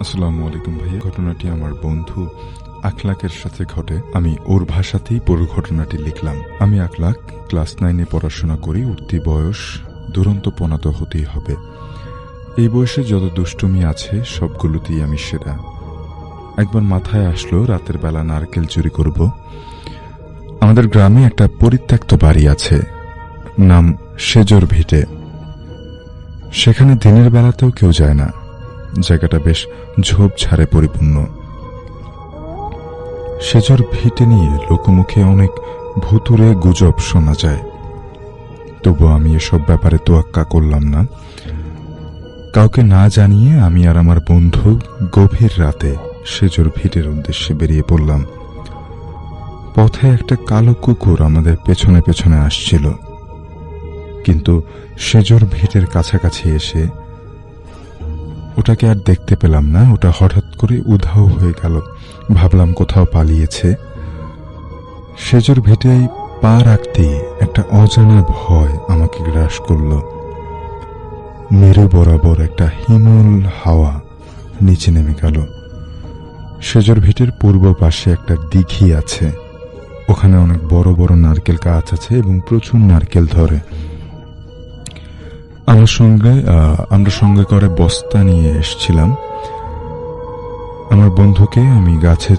আসসালামু আলাইকুম ভাইয়া। ঘটনাটি আমার বন্ধু আখলাকের সাথে ঘটে। আমি ওর ভাষাতেই পুরো ঘটনাটি লিখলাম। আমি আখলাক, ক্লাস 9-এ পড়াশোনা করি। উঠতি বয়স, দুরন্তপনা তো হতেই হবে। এই বয়সে যত দুষ্টুমি আছে সবগুলোতেই আমি সেরা। একবার মাথায় আসলো রাতের বেলা নারকেল চুরি করব। আমাদের গ্রামে একটা পরিত্যক্ত বাড়ি আছে, নাম সেজর ভিটে। সেখানে দিনের বেলাতেও কেউ যায় না। জায়গাটা বেশ ঝোপঝাড়ে পরিপূর্ণ। সেজর ভিটে নিয়ে লোকমুখে অনেক ভুতুড়ে গুজব শোনা যায়। তবু আমি এসব ব্যাপারে তোয়াক্কা করলাম না। কাউকে না জানিয়ে আমি আর আমার বন্ধু গভীর রাতে সেজর ভিটের উদ্দেশ্যে বেরিয়ে পড়লাম। পথে একটা কালো কুকুর আমাদের পেছনে পেছনে আসছিল, কিন্তু সেজর ভিটের কাছাকাছি এসে ওটাকে আর দেখতে পেলাম না। ওটা হঠাৎ করে উধাও হয়ে গেল। ভাবলাম কোথাও পালিয়েছে। সেজর ভিটেই পা রাখতে একটা অজানা ভয় আমাকে গ্রাস করল। মেরু বরাবর একটা হিমল হাওয়া নিচে নেমে গেল। সেজর ভিটের পূর্ব পাশে একটা দিঘি আছে। ওখানে অনেক বড় বড় নারকেল গাছ আছে এবং প্রচুর নারকেল ধরে। আমরা সঙ্গে করে বস্তা নিয়ে এসেছিলাম। আমার বন্ধুকে আমি গাছে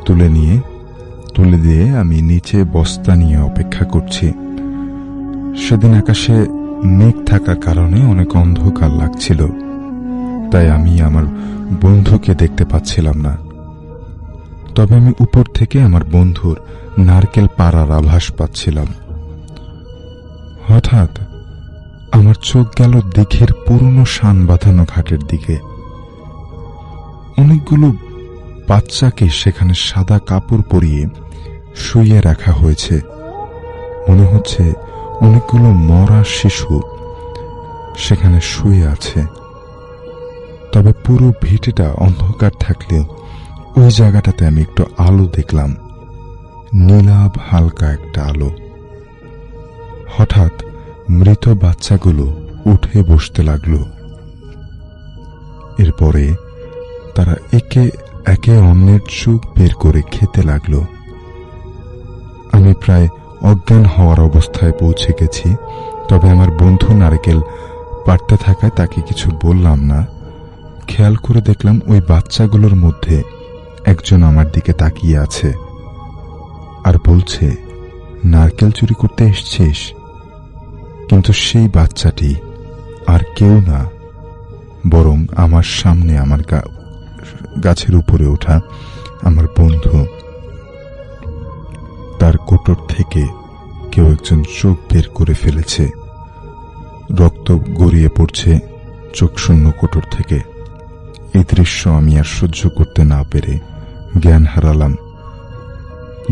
তুলে দিয়ে আমি নিচে বস্তা নিয়ে অপেক্ষা করছি। সেদিন আকাশে মেঘ থাকার কারণে অনেক অন্ধকার লাগছিল, তাই আমি আমার বন্ধুকে দেখতে পাচ্ছিলাম না। তবে আমি উপর থেকে আমার বন্ধুর নারকেল পাড়ার আভাস পাচ্ছিলাম। হঠাৎ আমার চোখ গেল দিঘির পুরনো শান বাঁধানো ঘাটের দিকে। অনেকগুলো বাচ্চাকে সেখানে সাদা কাপড় পরিয়ে শুইয়ে রাখা হয়েছে। মনে হচ্ছে অনেকগুলো মরা শিশু সেখানে শুয়ে আছে। তবে পুরো ভিটেটা অন্ধকার থাকলেও ওই জায়গাটাতে আমি একটু আলো দেখলাম, নীলাভ হালকা একটা আলো। হঠাৎ মৃত বাচ্চাগুলো উঠে বসতে লাগলো। এরপরে তারা একে একে অন্যের চোখ বের করে খেতে লাগলো। আমি প্রায় অজ্ঞান হওয়ার অবস্থায় পৌঁছে গেছি। তবে আমার বন্ধু নারকেল পাড়তে থাকায় তাকে কিছু বললাম না। খেয়াল করে দেখলাম ওই বাচ্চাগুলোর মধ্যে একজন আমার দিকে তাকিয়ে আছে আর বলছে, নারকেল চুরি করতে এসেছিস? কিন্তু সেই বাচ্চাটি আর কেউ না, বরং আমার সামনে আমার গাছের উপরে ওঠা আমার বন্ধু। তার কোটর থেকে কেউ একজন চোখ বের করে ফেলেছে। রক্ত গড়িয়ে পড়ছে চোখ শূন্য কোটর থেকে। এই দৃশ্য আমি আর সহ্য করতে না পেরে জ্ঞান হারালাম।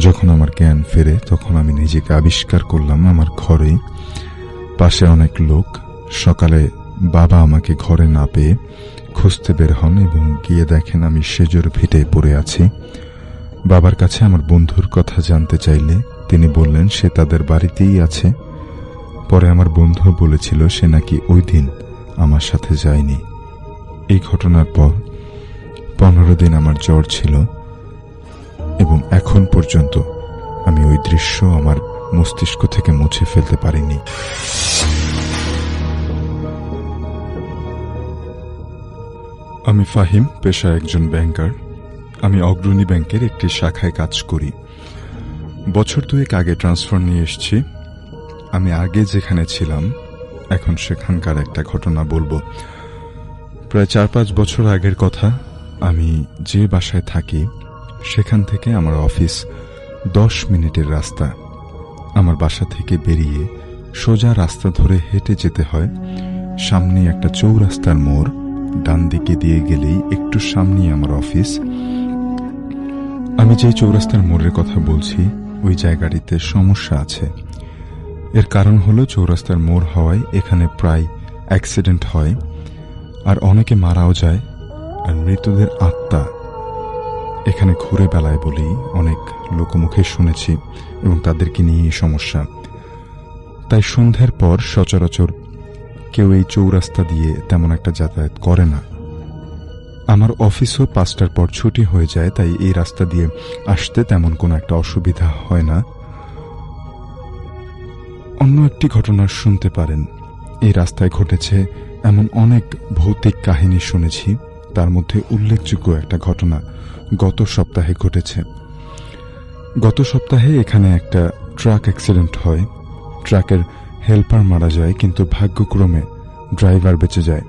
যখন আমার জ্ঞান ফেরে তখন আমি নিজেকে আবিষ্কার করলাম আমার ঘরে। পাশে অনেক লোক। সকালে বাবা আমাকে ঘরে না পেয়ে খুঁজতে বের হন এবং গিয়ে দেখেন আমি সেজর ভিটে পড়ে আছি। বাবার কাছে আমার বন্ধুর কথা জানতে চাইলে তিনি বললেন সে তাদের বাড়িতেই আছে। পরে আমার বন্ধু বলেছিল সে নাকি ওই দিন আমার সাথে যায়নি। এই ঘটনার পর 15 দিন আমার জ্বর ছিল এবং এখন পর্যন্ত আমি ওই দৃশ্য আমার মস্তিষ্ক থেকে মুছে ফেলতে পারিনি। আমি ফাহিম, পেশায় একজন ব্যাংকার। আমি অগ্রণী ব্যাংকের একটি শাখায় কাজ করি। বছর 2 আগে ট্রান্সফার নিয়ে এসেছি। আমি আগে যেখানে ছিলাম এখন সেখানকার একটা ঘটনা বলবো। প্রায় 4-5 বছর আগের কথা। আমি যে বাসায় থাকি সেখান থেকে আমার অফিস 10 মিনিটের রাস্তা। আমার বাসা থেকে বেরিয়ে সোজা রাস্তা ধরে হেঁটে যেতে হয়। সামনে একটা চৌরাস্তার মোড়, ডান দিকে দিয়ে গেলেই একটু সামনেই আমার অফিস। আমি যে চৌরাস্তার মোড়ের কথা বলছি ওই জায়গাটিতে সমস্যা আছে। এর কারণ হলো চৌরাস্তার মোড় হওয়ায় এখানে প্রায় অ্যাক্সিডেন্ট হয়, আর অনেকে মারাও যায়। আর মৃতদের আত্মা এখানে ঘুরে বেড়ায় বলেই অনেক লোকমুখে শুনেছি এবং তাদেরকে নিয়েই সমস্যা। তাই সন্ধ্যার পর সচরাচর কেউ এই চৌরাস্তা দিয়ে তেমন একটা যাতায়াত করে না। আমার অফিসও 5টার পর ছুটি হয়ে যায়, তাই এই রাস্তা দিয়ে আসতে তেমন কোনো একটা অসুবিধা হয় না। অন্য একটি ঘটনা শুনতে পারেন। এই রাস্তায় ঘটেছে এমন অনেক ভৌতিক কাহিনী শুনেছি, তার মধ্যে উল্লেখযোগ্য একটা ঘটনা গত সপ্তাহে ঘটেছে। গত সপ্তাহে এখানে একটা ট্রাক অ্যাক্সিডেন্ট হয়। ট্রাকের হেল্পার মারা যায়, কিন্তু ভাগ্যক্রমে ড্রাইভার বেঁচে যায়।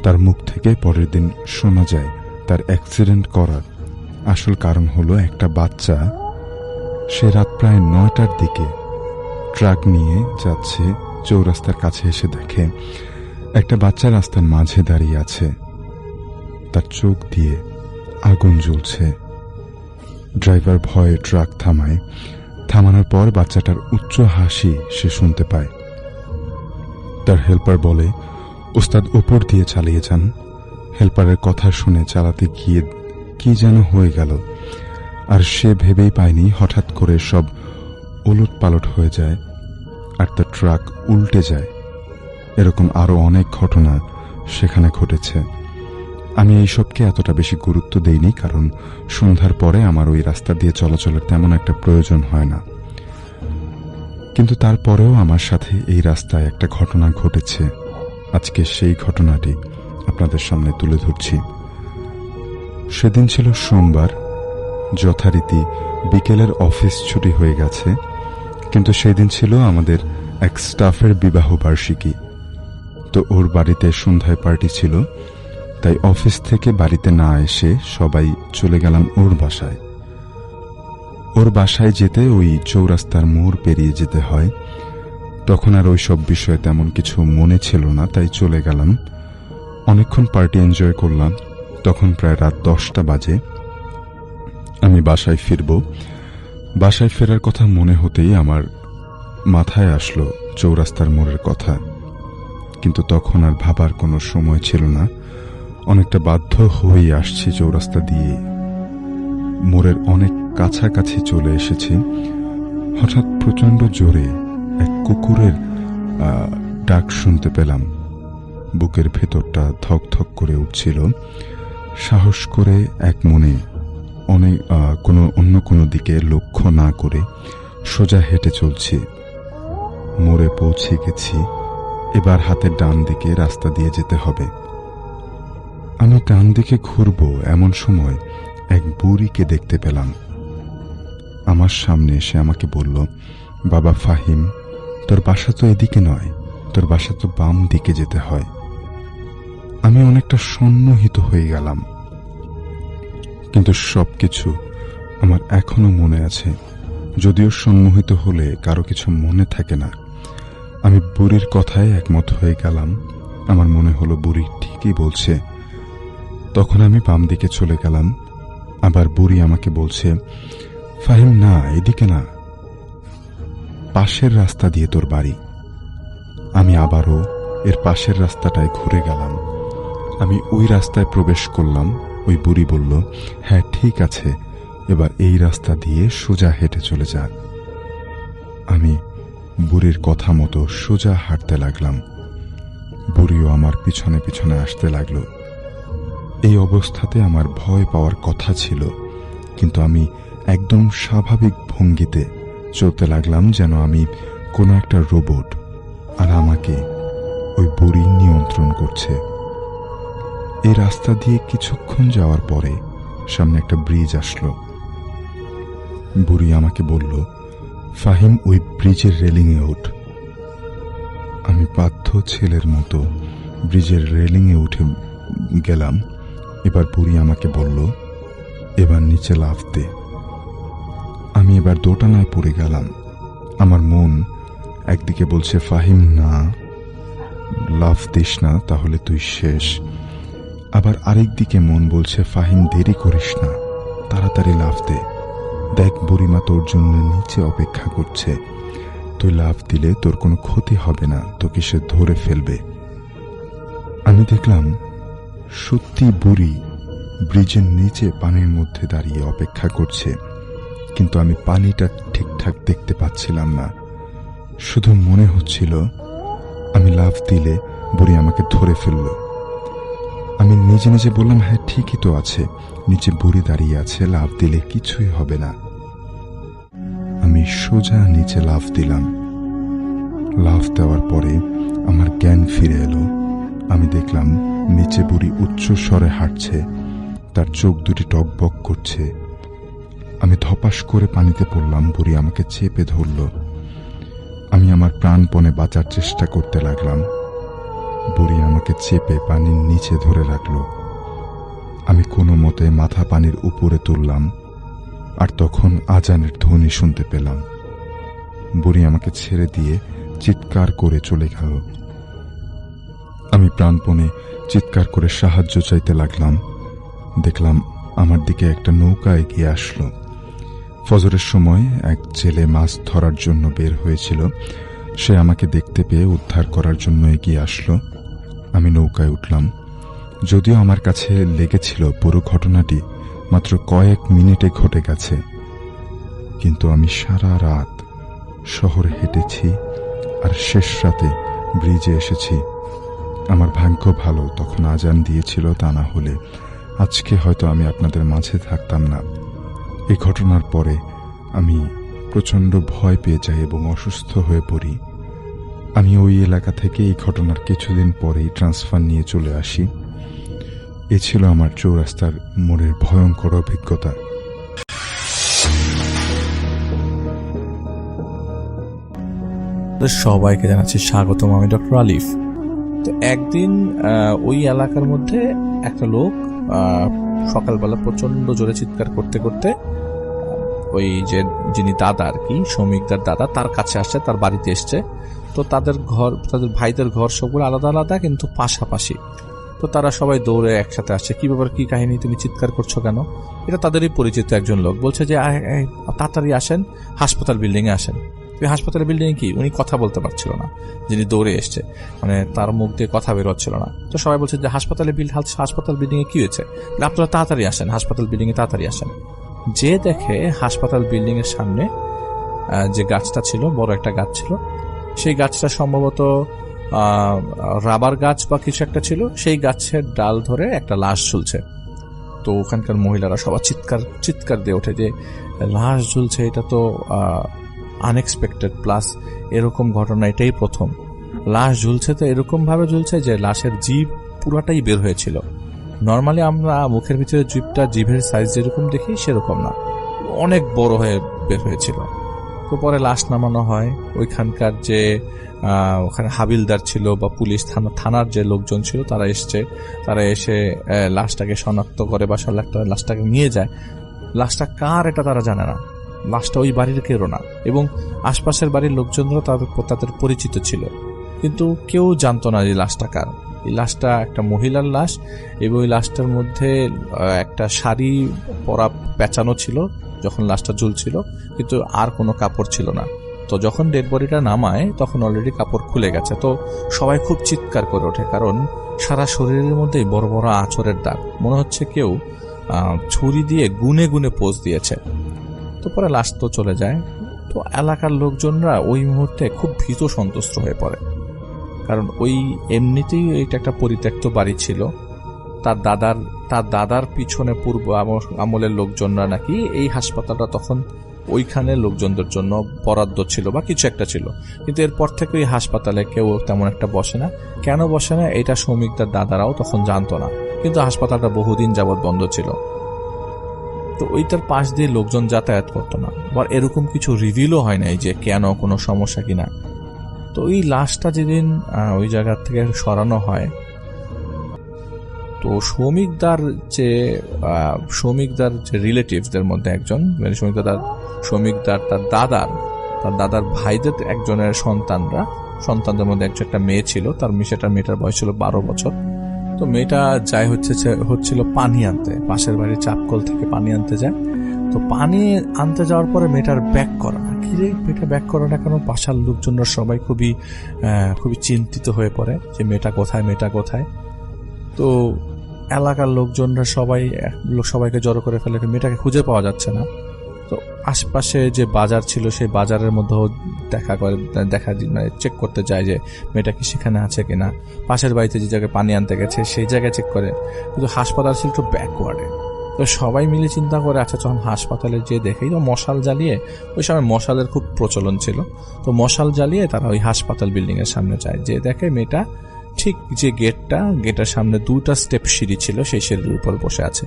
তার মুখ থেকে পরের দিন শোনা যায় তার অ্যাক্সিডেন্ট করার আসল কারণ হলো একটা বাচ্চা। সে রাত প্রায় 9টার দিকে ট্রাক নিয়ে যাচ্ছে, চৌরাস্তার কাছে এসে দেখে একটা বাচ্চা রাস্তার মাঝে দাঁড়িয়ে আছে, তার চোখ দিয়ে আগুন জ্বলছে। ড্রাইভার ভয়ে ট্রাক থামানোর পর বাচ্চাটার উচ্চ হাসি সে শুনতে পায়। তার হেল্পার বলে, ওস্তাদ উপর দিয়ে চালিয়ে যান। হেল্পারের কথা শুনে চালাতে গিয়ে কি যেন হয়ে গেল, আর সে ভেবেই পায়নি হঠাৎ করে সব ওলট পালট হয়ে যায় আর তার ট্রাক উল্টে যায়। এরকম আরো অনেক ঘটনা সেখানে ঘটেছে। আমি এইসবকে এতটা বেশি গুরুত্ব দেইনি, কারণ সন্ধ্যার পরে আমার ওই রাস্তা দিয়ে চলাচলের তেমন একটা প্রয়োজন হয় না। কিন্তু তারপরেও আমার সাথে এই রাস্তায় একটা ঘটনা ঘটেছে। আজকে সেই ঘটনাটি আপনাদের সামনে তুলে ধরছি। সেদিন ছিল সোমবার। যথারীতি বিকেলের অফিস ছুটি হয়ে গেছে, কিন্তু সেদিন ছিল আমাদের এক স্টাফের বিবাহ বার্ষিকী। তো ওর বাড়িতে সন্ধ্যায় পার্টি ছিল, তাই অফিস থেকে বাড়িতে না এসে সবাই চলে গেলাম ওর বাসায়। ওর বাসায় যেতে ওই চৌরাস্তার মোড় পেরিয়ে যেতে হয়। তখন আর ওই সব বিষয়ে তেমন কিছু মনে ছিল না, তাই চলে গেলাম। অনেকক্ষণ পার্টি এনজয় করলাম। তখন প্রায় রাত 10টা বাজে। আমি বাসায় ফিরব। বাসায় ফেরার কথা মনে হতেই আমার মাথায় আসলো চৌরাস্তার মোড়ের কথা, কিন্তু তখন আর ভাবার কোনো সময় ছিল না। অনেকটা বাধ্য হয়ে আসছি চৌরাস্তা দিয়ে। মোড়ের অনেক কাছাকাছি চলে এসেছি। হঠাৎ প্রচন্ড জোরে এক কুকুরের ডাক শুনতে পেলাম। বুকের ভেতরটা ধক ধক করে উঠছিল। সাহস করে এক মনে অন্য কোনো দিকে লক্ষ্য না করে সোজা হেঁটে চলছি। মোড়ে পৌঁছে গেছি। এবার হাতের ডান দিকে রাস্তা দিয়ে যেতে হবে। আমি ডান দিকে ঘুরবো এমন সময় এক বুড়িকে দেখতে পেলাম। আমার সামনে এসে আমাকে বলল, বাবা ফাহিম, তোর বাসা তো এদিকে নয়, তোর বাসা তো বাম দিকে যেতে হয়। আমি অনেকটা সম্মোহিত হয়ে গেলাম, কিন্তু সবকিছু আমার এখনো মনে আছে। যদিও সম্মোহিত হলে কারো কিছু মনে থাকে না। আমি বুড়ির কথায় একমত হয়ে গেলাম। আমার মনে হলো বুড়ি ঠিকই বলছে। তখন আমি বাম দিকে চলে গেলাম। আবার বুড়ি আমাকে বলছে, ফাহিম না, এদিকে না, পাশের রাস্তা দিয়ে তোর বাড়ি। আমি আবারও এর পাশের রাস্তাটায় ঘুরে গেলাম। আমি ওই রাস্তায় প্রবেশ করলাম। ওই বুড়ি বলল, হ্যাঁ ঠিক আছে, এবার এই রাস্তা দিয়ে সোজা হেঁটে চলে যা। আমি বুড়ির কথা মতো সোজা হাঁটতে লাগলাম। বুড়িও আমার পিছনে পিছনে আসতে লাগলো। এই অবস্থাতে আমার ভয় পাওয়ার কথা ছিল, কিন্তু আমি একদম স্বাভাবিক ভঙ্গিতে চলতে লাগলাম, যেন আমি কোনো একটা রোবট আর আমাকে ওই বুড়ি নিয়ন্ত্রণ করছে। এই রাস্তা দিয়ে কিছুক্ষণ যাওয়ার পরে সামনে একটা ব্রিজ আসলো। বুড়ি আমাকে বলল, ফাহিম, ওই ব্রিজের রেলিংয়ে ওঠ। আমি বাধ্য ছেলের মতো ব্রিজের রেলিংয়ে উঠে গেলাম। এবার বুড়ি আমাকে বলল, এবার নিচে লাফ দে। আমি এবার দোটানায় পড়ে গেলাম। আমার মন একদিকে বলছে, ফাহিম না, লাফ দিস না, তাহলে তুই শেষ। আবার আরেক দিকে মন বলছে, ফাহিম দেরি করিস না, তাড়াতাড়ি লাফ দে। দেখ বুড়িমা তোর জন্য নিচে অপেক্ষা করছে। তুই লাফ দিলে তোর কোনো ক্ষতি হবে না, তোকে সে ধরে ফেলবে। আমি দেখলাম সত্যি বুড়ি ব্রিজের নিচে পানির মধ্যে দাঁড়িয়ে অপেক্ষা করছে, কিন্তু আমি পানিটা ঠিকঠাক দেখতে পাচ্ছিলাম না। শুধু মনে হচ্ছিল আমি লাফ দিলে বুড়ি আমাকে ধরে ফেলল। আমি নিজে নিজে বললাম, হ্যাঁ ঠিকই তো আছে, নিচে বুড়ি দাঁড়িয়ে আছে, লাফ দিলে কিছুই হবে না। আমি সোজা নিচে লাফ দিলাম। লাফ দেওয়ার পরে আমার জ্ঞান ফিরে এলো। আমি দেখলাম নিচে বুড়ি উচ্চ স্বরে হাঁটছে, তার চোখ দুটি টকবক করছে। আমি ধপাস করে পানিতে পড়লাম, বুড়ি আমাকে চেপে ধরল। আমি আমার প্রাণপণে বাঁচার চেষ্টা করতে লাগলাম। বুড়ি আমাকে চেপে পানির নিচে ধরে রাখল। আমি কোনো মতে মাথা পানির উপরে তুললাম, আর তখন আজানের ধ্বনি শুনতে পেলাম। বুড়ি আমাকে ছেড়ে দিয়ে চিৎকার করে চলে গেল। আমি প্রাণপণে চিৎকার করে সাহায্য চাইতে লাগলাম। দেখলাম আমার দিকে একটা নৌকা এগিয়ে আসলো। ফজরের সময় এক জেলে মাছ ধরার জন্য বের হয়েছিল, সে আমাকে দেখতে পেয়ে উদ্ধার করার জন্য এগিয়ে আসলো। আমি নৌকায় উঠলাম। যদিও আমার কাছে লেগেছিল পুরো ঘটনাটি মাত্র কয়েক মিনিটে ঘটে গেছে, কিন্তু আমি সারা রাত শহরে হেঁটেছি আর শেষ রাতে ব্রিজে এসেছি। আমার ভাগ্য ভালো তখন আজান দিয়েছিল, তা না হলে আজকে হয়তো আমি আপনাদের মাঝে থাকতাম না। এই ঘটনার পরে আমি প্রচণ্ড ভয় পেয়ে যাই এবং অসুস্থ হয়ে পড়ি। আমি ওই এলাকা থেকে এই ঘটনার কিছুদিন পরেই ট্রান্সফার নিয়ে চলে আসি। এ ছিল আমার চৌরাস্তার মোড়ের ভয়ঙ্কর অভিজ্ঞতা। সবাইকে জানাচ্ছি স্বাগতম, আমি ডক্টর আলিফ। তো একদিন ওই এলাকার মধ্যে একটা লোক সকালবেলা প্রচন্ড জোরে চিৎকার করতে করতে ওই যে যিনি দাদা আর কি, শ্রমিকদার দাদা, তার কাছে আসছে, তার বাড়িতে এসছে। তো তাদের ভাইদের ঘর সবগুলো আলাদা আলাদা কিন্তু পাশাপাশি। তো তারা সবাই দৌড়ে একসাথে আসছে। কি ব্যাপার, কি কাহিনী, তুমি চিৎকার করছো কেন? এটা তাদেরই পরিচিত একজন লোক বলছে যে তাড়াতাড়ি আসেন, হাসপাতাল বিল্ডিং এ আসেন। হাসপাতালের বিল্ডিং এ কি? উনি কথা বলতে পারছিল না, যিনি দৌড়ে এসছে, মানে তার মুখ দিয়ে কথা বেরোচ্ছিল না। তো সবাই বলছে যে হাসপাতাল বিল্ডিং এ কি হয়েছে, আপনারা তাড়াতাড়ি আসেন, হাসপাতাল বিল্ডিং এ তাড়াতাড়ি আসেন। যে দেখে হাসপাতাল বিল্ডিং এর সামনে যে গাছটা ছিল, বড় একটা গাছ ছিল, সেই গাছটা সম্ভবত রাবার গাছ বা কিছু একটা ছিল। সেই গাছের ডাল ধরে একটা লাশ ঝুলছে। তো ওখানকার মহিলারা সবাই চিৎকার দিয়ে ওঠে যে লাশ ঝুলছে, এটা তো আনএক্সপেক্টেড, প্লাস এরকম ঘটনা এটাই প্রথম। লাশ ঝুলছে তো এরকম ভাবে ঝুলছে যে লাশের জিভ পুরাটাই বের হয়েছিল। নর্মালি আমরা মুখের ভিতরে জিভের সাইজ যেরকম দেখি সেরকম না, অনেক বড় হয়ে বের হয়েছিল। তো পরে লাশ নামানো হয়। ওইখানকার যে ওখানে হাবিলদার ছিল বা পুলিশ থানার যে লোকজন ছিল তারা এসে লাশটাকে শনাক্ত করে বা লাশটাকে নিয়ে যায়। লাশটা কার এটা তারা জানে না, লাশটা ওই বাড়ির কেউ না, এবং আশপাশের বাড়ির লোকজনরা তাদের পরিচিত ছিল, কিন্তু কেউ জানতো না যে লাশটা কার। এই লাশটা একটা মহিলার লাশ, এবং ওই লাশটার মধ্যে একটা শাড়ি পরা পেঁচানো ছিল যখন লাশটা ঝুলছিল, কিন্তু আর কোনো কাপড় ছিল না। তো যখন ডেড বডিটা নামায় তখন অলরেডি কাপড় খুলে গেছে। তো সবাই খুব চিৎকার করে ওঠে, কারণ সারা শরীরের মধ্যেই বড় বড় আঁচড়ের দাগ, মনে হচ্ছে কেউ ছুরি দিয়ে গুনে গুনে পোজ দিয়েছে। তো পরে লাশ তো চলে যায়। তো এলাকার লোকজনরা ওই মুহূর্তে খুব ভীত সন্ত্রস্ত হয়ে পড়ে, কারণ ওই এমনিতেই এটা একটা পরিত্যক্ত বাড়ি ছিল। তার দাদার পিছনে পূর্ব আমলের লোকজনরা নাকি এই হাসপাতালটা তখন ওইখানে লোকজনদের জন্য বরাদ্দ ছিল বা কিছু একটা ছিল, কিন্তু এরপর থেকে ওই হাসপাতালে কেউ তেমন একটা বসে না। কেন বসে না এটা শ্রমিকদের দাদারাও তখন জানতো না, কিন্তু হাসপাতালটা বহুদিন যাবৎ বন্ধ ছিল। তো ওইটার পাশ দিয়ে লোকজন যাতায়াত করতো না, আবার এরকম কিছু রিভিলও হয় নাই যে কেন, কোনো সমস্যা কিনা। তো ওই লাশটা যেদিন ওই জায়গা থেকে সরানো হয়, তো শ্রমিকদার যে রিলেটিভসদের মধ্যে একজন, মানে শ্রমিকদার তার দাদার ভাইদের একজনের সন্তানদের মধ্যে একটা মেয়ে ছিল। মেয়েটার বয়স ছিল 12 বছর। তো মেয়েটা হচ্ছিল পানি আনতে, পাশের বাড়ির চাপকল থেকে পানি আনতে যায়। তো পানি আনতে যাওয়ার পরে মেয়েটার ব্যাক করা না, মেয়েটা ব্যাক করা না কেন, বাসার লোকজনরা সবাই খুবই চিন্তিত হয়ে পড়ে যে মেয়েটা কোথায়। তো এলাকার লোকজনরা সবাইকে জড়ো করে ফেলে, মেয়েটাকে খুঁজে পাওয়া যাচ্ছে না। তো আশপাশে যে বাজার ছিল সেই বাজারের মধ্যেও মানে চেক করতে যায় যে মেয়েটা কি সেখানে আছে কিনা। পাশের বাড়িতে যে জায়গায় পানি আনতে গেছে সেই জায়গায় চেক করে, কিন্তু হাসপাতাল ছিল একটু ব্যাকওয়ার্ডে। তো সবাই মিলে চিন্তা করে আচ্ছা যখন হাসপাতালে যে দেখেই তো মশাল জ্বালিয়ে, ওই সময় মশালের খুব প্রচলন ছিল, তো মশাল জ্বালিয়ে তারা ওই হাসপাতাল বিল্ডিং এর সামনে যায়, যে দেখে মেয়েটা ঠিক যে গেটের সামনে 2টা স্টেপ সিঁড়ি ছিল, সেই সিঁড়ির উপর বসে আছে,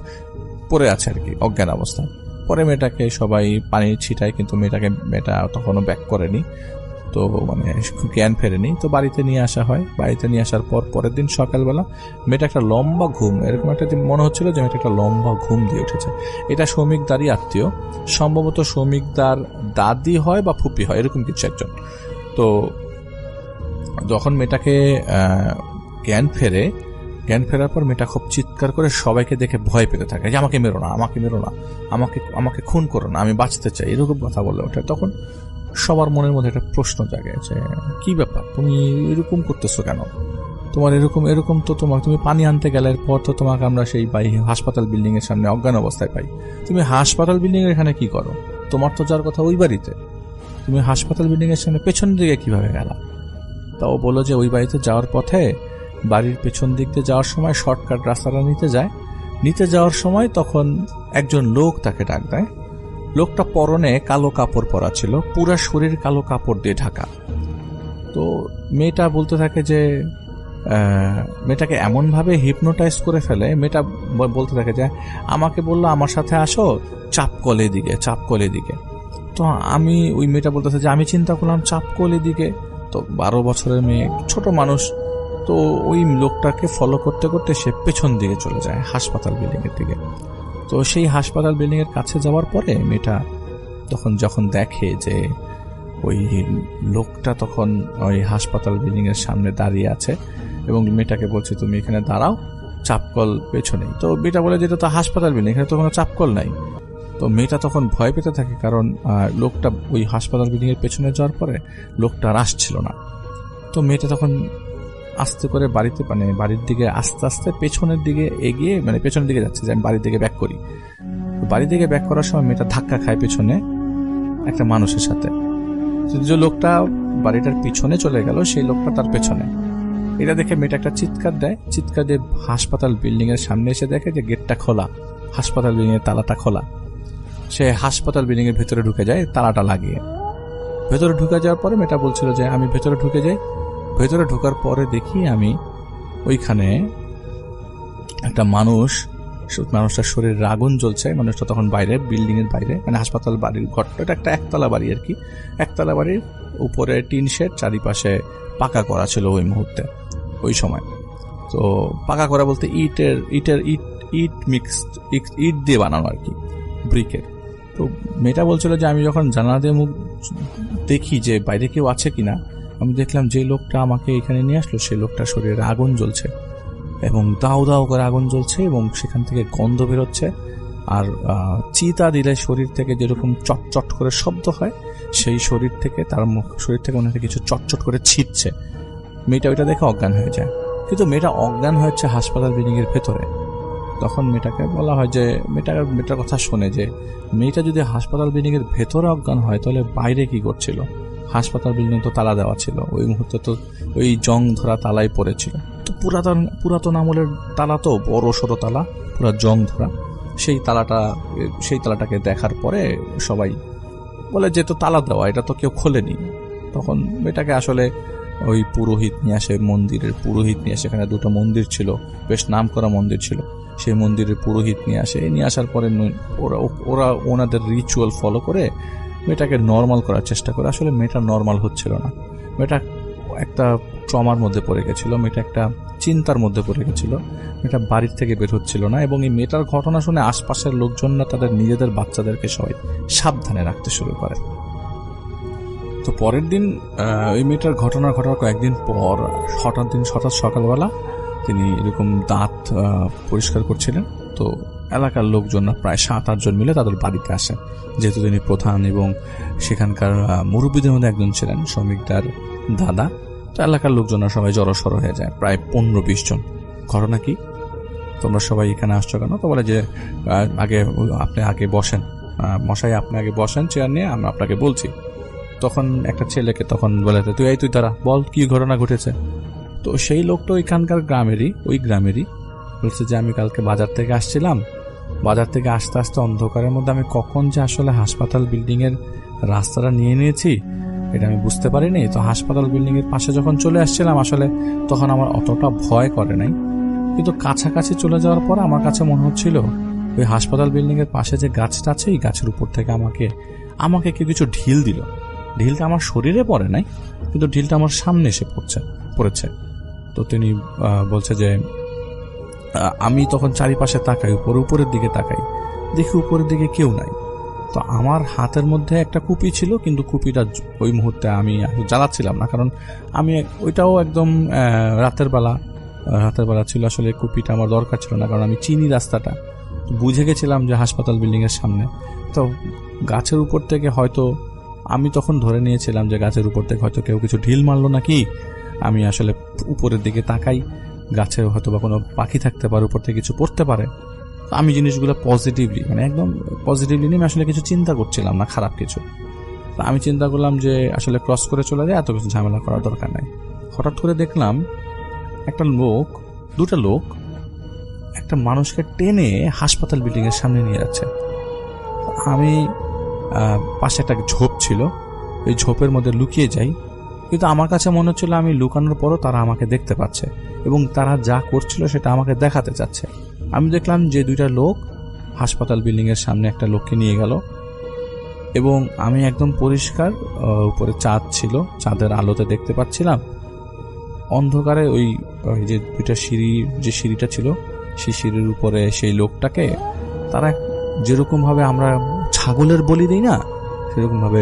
পড়ে আছে আর কি, অজ্ঞান অবস্থায়। পরে মেয়েটাকে সবাই পানি ছিটায়, কিন্তু মেয়েটা তখনও ব্যাক করেনি, তো মানে জ্ঞান ফেরেনি। তো বাড়িতে নিয়ে আসা হয়। বাড়িতে নিয়ে আসার পর পরের দিন সকালবেলা মেয়েটা একটা লম্বা ঘুম, এরকম একটা মনে হচ্ছিল যে মেয়েটা একটা লম্বা ঘুম দিয়ে উঠেছে। এটা সৌমিকদারই আত্মীয়, সম্ভবত সৌমিকদার দাদি হয় বা ফুপি হয়, এরকম কিছু একজন। তো যখন মেয়েটাকে জ্ঞান ফেরার পর মেয়েটা খুব চিৎকার করে সবাইকে দেখে ভয় পেতে থাকে, যে আমাকে মেরো না, আমাকে খুন করো না, আমি বাঁচতে চাই, এরকম কথা বলে ওঠে। তখন সবার মনের মধ্যে একটা প্রশ্ন জাগে যে কি ব্যাপার, তুমি এরকম করতেছো কেন? তোমার এরকম তো তুমি পানি আনতে গেলে পর তো তোমাকে আমরা সেই হাসপাতাল বিল্ডিং এর সামনে অজ্ঞান অবস্থায় পাই। তুমি হাসপাতাল বিল্ডিং এর এখানে কি করো? তোমার তো যার কথা ওই বাড়িতে, তুমি হাসপাতাল বিল্ডিং এর সামনে পেছন দিকে কিভাবে গেলা? তাও বললো যে ওই বাড়িতে যাওয়ার পথে বাড়ির পেছন দিক দিয়ে যাওয়ার সময় শর্টকাট রাস্তাটা নিতে যাওয়ার সময় তখন একজন লোক তাকে ডাক দেয়। লোকটা পরনে কালো কাপড় পরা ছিল, পুরা শরীর কালো কাপড় দিয়ে ঢাকা। তো মেয়েটা বলতে থাকে যে মেয়েটাকে এমনভাবে হিপনোটাইজ করে ফেলে, মেয়েটা বলতে থাকে যে আমাকে বললো আমার সাথে আসো চাপকলের দিকে। তো ওই মেয়েটা বলতেছে যে আমি চিন্তা করলাম চাপকলের দিকে, তো 12 বছরের মেয়ে, ছোট মানুষ, তো ওই লোকটাকে ফলো করতে করতে সে পেছন দিকে চলে যায় হাসপাতাল বিল্ডিং এর দিকে। তো সেই হাসপাতাল বিল্ডিং এর কাছে যাওয়ার পরে মেয়েটা যখন দেখে যে ওই লোকটা তখন ওই হাসপাতাল বিল্ডিং এর সামনে দাঁড়িয়ে আছে এবং মেয়েটাকে বলছে তুমি এখানে দাঁড়াও, চাপকল পেছনেই। তো মেয়েটা বলে যে এটা তো হাসপাতাল বিল্ডিং, এখানে তো কোনো চাপকল নাই। তো মেয়েটা তখন ভয় পেতে থাকে, কারণ লোকটা ওই হাসপাতাল বিল্ডিং এর পেছনে যাওয়ার পরে লোকটা আর আসছিল না। তো মেয়েটা তখন আস্তে করে বাড়ির দিকে আস্তে আস্তে পেছনের দিকে এগিয়ে, মানে পেছনের দিকে যাচ্ছে যে আমি বাড়ির দিকে ব্যাক করি। বাড়ির দিকে ব্যাক করার সময় মেয়েটা ধাক্কা খায় পেছনে একটা মানুষের সাথে। যে লোকটা বাড়িটার পিছনে চলে গেল, সেই লোকটা তার পেছনে। এটা দেখে মেয়েটা একটা চিৎকার দিয়ে হাসপাতাল বিল্ডিং এর সামনে এসে দেখে যে গেটটা খোলা, হাসপাতাল বিল্ডিং এর তালাটা খোলা। সে হাসপাতাল বিল্ডিং এর ভেতরে ঢুকে যায় তালাটা লাগিয়ে। ভেতরে ঢুকে যাওয়ার পরে মেয়েটা বলছিল যে আমি ভেতরে ঢুকে যাই। ভেতরে ঢোকার পরে দেখি আমি ওইখানে একটা মানুষটার শরীরে আগুন জ্বলছে। মানুষটা তখন বাইরে, বিল্ডিং এর বাইরে, মানে হাসপাতাল বাড়ির ঘরটা, এটা একটা একতলা বাড়ি আর কি। একতলা বাড়ির উপরে টিন শেড, চারিপাশে পাকা করা ছিল ওই মুহূর্তে, ওই সময়। তো পাকা করা বলতে ইট মিক্সড, ইট দিয়ে বানানো আর কি, ব্রিকের। তো মেয়েটা বলছিল যে আমি যখন জানালা দিয়ে মুখ দেখি যে বাইরে কেউ আছে কিনা, আমি দেখলাম যে লোকটা আমাকে এখানে নিয়ে আসলো সেই লোকটার শরীরে আগুন জ্বলছে এবং দাও দাও করে আগুন জ্বলছে এবং সেখান থেকে গন্ধ বেরোচ্ছে। আর চিতা দিলে শরীর থেকে যেরকম চটচট করে শব্দ হয়, সেই শরীর থেকে মনে হয় কিছু চটচট করে ছিটছে। মেয়েটা ওইটা দেখে অজ্ঞান হয়ে যায়, কিন্তু মেয়েটা অজ্ঞান হয়েছে হাসপাতাল বিল্ডিং এর ভেতরে। তখন মেয়েটাকে বলা হয় যে মেয়েটার কথা শুনে যে মেয়েটা যদি হাসপাতাল বিল্ডিং এর ভেতরে অজ্ঞান হয় তাহলে বাইরে কি করছিল? হাসপাতাল বিল্ডিং তো তালা দেওয়া ছিল, ওই মুহূর্তে তো ওই জং ধরা তালাই পড়েছিল। তো পুরাতন আমলের তালা, তো বড় সড়ো তালা, পুরা জং ধরা। সেই তালাটাকে দেখার পরে সবাই বলে যে তো তালা দেওয়া, এটা তো কেউ খোলেনি। তখন মেয়েটাকে আসলে ওই পুরোহিত নিয়ে আসে, মন্দিরের পুরোহিত নিয়ে আসে। এখানে 2টা মন্দির ছিল, বেশ নাম করা মন্দির ছিল। সেই মন্দিরের পুরোহিত নিয়ে আসার পরে ওরা ওনাদের রিচুয়াল ফলো করে মেয়েটাকে নর্মাল করার চেষ্টা করে। আসলে মেয়েটা নর্মাল হচ্ছিল না, মেয়েটা একটা ট্রমার মধ্যে পড়ে গেছিল, মেয়েটা একটা চিন্তার মধ্যে পড়ে গেছিল, মেয়েটা বাড়ির থেকে বের হচ্ছিল না। এবং এই মেয়েটার ঘটনা শুনে আশপাশের লোকজনরা তাদের নিজেদের বাচ্চাদেরকে সবাই সাবধানে রাখতে শুরু করে। তো পরের দিন ওই মেয়েটার ঘটনা ঘটার কয়েকদিন পর হঠাৎ সকালবেলা তিনি এরকম দাঁত পরিষ্কার করছিলেন। তো এলাকার লোকজনরা প্রায় 7-8 জন মিলে তাদের বাড়িতে আসেন, যেহেতু তিনি প্রধান এবং সেখানকার মুরব্বীদের মধ্যে একজন ছিলেন সৌমিকদার দাদা। তো এলাকার লোকজনরা সবাই জড়সড় হয়ে যায়, প্রায় 15-20 জন। ঘটনা কি, তোমরা সবাই এখানে আসছো কেন? তো বলে যে আপনি আগে বসেন, মশাই আপনি আগে বসেন চেয়ার নিয়ে, আমরা আপনাকে বলছি। তখন একটা ছেলেকে তখন বলে, তুই দাঁড়া, বল কি ঘটনা ঘটেছে। তো সেই লোকটা ওইখানকার ওই গ্রামেরই বলছে যে আমি কালকে বাজার থেকে আসছিলাম, বাজার থেকে আসতে আসতে অন্ধকারের মধ্যে আমি কখন যে আসলে হাসপাতাল বিল্ডিংয়ের রাস্তাটা নিয়ে নিয়েছি এটা আমি বুঝতে পারিনি। তো হাসপাতাল বিল্ডিংয়ের পাশে যখন চলে আসছিলাম আসলে তখন আমার অতটা ভয় করে নাই, কিন্তু কাছাকাছি চলে যাওয়ার পর আমার কাছে মনে হচ্ছিল ওই হাসপাতাল বিল্ডিংয়ের পাশে যে গাছটা আছে এই গাছের উপর থেকে আমাকে কেউ কিছু ঢিল দিল। ঢিলটা আমার শরীরে পড়ে নাই, কিন্তু ঢিলটা আমার সামনে এসে পড়েছে। তো তিনি বলছে যে আমি তখন চারিপাশে তাকাই, উপরের দিকে তাকাই, দেখি উপরের দিকে কেউ নাই। তো আমার হাতের মধ্যে একটা কুপি ছিল, কিন্তু কুপিটা ওই মুহূর্তে আমি জ্বালাচ্ছিলাম না, কারণ আমি ওইটাও একদম রাতের বেলা ছিল, আসলে কুপিটা আমার দরকার ছিল না, কারণ আমি চিনি রাস্তাটা, বুঝে গেছিলাম যে হাসপাতাল বিল্ডিংয়ের সামনে। তো গাছের উপর থেকে হয়তো আমি তখন ধরে নিয়েছিলাম যে গাছের উপর থেকে হয়তো কেউ কিছু ঢিল মারলো নাকি। আমি আসলে উপরের দিকে তাকাই, গাছে হয়তো বা কোনো পাখি থাকতে পারে, উপর থেকে কিছু পড়তে পারে। আমি জিনিসগুলো পজিটিভলি, মানে একদম পজিটিভলি নিয়ে আমি আসলে কিছু চিন্তা করছিলাম না, খারাপ কিছু। তো আমি চিন্তা করলাম যে আসলে ক্রস করে চলে যায়, এত কিছু ঝামেলা করার দরকার নাই। হঠাৎ করে দেখলাম দুটা লোক একটা মানুষকে টেনে হাসপাতাল বিল্ডিংয়ের সামনে নিয়ে যাচ্ছে। আমি পাশে একটা ঝোপ ছিল, ওই ঝোপের মধ্যে লুকিয়ে যাই, কিন্তু আমার কাছে মনে হচ্ছিল আমি লুকানোর পরও তারা আমাকে দেখতে পাচ্ছে এবং তারা যা করছিল সেটা আমাকে দেখাতে চাচ্ছে। আমি দেখলাম যে দুইটা লোক হাসপাতাল বিল্ডিংয়ের সামনে একটা লোককে নিয়ে গেল এবং আমি একদম পরিষ্কার, উপরে চাঁদ ছিল, চাঁদের আলোতে দেখতে পাচ্ছিলাম অন্ধকারে ওই যে দুইটা সিঁড়িটা ছিল সেই সিঁড়ির উপরে সেই লোকটাকে তারা যেরকম ভাবে আমরা ছাগলের বলি দিই না, সেরকম ভাবে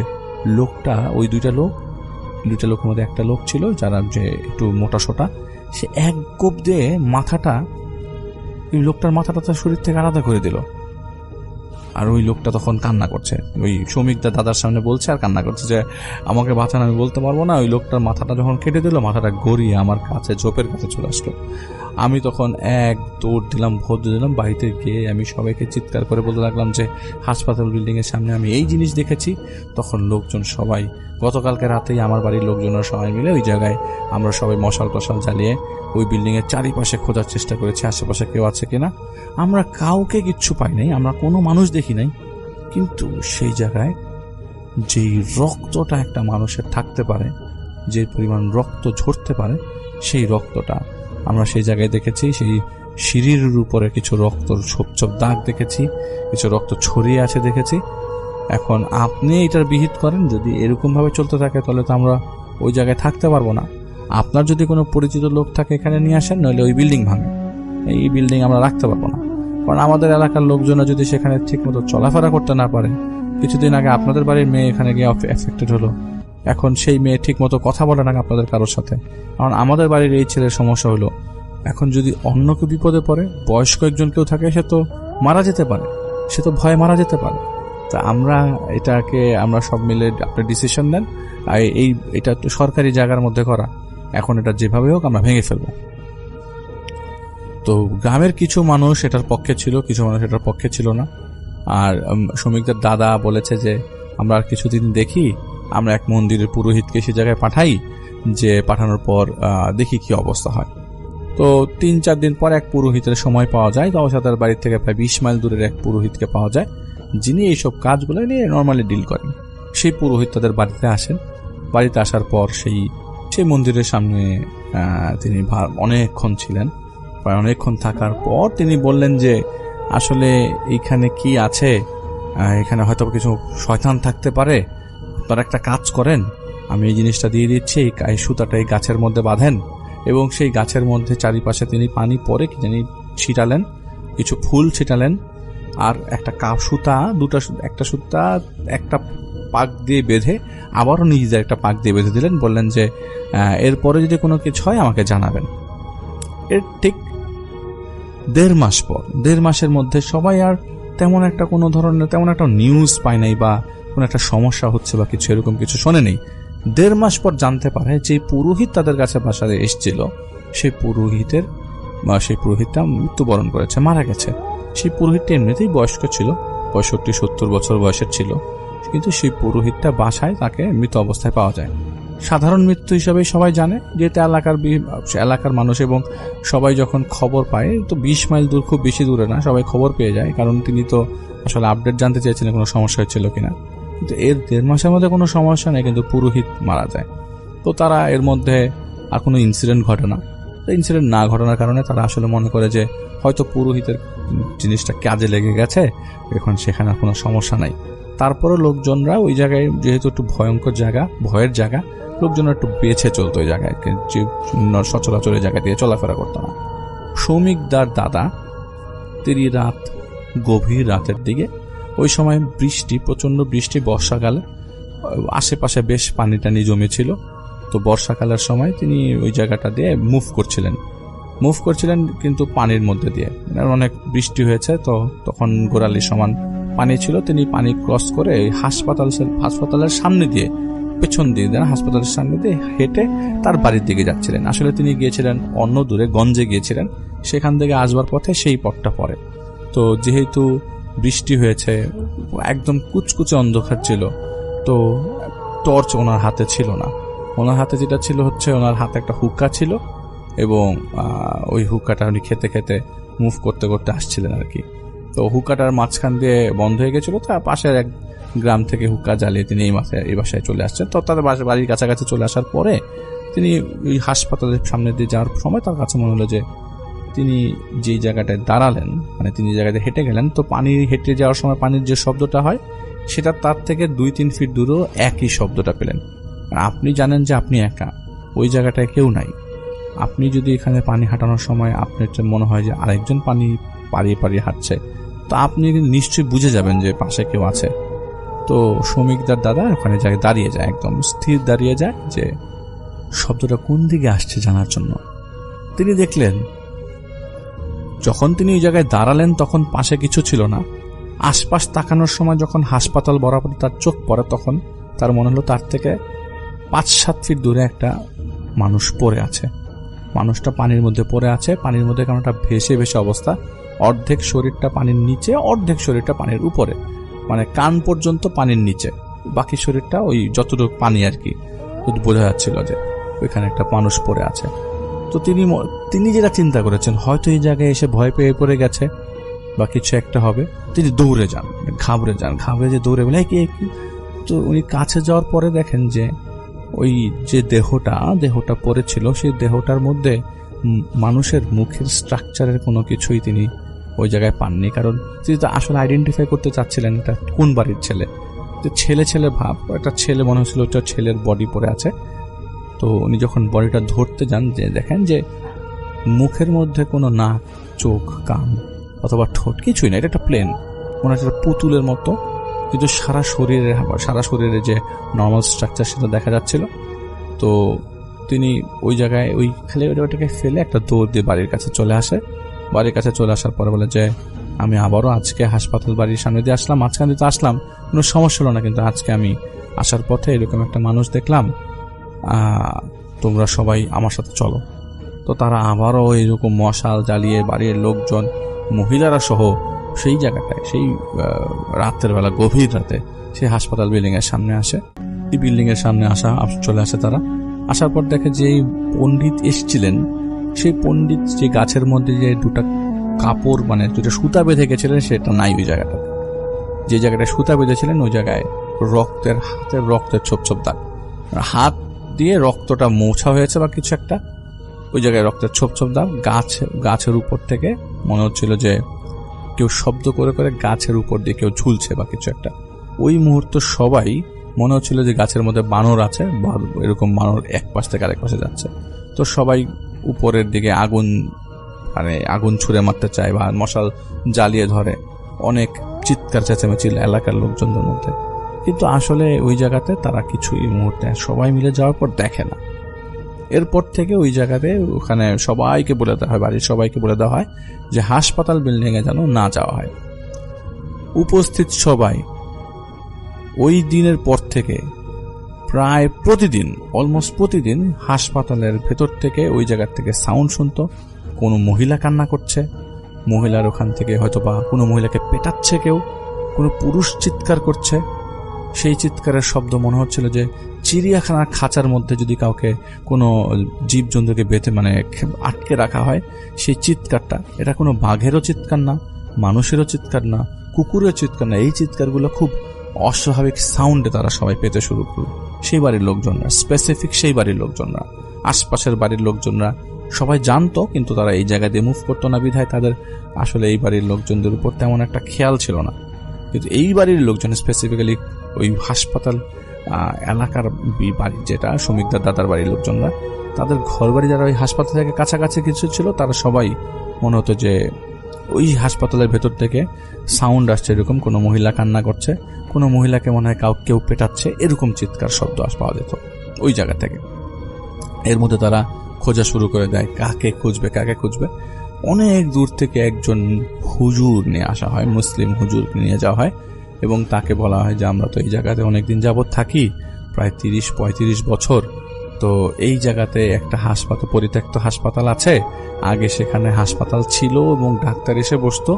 লোকটা, ওই দুইটা লোকের মধ্যে একটা লোক ছিল যারা যে একটু মোটা সোটা, সে এক কোপ দিয়ে লোকটার মাথাটা তার শরীর থেকে আলাদা করে দিল। আর ওই লোকটা তখন কান্না করছে, ওই শ্রমিকদের দাদার সামনে বলছে আর কান্না করছে যে আমাকে বাঁচান, আমি বলতে পারবো না। ওই লোকটার মাথাটা যখন কেটে দিল, মাথাটা গড়িয়ে আমার কাছে ঝোপের কাছে চলে আসলো। আমি তখন এক দৌড় দিলাম, বাড়িতে গিয়ে আমি সবাইকে চিৎকার করে বলতে লাগলাম যে হাসপাতাল বিল্ডিংয়ের সামনে আমি এই জিনিস দেখেছি। তখন লোকজন সবাই, গতকালকে রাতেই আমার বাড়ির লোকজনের সবাই মিলে ওই জায়গায় আমরা সবাই মশাল জ্বালিয়ে ওই বিল্ডিংয়ের চারিপাশে খোঁজার চেষ্টা করেছি আশেপাশে কেউ আছে কিনা। আমরা কাউকে কিচ্ছু পাই নাই, আমরা কোনো মানুষ দেখি নাই, কিন্তু সেই জায়গায় যেই রক্তটা একটা মানুষের থাকতে পারে, যে পরিমাণ রক্ত ঝরতে পারে, সেই রক্তটা আমরা সেই জায়গায় দেখেছি। সেই সিঁড়ির উপরে কিছু রক্তর ছোপ দাগ দেখেছি, কিছু রক্ত ছড়িয়ে আছে দেখেছি। এখন আপনি এটার বিহিত করেন, যদি এরকম ভাবে চলতে থাকে তাহলে তো আমরা ওই জায়গায় থাকতে পারবো না। আপনার যদি কোনো পরিচিত লোক থাকে এখানে নিয়ে আসেন, নইলে ওই বিল্ডিং ভাঙে, এই বিল্ডিং আমরা রাখতে পারবো না। কারণ আমাদের এলাকার লোকজনরা যদি সেখানে ঠিক মতো চলাফেরা করতে না পারে, কিছুদিন আগে আপনাদের বাড়ির মেয়ে এখানে গিয়ে এফেক্টেড হলো, এখন সেই মেয়ে ঠিক মতো কথা বলে না আপনাদের কারোর সাথে। কারণ আমাদের বাড়ির এই ছেলের সমস্যা হলো, এখন যদি অন্য কেউ বিপদে পড়ে, বয়স্ক একজন কেউ থাকে, সে তো মারা যেতে পারে, সে তো ভয়ে মারা যেতে পারে। তা আমরা সব মিলে আপনি ডিসিশন নেন, এটা তো সরকারি জায়গার মধ্যে করা, এখন এটা যেভাবে হোক আমরা ভেঙে ফেলবো। তো গ্রামের কিছু মানুষ এটার পক্ষে ছিল, কিছু মানুষ এটার পক্ষে ছিল না। আর শ্রমিকদের দাদা বলেছে যে আমরা আর কিছুদিন দেখি, আমরা এক মন্দিরের পুরোহিতকে সে জায়গায় পাঠাই, যে পাঠানোর পর দেখি কি অবস্থা হয়। তো 3-4 দিন পর এক পুরোহিতের সময় পাওয়া যায়, তাদের বাড়ির থেকে প্রায় 20 মাইল দূরের এক পুরোহিতকে পাওয়া যায়, যিনি এইসব কাজগুলো নিয়ে নর্মালি ডিল করেন। সেই পুরোহিত তাদের বাড়িতে আসেন। বাড়িতে আসার পর সেই মন্দিরের সামনে তিনি অনেকক্ষণ ছিলেন। প্রায় অনেকক্ষণ থাকার পর তিনি বললেন যে আসলে এইখানে কি আছে, এখানে হয়তো কিছু শয়তান থাকতে পারে, আপনারা একটা কাজ করেন, আমি এই জিনিসটা দিয়ে দিচ্ছি, এই সুতাটা এই গাছের মধ্যে বাঁধেন, এবং সেই গাছের মধ্যে চারিপাশে তিনি পানি পরে কি জানি ছিটালেন, কিছু ফুল ছিটালেন, আর একটা একটা সুতা একটা পাক দিয়ে বেঁধে আবারও নিজেদের একটা পাক দিয়ে বেঁধে দিলেন। বললেন যে এরপরে যদি কোনো কিছু হয় আমাকে জানাবেন। এর ঠিক 1.5 মাস পর, 1.5 মাসের মধ্যে সবাই আর তেমন একটা কোনো ধরনের তেমন একটা নিউজ পায় নাই, বা কোনো একটা সমস্যা হচ্ছে বা কিছু এরকম কিছু শোনে নেই। 1.5 মাস পর জানতে পারে যে পুরোহিত তাদের কাছে বাসায় এসেছিল, সেই পুরোহিতটা মৃত্যুবরণ করেছে, মারা গেছে। সেই পুরোহিতটা এমনিতেই বয়স্ক ছিল, 65-70 বছর বয়সের ছিল, কিন্তু সেই পুরোহিতটা বাসায় তাকে মৃত অবস্থায় পাওয়া যায়। সাধারণ মৃত্যু হিসাবে সবাই জানে, যেহেতু এলাকার মানুষ এবং সবাই যখন খবর পায়, তো 20 মাইল দূর, খুব বেশি দূরে না, সবাই খবর পেয়ে যায়, কারণ তিনি তো আসলে আপডেট জানতে চেয়েছিলেন কোনো সমস্যা হচ্ছিল কিনা। কিন্তু এর 1.5 মাসের মধ্যে কোনো সমস্যা নেই, কিন্তু পুরোহিত মারা যায়। তো তারা এর মধ্যে আর কোনো ইনসিডেন্ট ঘটে না। ইনসিডেন্ট না ঘটানোর কারণে তারা আসলে মনে করে যে হয়তো পুরোহিতের জিনিসটা কাজে লেগে গেছে, এখন সেখানে আর কোনো সমস্যা নাই। তারপরে লোকজনরা ওই জায়গায়, যেহেতু একটু ভয়ঙ্কর জায়গা, ভয়ের জায়গা, লোকজনরা একটু বেছে চলতো ওই জায়গায়, যে সচরাচর জায়গা দিয়ে চলাফেরা করতো না। সৌমিকদার দাদা তিনি গভীর রাতের দিকে, ওই সময় বৃষ্টি, প্রচন্ড বৃষ্টি, বর্ষাকালে আশেপাশে বেশ পানি টানি জমেছিল। তো বর্ষাকালের সময় তিনি ওই জায়গাটা দিয়ে মুভ করছিলেন কিন্তু পানির মধ্যে দিয়ে, অনেক বৃষ্টি হয়েছে, তো তখন গোড়ালির সমান পানি ছিল। তিনি পানি ক্রস করে হাসপাতালের সামনে দিয়ে, পেছন দিয়ে হাসপাতালের সামনে দিয়ে হেঁটে তার বাড়ির দিকে যাচ্ছিলেন। আসলে তিনি গিয়েছিলেন অন্য দূরে, গঞ্জে গিয়েছিলেন, সেখান থেকে আসবার পথে সেই পথটা পড়ে। তো যেহেতু বৃষ্টি হয়েছে, একদম কুচকুচে অন্ধকার ছিল, তো টর্চ ওনার হাতে ছিল না। ওনার হাতে যেটা ছিল হচ্ছে, ওনার হাতে একটা হুক্কা ছিল, এবং ওই হুক্কাটা উনি খেতে খেতে মুভ করতে করতে আসছিলেন আর কি। তো হুক্কাটার মাঝখান দিয়ে বন্ধ হয়ে গেছিল, তো পাশের এক গ্রাম থেকে হুক্কা জ্বালিয়ে তিনি এই বাসায় চলে আসছেন। তো তাদের বাড়ির কাছাকাছি চলে আসার পরে তিনি ওই হাসপাতালের সামনে দিয়ে যাওয়ার সময় তার কাছে মনে হলো যে তিনি যেই জায়গাটায় দাঁড়ালেন, মানে তিনি যে জায়গাতে হেঁটে গেলেন, তো পানি হেঁটে যাওয়ার সময় পানির যে শব্দটা হয়, সেটা তার থেকে 2-3 ফিট দূরেও একই শব্দটা পেলেন। আপনি জানেন যে আপনি একা, ওই জায়গাটায় কেউ নাই। আপনি যদি এখানে পানি হাঁটানোর সময় আপনার মনে হয় যে আরেকজন পানি পাড়িয়ে হাঁটছে, তো আপনি নিশ্চয়ই বুঝে যাবেন যে পাশে কেউ আছে। তো সৌমিকদার দাদা ওখানে দাঁড়িয়ে যায়, একদম স্থির দাঁড়িয়ে যায় যে শব্দটা কোন দিকে আসছে জানার জন্য। তিনি দেখলেন, যখন তিনি ওই জায়গায় দাঁড়ালেন তখন পাশে কিছু ছিল না। আশপাশ তাকানোর সময় যখন হাসপাতাল বরাবর তার চোখ পড়ে, তখন তার মনে হলো তার থেকে 5-7 ফিট দূরে একটা মানুষ পড়ে আছে। মানুষটা পানির মধ্যে পড়ে আছে, পানির মধ্যে কেমন একটা ভেসে ভেসে অবস্থা, অর্ধেক শরীরটা পানির নিচে, অর্ধেক শরীরটা পানির উপরে, মানে কান পর্যন্ত পানির নিচে, বাকি শরীরটা ওই যতটুকু পানি আর কি, বোঝা যাচ্ছিল যে ওইখানে একটা মানুষ পড়ে আছে। তো তিনি যেটা চিন্তা করেছেন, হয়তো এই জায়গায় এসে ভয় পেয়ে পড়ে গেছে বা কিছু একটা হবে, তিনি দৌড়ে যান, ঘাবড়ে যে দৌড়ে বলে কি। তো উনি কাছে যাওয়ার পরে দেখেন যে ওই যে দেহটা পড়েছিল, সেই দেহটার মধ্যে মানুষের মুখের স্ট্রাকচারের কোনো কিছুই তিনি ওই জায়গায় পাননি, কারণ তিনি তো আসলে আইডেন্টিফাই করতে চাচ্ছিলেন এটা কোন বাড়ির ছেলে। তো ছেলে ভাব, একটা ছেলে মনে হচ্ছিল, ওটা ছেলের বডি পড়ে আছে। তো উনি যখন বডিটা ধরতে যান, যে দেখেন যে মুখের মধ্যে কোনো নাক, চোখ, কান অথবা ঠোঁট কিছুই না, এটা একটা প্লেন, মনে হচ্ছে পুতুলের মতো, কিন্তু সারা শরীরে যে নর্মাল স্ট্রাকচার সেটা দেখা যাচ্ছিল। তো তিনি ওই জায়গায় ওইটাকে ফেলে একটা দৌড় দিয়ে বাড়ির কাছে চলে আসে। বাড়ির কাছে চলে আসার পরে বলে যে আমি আবারও আজকে হাসপাতাল বাড়ির সামনে দিয়ে আসলাম, মাঝখান দিয়ে তো আসলাম, কোনো সমস্যা হলো না, কিন্তু আজকে আমি আসার পথে এরকম একটা মানুষ দেখলাম, তোমরা সবাই আমার সাথে চলো। তো তারা আবারও এরকম মশাল জ্বালিয়ে বাড়ির লোকজন, মহিলারা সহ সেই জায়গাটায়, সেই রাতের বেলা, গভীর রাতে সেই হাসপাতাল বিল্ডিং এর সামনে আসে। এই বিল্ডিং এর সামনে চলে আসে তারা। আসার পর দেখে যে পণ্ডিত এসেছিলেন, সেই পণ্ডিত যে গাছের মধ্যে যে দুটা কাপড়, মানে দুটা সুতা বেঁধে গেছিলেন, সেটা নাই ওই জায়গাটা। যে জায়গাটা সুতা বেঁধেছিলেন ওই জায়গায় হাতের রক্তের ছোপ দাগ, হাত দিয়ে রক্তটা মোছা হয়েছে বা কিছু একটা, ওই জায়গায় রক্তের ছোপ দাগ। গাছের উপর থেকে মনে হচ্ছিল যে কেউ শব্দ করে গাছের উপর দিয়ে কেউ ঝুলছে বা কিছু একটা। ওই মুহূর্তে সবাই মনে হচ্ছিল যে গাছের মধ্যে বানর আছে, বা এরকম বানর এক পাশ থেকে আরেক পাশে যাচ্ছে। তো সবাই উপরের দিকে আগুন ছুঁড়ে মারতে চায় বা মশাল জ্বালিয়ে ধরে, অনেক চিৎকার চেঁচামেচি এলাকার লোকজনদের মধ্যে। কিন্তু আসলে ওই জায়গাতে তারা কিছুই মুহূর্তে সবাই মিলে যাওয়ার পর দেখে না। এরপর থেকে ওই জায়গাতে ওখানে সবাইকে বলে দেওয়া হয়, বাড়ির সবাইকে বলে দেওয়া হয় যে হাসপাতাল বিল্ডিং এ যেন না যাওয়া হয়। উপস্থিত সবাই ওই দিনের পর থেকে প্রায় অলমোস্ট প্রতিদিন হাসপাতালের ভেতর থেকে ওই জায়গার থেকে সাউন্ড শুনতো, কোনো মহিলা কান্না করছে, মহিলার ওখান থেকে হয়তো বা কোনো মহিলাকে পেটাচ্ছে কেউ, কোনো পুরুষ চিৎকার করছে। সেই চিৎকারের শব্দ মনে হচ্ছিল যে চিড়িয়াখানার খাঁচার মধ্যে যদি কাউকে কোনো জীবজন্তুকে বেঁধে আটকে রাখা হয়, সেই চিৎকারটা, এটা কোনো বাঘেরও চিৎকার না, মানুষেরও চিৎকার না, কুকুরের চিৎকার না। এই চিৎকারগুলো খুব অস্বাভাবিক সাউন্ডে তারা সবাই পেতে শুরু করলো। সেই বাড়ির লোকজনরা, স্পেসিফিক সেই বাড়ির লোকজনরা, আশপাশের বাড়ির লোকজনরা সবাই জানতো, কিন্তু তারা এই জায়গা দিয়ে মুভ করতো না বিধায় তাদের আসলে এই বাড়ির লোকজনদের উপর তেমন একটা খেয়াল ছিল না। কিন্তু এই বাড়ির লোকজন স্পেসিফিক্যালি ওই হাসপাতাল এলাকার বাড়ি, যেটা শ্রমিকদার দাদার বাড়ির লোকজনরা, তাদের ঘর বাড়ি যারা ওই হাসপাতাল থেকে কাছাকাছি কিছু ছিল, তারা সবাই মনে হতো যে ওই হাসপাতালের ভেতর থেকে সাউন্ড আসছে, এরকম কোনো মহিলা কান্না করছে, কোনো মহিলাকে মনে হয় কেউ পেটাচ্ছে, এরকম চিৎকার শব্দ পাওয়া যেত ওই জায়গা থেকে। এর মধ্যে তারা খোঁজা শুরু করে দেয়, কাকে খুঁজবে। অনেক দূর থেকে একজন হুজুর নিয়ে আসা হয়, মুসলিম হুজুরকে নিয়ে যাওয়া হয়, এবং তাকে বলা হয় যে আমরা তো এই জায়গাতে অনেকদিন যাবৎ থাকি, প্রায় 30-35 বছর, তো এই জায়গাতে একটা হাসপাতাল, পরিত্যক্ত হাসপাতাল আছে, আগে সেখানে হাসপাতাল ছিল এবং ডাক্তার এসে বসতো,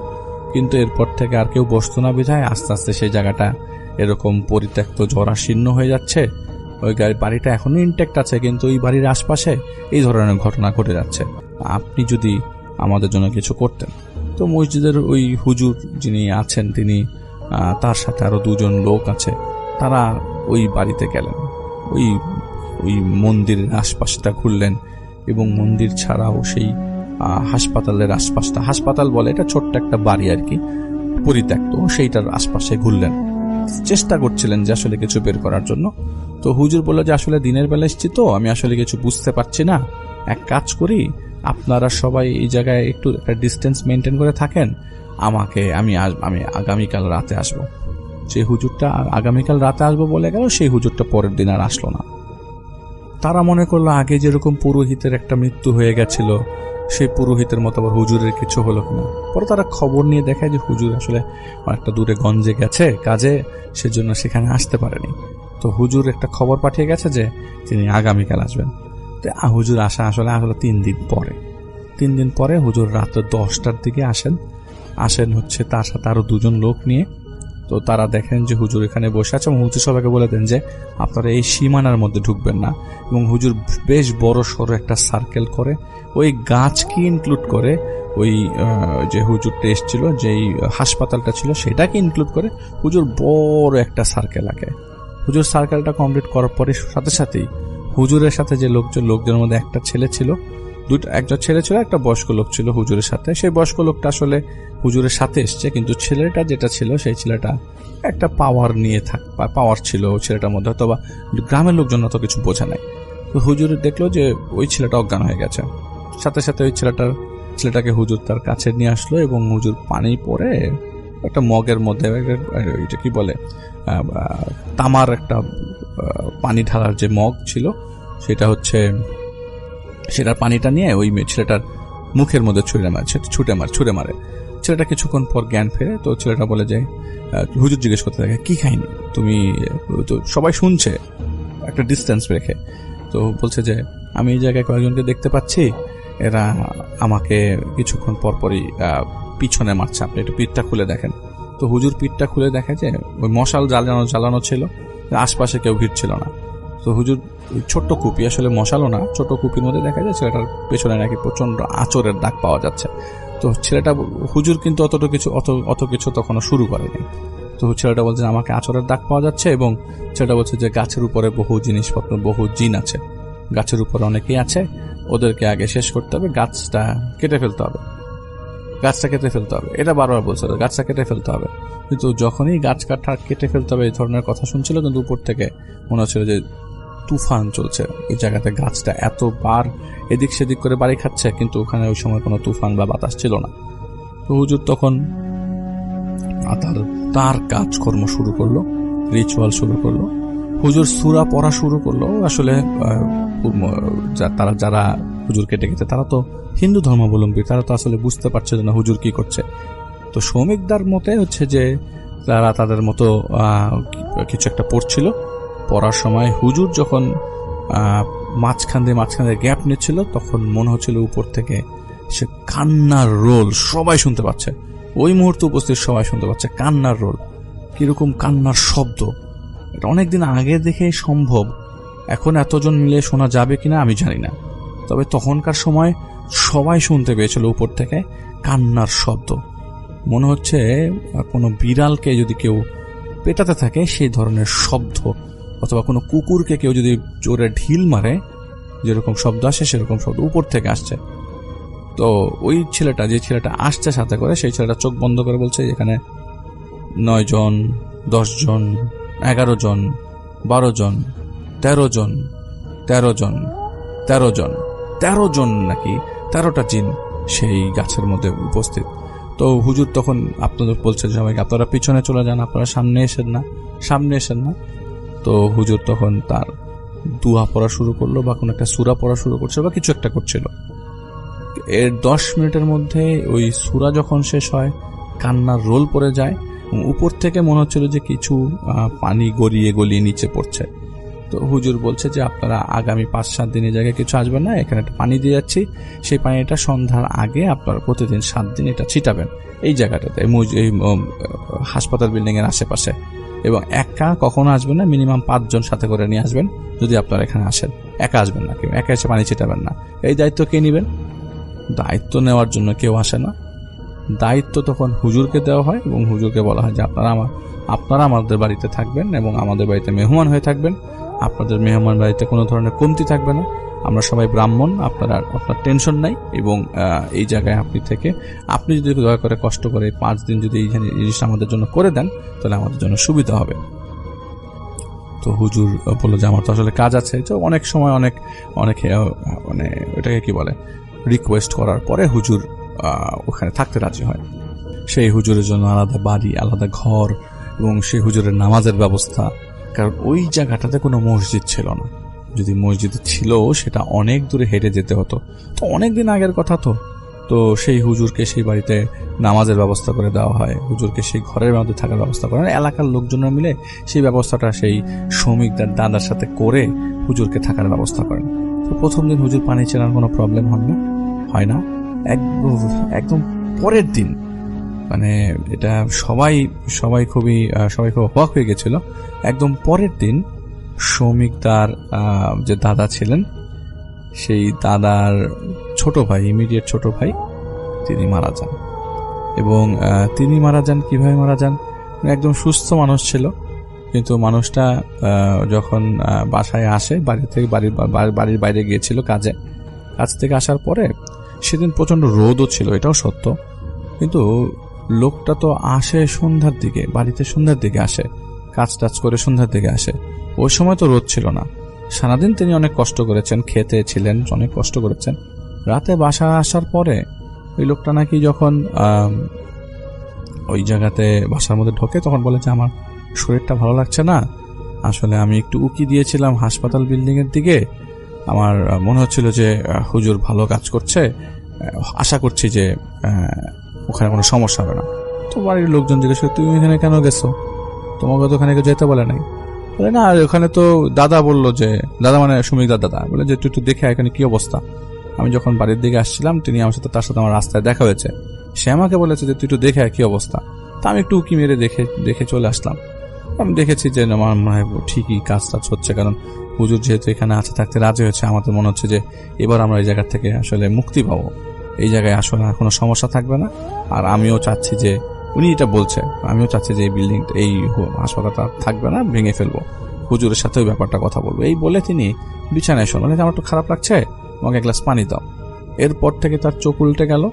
কিন্তু এরপর থেকে আর কেউ বসতো না বিধায় আস্তে আস্তে সেই জায়গাটা এরকম পরিত্যক্ত জরাশীর্ণ হয়ে যাচ্ছে। ওই বাড়িটা এখনো ইনটেক্ট আছে, কিন্তু ওই বাড়ির আশপাশে এই ধরনের ঘটনা ঘটে যাচ্ছে, আপনি যদি আমাদের জন্য কিছু করতেন। তো মসজিদের ওই হুজুর যিনি আছেন, তিনি তার সাথে আরো 2জন লোক আছে, তারা ওই বাড়িতে গেলেন, ওই মন্দিরের আশপাশটা ঘুরলেন, এবং মন্দির ছাড়াও সেই হাসপাতালের আশপাশটা, হাসপাতাল বলে এটা ছোট্ট একটা বাড়ি আর কি, পরিত্যক্ত, সেইটার আশপাশে ঘুরলেন, চেষ্টা করছিলেন যে আসলে কিছু বের করার জন্য। তো হুজুর বলল যে আসলে দিনের বেলা এসেছি তো, আমি আসলে কিছু বুঝতে পারছি না, এক কাজ করি, আপনারা সবাই এই জায়গায় একটু একটা ডিস্টেন্স মেনটেন করে থাকেন, আমি আগামীকাল রাতে আসব। সেই হুজুরটা আগামীকাল রাতে আসবো বলে গেল, সেই হুজুরটা পরের দিন আর আসলো না। তারা মনে করলো আগে যেরকম পুরোহিতের একটা মৃত্যু হয়ে গেছিল, সেই পুরোহিতের মতো আবার হুজুরের কিছু হলো কিনা। পরে তারা খবর নিয়ে দেখায় যে হুজুর আসলে অনেকটা দূরে গঞ্জে গেছে কাজে, সেজন্য সেখানে আসতে পারেনি। তো হুজুর একটা খবর পাঠিয়ে গেছে যে তিনি আগামীকাল আসবেন। তো হুজুর আসলে 3 দিন পরে হুজুর রাত 10টার দিকে আসেন হচ্ছে তার সাথে আরো 2জন লোক নিয়ে। তো তারা দেখেন যে হুজুর এখানে বসে আছে, এবং হুজুর সবাইকে বলে দেন যে আপনারা এই সীমানার মধ্যে ঢুকবেন না, এবং হুজুর বেশ বড় সড়ো একটা সার্কেল করে, ওই গাছকে ইনক্লুড করে, ওই যে হুজুরটা এসেছিল, যেই হাসপাতালটা ছিল সেটাকে ইনক্লুড করে হুজুর বড় একটা সার্কেল আঁকে। হুজুর সার্কেলটা কমপ্লিট করার পরে সাথে সাথেই হুজুরের সাথে যে লোকদের মধ্যে একটা ছেলে ছিল, একটা ছেলে ছিল, একটা বয়স্ক লোক ছিল হুজুরের সাথে। সেই বয়স্ক লোকটা আসলে হুজুরের সাথে এসছে, কিন্তু ছেলেটা যেটা ছিল, সেই ছেলেটা একটা পাওয়ার ছিল ছেলেটার মধ্যে, হয়তো বা গ্রামের লোকজন অত কিছু বোঝে নাই। তো হুজুর দেখলো যে ওই ছেলেটা অজ্ঞান হয়ে গেছে, সাথে সাথে ওই ছেলেটাকে হুজুর তার কাছে নিয়ে আসলো, এবং হুজুর পানি পরে একটা মগের মধ্যে, এটা কি বলে, তামার একটা পানি ঢালার যে মগ ছিল, সেটার পানিটা নিয়ে ওই ছেলেটার মুখের মধ্যে ছুঁড়ে মারে। ছেলেটা কিছুক্ষণ পর জ্ঞান ফেরে। তো ছেলেটা বলে যে, হুজুর জিজ্ঞেস করতে থাকে, কি খাইনি তুমি? তো সবাই শুনছে একটা ডিস্টেন্স রেখে। তো বলছে যে আমি এই জায়গায় কয়েকজনকে দেখতে পাচ্ছি, এরা আমাকে কিছুক্ষণ পরপরই পিছনে মারছে, আপনি একটু পিঠটা খুলে দেখেন। তো হুজুর পিঠটা খুলে দেখে যে ওই মশাল জ্বালানো ছিল, আশপাশে কেউ ভিড় ছিল না। তো হুজুর ছোট্ট কুপি, আসলে মশালও না, ছোট কুপির মধ্যে দেখা যায় ছেলেটার পেছনে নাকি প্রচন্ড আঁচড়ের দাগ পাওয়া যাচ্ছে। তো হুজুর কিন্তু অত কিছু তখনও শুরু করেনি। তো ছেলেটা বলছে আমাকে আঁচড়ের দাগ পাওয়া যাচ্ছে, এবং ছেলেটা বলছে যে গাছের উপরে বহু জিনিসপত্র, বহু জিন আছে, গাছের উপরে অনেকেই আছে, ওদেরকে আগে শেষ করতে হবে, গাছটা কেটে ফেলতে হবে, এটা বারবার বলছিল, গাছটা কেটে ফেলতে হবে। কিন্তু যখনই গাছ কেটে ফেলতে হবে এই ধরনের কথা শুনছিল, কিন্তু উপর থেকে মনে হচ্ছিল যে তুফান চলছে ওই জায়গাতে, গাছটা এতবার এদিক সেদিক করে বাড়ি খাচ্ছে, কিন্তু ওখানে ওই সময় কোনো তুফান বা বাতাস ছিল না। তো হুজুর তখন তার কাজকর্ম শুরু করলো, রিচুয়াল শুরু করলো, হুজুর সূরা পড়া শুরু করলো। আসলে যারা হুজুরকে ডেকেছে তারা তো হিন্দু ধর্মাবলম্বী, তারা তো আসলে বুঝতে পারছে না হুজুর কি করছে। তো শ্রমিকদার মতে হচ্ছে যে তারা তাদের মতো কিছু একটা পড়ছিল, পড়ার সময় হুজুর যখন মাঝখানে গ্যাপ নিচ্ছিল, তখন মনে হচ্ছিল উপর থেকে সে কান্নার রোল সবাই শুনতে পাচ্ছে, ওই মুহূর্তে উপস্থিত সবাই শুনতে পাচ্ছে কান্নার রোল। কিরকম কান্নার শব্দ। এটা অনেকদিন আগে দেখে সম্ভব, এখন এতজন মিলে শোনা যাবে কিনা আমি জানি না, তবে তখনকার সময় সবাই শুনতে পেয়েছিল উপর থেকে কান্নার শব্দ। মনে হচ্ছে কোনো বিড়ালকে যদি কেউ পেটাতে থাকে সেই ধরনের শব্দ, অথবা কোনো কুকুরকে কেউ যদি জোরে ঢিল মারে যেরকম শব্দ আসে সেরকম শব্দ উপর থেকে আসছে। তো ওই ছেলেটা, যে ছেলেটা আসছে সাথে করে, সেই ছেলেটা চোখ বন্ধ করে বলছে এখানে 9 জন, 10 জন, 11 জন, 12 জন, 13 জন, 13 জন, 13 জন, 13 জন নাকি 13টা জিন সেই গাছের মধ্যে উপস্থিত। তো হুজুর তখন আপনাদের বলছে সবাইকে আপনারা পিছনে চলে যান, আপনারা সামনে এসেন না। তো হুজুর তখন তার দুয়া পড়া শুরু করলো, বা কোনো একটা সূরা পড়া শুরু করছিল, বা কিছু একটা করছিল। এর 10 মিনিটের মধ্যে ওই সূরা যখন শেষ হয়, কান্নার রোল পড়ে যায়, উপর থেকে মনে হচ্ছিল যে কিছু পানি গড়িয়ে নিচে পড়ছে। তো হুজুর বলছে যে আপনারা আগামী 5-7 দিনের জায়গায় কিছু আসবেন না, এখানে একটা পানি দিয়ে যাচ্ছি, সেই পানিটা সন্ধ্যার আগে আপনারা প্রতিদিন 7 দিন এটা ছিটাবেন এই জায়গাটাতে, এই হাসপাতাল বিল্ডিং এর আশেপাশে, এবং একা কখনো আসবেন না, মিনিমাম 5 জন সাথে করে নিয়ে আসবেন যদি আপনারা এখানে আসেন। একা আসবেন না, কেউ একা এসে পানি ছিটাবেন না। এই দায়িত্ব কে নেবেন? দায়িত্ব নেওয়ার জন্য কেউ আসে না, দায়িত্ব তখন হুজুরকে দেওয়া হয়, এবং হুজুরকে বলা হয় যে আপনারা আমাদের বাড়িতে থাকবেন এবং আমাদের বাড়িতে মেহমান হয়ে থাকবেন। আপনাদের মেহমান বাড়িতে কোনো ধরনের কমতি থাকবে না, আমরা সবাই ব্রাহ্মণ, আপনার টেনশন নাই। এবং এই জায়গায় আপনি যদি দয়া করে কষ্ট করে 5 দিন যদি এই জিনিসটা আমাদের জন্য করে দেন, তাহলে আমাদের জন্য সুবিধা হবে। তো হুজুর বললো যে আমার তো আসলে কাজ আছে। তো অনেক সময় অনেক মানে এটাকে কি বলে, রিকোয়েস্ট করার পরে হুজুর ওখানে থাকতে রাজি হয়। সেই হুজুরের জন্য আলাদা বাড়ি, আলাদা ঘর, এবং সেই হুজুরের নামাজের ব্যবস্থা। কারণ ওই জায়গাটাতে কোনো মসজিদ ছিল না, যদি মসজিদ ছিল সেটা অনেক দূরে হেঁটে যেতে হতো। তো অনেক দিন আগের কথা। তো সেই হুজুরকে সেই বাড়িতে নামাজের ব্যবস্থা করে দেওয়া হয়, হুজুরকে সেই ঘরের মধ্যে থাকার ব্যবস্থা করেন। এলাকার লোকজনরা মিলে সেই ব্যবস্থাটা সেই শ্রমিকদের দাদার সাথে করে হুজুরকে থাকার ব্যবস্থা করেন। তো প্রথম দিন হুজুর পানি চেনার কোনো প্রবলেম হয় না। একদম পরের দিন, মানে এটা সবাই খুব অবাক হয়ে গেছিল। একদম পরের দিন শ্রমিকদার যে দাদা ছিলেন, সেই দাদার ইমিডিয়েট ছোট ভাই তিনি মারা যান। এবং তিনি মারা যান কিভাবে মারা যান? একদম সুস্থ মানুষ ছিল, কিন্তু মানুষটা যখন বাসায় আসে, বাড়ির বাইরে গিয়েছিল কাজ থেকে আসার পরে, সেদিন প্রচন্ড রোদও ছিল, এটাও সত্য, কিন্তু লোকটা তো আসে সন্ধ্যার দিকে, বাড়িতে সন্ধ্যার দিকে আসে, কাজ করে সন্ধ্যার দিকে আসে। ওই সময় তো রোদ ছিল না। সারাদিন তিনি অনেক কষ্ট করেছেন, খেতে ছিলেন, অনেক কষ্ট করেছেন। রাতে বাসা আসার পরে ওই লোকটা নাকি যখন ওই জায়গাতে বাসার মধ্যে ঢোকে, তখন বলে যে আমার শরীরটা ভালো লাগছে না, আসলে আমি একটু উকি দিয়েছিলাম হাসপাতাল বিল্ডিং এর দিকে, আমার মনে হচ্ছিল যে হুজুর ভালো কাজ করছে, আশা করছি যে ওখানে কোনো সমস্যা হবে না। তো বাড়ির লোকজন জিজ্ঞেস করে তুমি এখানে কেন গেছো, তোমাকে তো ওখানে কেউ যেতে বলে নাই। বলে না, ওখানে তো দাদা বললো যে, দাদা মানে সুমিকদার দাদা বলে যে তুই একটু দেখে এখানে কি অবস্থা। আমি যখন বাড়ির দিকে আসছিলাম, তার সাথে আমার রাস্তায় দেখা হয়েছে, সে আমাকে বলেছে যে তুই একটু দেখে কি অবস্থা। তা আমি একটু উকি মেরে দেখে চলে আসলাম। আমি দেখেছি যে আমার মনে হয় ঠিকই কাজ হচ্ছে, কারণ হুজুর যেহেতু এখানে আছে, থাকতে রাজি হয়েছে, আমাদের মনে হচ্ছে যে এবার আমরা এই জায়গা থেকে আসলে মুক্তি পাবো, এই জায়গায় আসলে কোনো সমস্যা থাকবে না। আর আমিও চাচ্ছি যে, উনি এটা বলছে, আমিও চাচ্ছি যে এই বিল্ডিং, এই হাসপাতালটা থাকবে না, ভেঙে ফেলবো, হুজুরের সাথেও ব্যাপারটা কথা বলবো। এই বলে তিনি বিছানায় শোন, আমার একটু খারাপ লাগছে, আমাকে 1 গ্লাস পানি দাও। এরপর থেকে তার চোখ উল্টে গেল,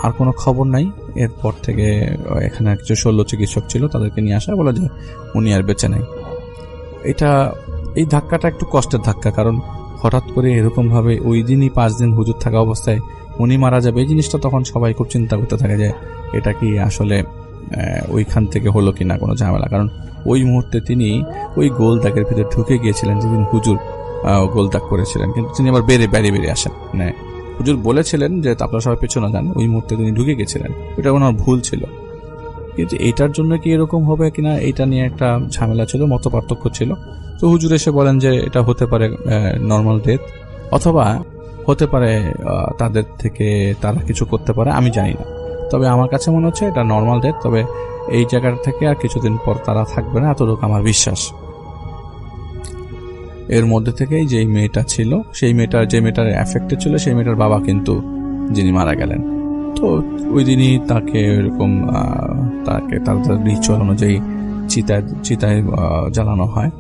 আর কোনো খবর নাই। এরপর থেকে এখানে কিছু শল্য চিকিৎসক ছিল, তাদেরকে নিয়ে আসা, বলে যে উনি আর বেঁচে নেই। এই ধাক্কাটা একটু কষ্টের ধাক্কা, কারণ হঠাৎ করে এরকম ভাবে ওই দিনই 5 দিন হুজুর থাকা অবস্থায় উনি মারা যাবে, এই জিনিসটা তখন সবাই খুব চিন্তা করতে থাকে যে এটা কি আসলে ওইখান থেকে হলো কিনা কোনো ঝামেলা। কারণ ওই মুহূর্তে তিনি ওই গোল দাগের ভিতরে ঢুকে গিয়েছিলেন, যেদিন হুজুর গোল দাগ করেছিলেন, কিন্তু তিনি আবার বেরিয়ে আসেন। মানে হুজুর বলেছিলেন যে আপনারা সবাই পেছনে যান, ওই মুহূর্তে তিনি ঢুকে গেছিলেন, এটা ওনার ভুল ছিল। কিন্তু এটার জন্য কি এরকম হবে কিনা, এটা নিয়ে একটা ঝামেলা ছিল, মত পার্থক্য ছিল। তো হুজুর এসে বলেন যে এটা হতে পারে নর্মাল ডেথ, অথবা হতে পারে তাদের থেকে তারা কিছু করতে পারে, আমি জানি না। তবে আমার কাছে মনে হচ্ছে এটা নর্মাল ডেথ, তবে এই জায়গাটা থেকে আর কিছুদিন পর তারা থাকবে না, এতটুকু আমার বিশ্বাস। এর মধ্যে থেকেই যেই মেয়েটা ছিল, যে মেয়েটার এফেক্টেড ছিল, সেই মেয়েটার বাবা কিন্তু যিনি মারা গেলেন, তো ওই দিনই তাকে এরকম তার রিচুয়াল অনুযায়ী চিতায় জ্বালানো হয়।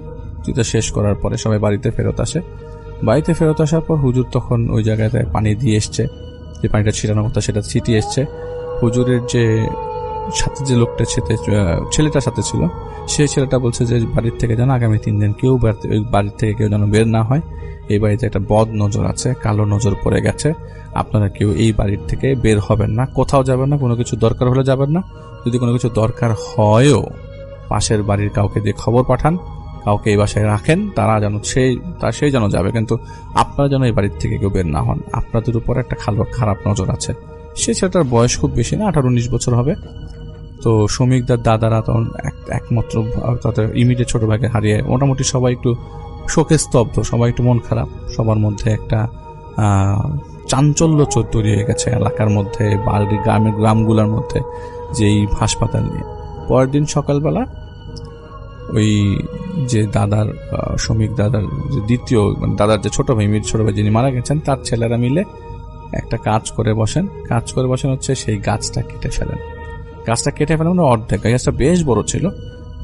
চিতা শেষ করার পরে সবাই বাড়িতে ফেরত আসে। বাড়িতে ফেরত আসার পর হুজুর তখন ওই জায়গাতে পানি দিয়ে এসছে, যে পানিটা ছিটানোর কথা সেটা ছিটিয়ে এসছে। হুজুরের যে সাথে যে লোকটা ছেলেটার সাথে ছিল, সেই ছেলেটা বলছে যে বাড়ির থেকে যেন আগামী 3 দিন কেউ বাড়ির থেকে কেউ যেন বের না হয়। এই বাড়িতে একটা বদ নজর আছে, কালো নজর পড়ে গেছে, আপনারা কেউ এই বাড়ির থেকে বের হবেন না, কোথাও যাবেন না, কোনো কিছু দরকার হলে যাবেন না। যদি কোনো কিছু দরকার হয়ও পাশের বাড়ির কাউকে দিয়ে খবর পাঠান, কাউকে এই বাসায় রাখেন, তারা যেন সেই যেন যাবে, কিন্তু আপনারা যেন এই বাড়ির থেকে কেউ বের না হন। আপনাদের উপর একটা খারাপ নজর আছে। সে ছেলেটার বয়স খুব বেশি না, 18-19 বছর হবে। তো শ্রমিকদের দাদারা তখন একমাত্র তাদের ইমিডিয়েট ছোট ভাইকে হারিয়ে মোটামুটি সবাই একটু শোকে স্তব্ধ, সবাই একটু মন খারাপ। সবার মধ্যে একটা চাঞ্চল্য তৈরি হয়ে গেছে এলাকার মধ্যে, গ্রামগুলোর মধ্যে, যেই হাসপাতাল নিয়ে। পরের দিন সকালবেলা ওই যে শ্রমিক দাদার যে দ্বিতীয়, মানে দাদার যে ছোট ভাই যিনি মারা গেছেন, তার ছেলেরা মিলে একটা কাজ করে বসেন হচ্ছে সেই গাছটা কেটে ফেলেন। মানে অর্ধেক, গাছটা বেশ বড় ছিল,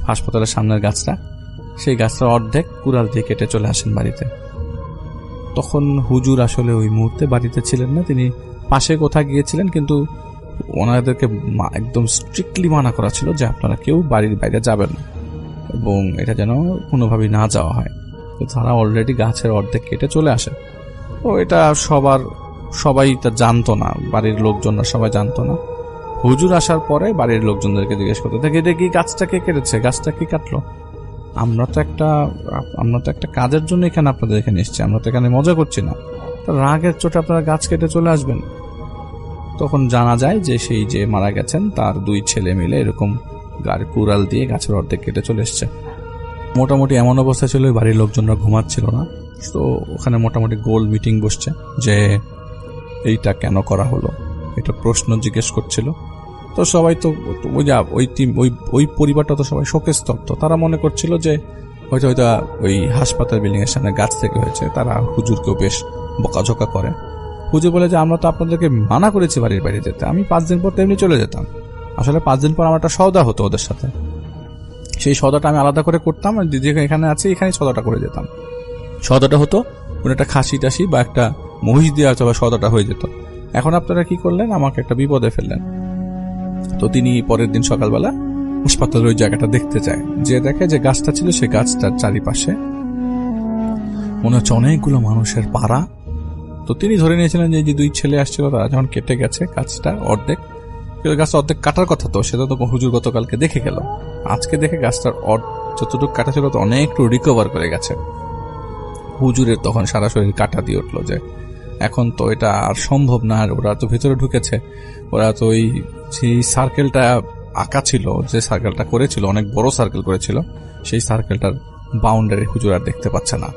হাসপাতালের সামনের গাছটা, সেই গাছটা অর্ধেক কুড়াল দিয়ে কেটে চলে আসেন বাড়িতে। তখন হুজুর আসলে ওই মুহূর্তে বাড়িতে ছিলেন না, তিনি পাশে কোথাও গিয়েছিলেন, কিন্তু ওনাদেরকে একদম স্ট্রিক্টলি মানা করা ছিল যে আপনারা কেউ বাড়ির বাইরে যাবেন না এবং এটা যেন কোনোভাবেই না যাওয়া হয়। তো তারা অলরেডি গাছের অর্ধেক কেটে চলে আসে। তো এটা সবাই তা জানতো না, বাড়ির লোকজনরা সবাই জানতো না। হুজুর আসার পরে বাড়ির লোকজনদেরকে জিজ্ঞেস করতে থাকে, এটা কি গাছটা কে কেটেছে, গাছটা কি কাটলো? আমরা তো একটা কাজের জন্য এখানে আপনাদের এখানে এসেছি, আমরা তো এখানে মজা করছি না। রাগের চোটে আপনারা গাছ কেটে চলে আসবেন। তখন জানা যায় যে সেই যে মারা গেছেন তার 2 ছেলে মিলে এরকম কুড়াল দিয়ে গাছের অর্ধেক কেটে চলে এসছে। মোটামুটি এমন অবস্থা ছিল বাড়ির লোকজনরা ঘুমাচ্ছিল না। তো ওখানে মোটামুটি গোল মিটিং বসছে যে এইটা কেন করা হলো, এটা প্রশ্ন জিজ্ঞেস করছিল। তো সবাই তো ওই পরিবারটা তো সবাই শোকে স্তব্ধ। তারা মনে করছিল যে হয়তো ওই হাসপাতাল বিল্ডিং এর সামনে গাছ থেকে হয়েছে। তারা হুজুরকেও বেশ বকাঝকা করে। হুজুর বলে যে আমরা তো আপনাদেরকে মানা করেছি বাড়ির বাইরে যেতে, আমি 5 দিন পর তেমনি চলে যেতাম। আসলে 5 দিন পর আমার একটা সওদা হতো ওদের সাথে, সেই সওদাটা আমি আলাদা করে করতাম, আর দিদি এখানে আছে এখানেই সওদাটা করে যেতাম। সওদাটা হতো একটা খাসি টাসি বা একটা মহিষ দিয়ে অথবা সওদাটা হয়ে যেত। এখন আপনারা কি করলেন, আমাকে একটা বিপদে ফেললেন। তো তিনি পরের দিন সকালবেলা হাসপাতালের ওই জায়গাটা দেখতে যায়, যে দেখে যে গাছটা ছিল সেই গাছটার চারিপাশে মনে হচ্ছে অনেকগুলো মানুষের পাড়া। তো তিনি ধরে নিয়েছিলেন যে 2 ছেলে আসছিল, তারা যখন কেটে গেছে গাছটা অর্ধেক কাটার কথা, তো সেটা তো হুজুর গতকালকে দেখে গেল। আজকে দেখে গাছটার যতটুকু কাটা ছিল তো অনেকটু রিকভার করে গেছে। হুজুরের তখন সারা শরীর কাটা দিয়ে উঠলো যে এখন তো এটা আর সম্ভব না। আর ওরা তো ভেতরে ঢুকেছে, ওরা তো ওই সেই সার্কেলটা আঁকা ছিল, যে সার্কেলটা করেছিল, অনেক বড় সার্কেল করেছিল, সেই সার্কেলটার বাউন্ডারি হুজুর আর দেখতে পাচ্ছে না।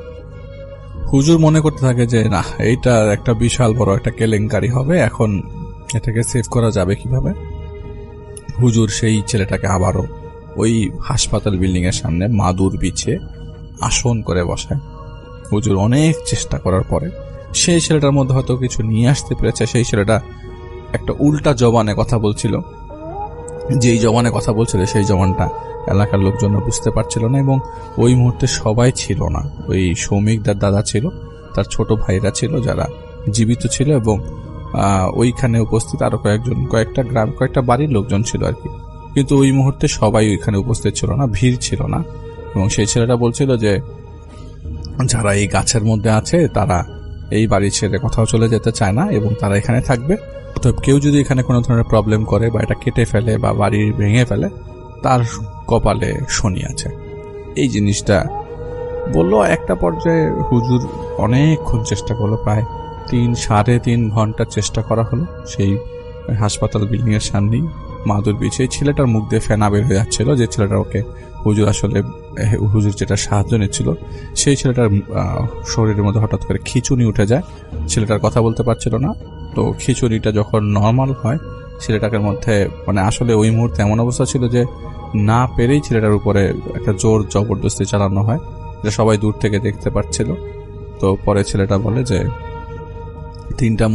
হুজুর মনে করতে থাকে যে না, এইটা একটা বিশাল বড় একটা কেলেঙ্কারি হবে, এখন এটাকে সেভ করা যাবে কিভাবে। হুজুর সেই ছেলেটাকে আবারও ওই হাসপাতাল বিল্ডিং এর সামনে মাদুর বিছিয়ে আসন করে বসায়। হুজুর অনেক চেষ্টা করার পরে সেই ছেলেটার মধ্যে হয়তো কিছু নিয়ে আসতে পেরেছে। সেই ছেলেটা একটা উল্টা জবানে কথা বলছিল, যেই জবানে কথা বলছিল সেই জবানটা এলাকার লোকজনরা বুঝতে পারছিল না, এবং ওই মুহূর্তে সবাই ছিল না। ওই শ্রমিকদার দাদা ছিল, তার ছোট ভাইরা ছিল যারা জীবিত ছিল, এবং ওইখানে উপস্থিত আরো কয়েকটা বাড়ির লোকজন ছিল আর কি। কিন্তু ওই মুহূর্তে সবাই ওইখানে উপস্থিত ছিল না, ভিড় ছিল না। এবং সেই ছেলেটা বলছিল যে যারা এই গাছের মধ্যে আছে তারা এই বাড়ি ছেড়ে কোথাও চলে যেতে চায় না এবং তারা এখানে থাকবে। অতএব কেউ যদি এখানে কোনো ধরনের প্রবলেম করে বা এটা কেটে ফেলে বা বাড়ি ভেঙে ফেলে, তার কপালে শনি আছে। এই জিনিসটা বললো। একটা পর্যায়ে হুজুর অনেকক্ষণ চেষ্টা করলো, প্রায় 3-3.5 ঘন্টা চেষ্টা করা হলো। সেই হাসপাতাল বিল্ডিং এর সামনেই মাদুর বিছিয়ে ছেলেটার মুখ দিয়ে ফেনা বের হয়ে যাচ্ছিল, যে ছেলেটা ওকে হুজুর যেটা সাহায্য নিচ্ছিল, সেই ছেলেটার শরীরের মধ্যে হঠাৎ করে খিঁচুনি উঠে যায়। ছেলেটার কথা বলতে পারছিল না। তো খিঁচুনিটা যখন নর্মাল হয় ছেলেটাকে মধ্যে মানে আসলে ওই মুহূর্তে এমন অবস্থা ছিল যে না পেরেই ছেলেটার উপরে একটা জোর জবরদস্তি চালানো হয়, যেটা সবাই দূর থেকে দেখতে পাচ্ছিল। তো পরে ছেলেটা বলে যে তিনটা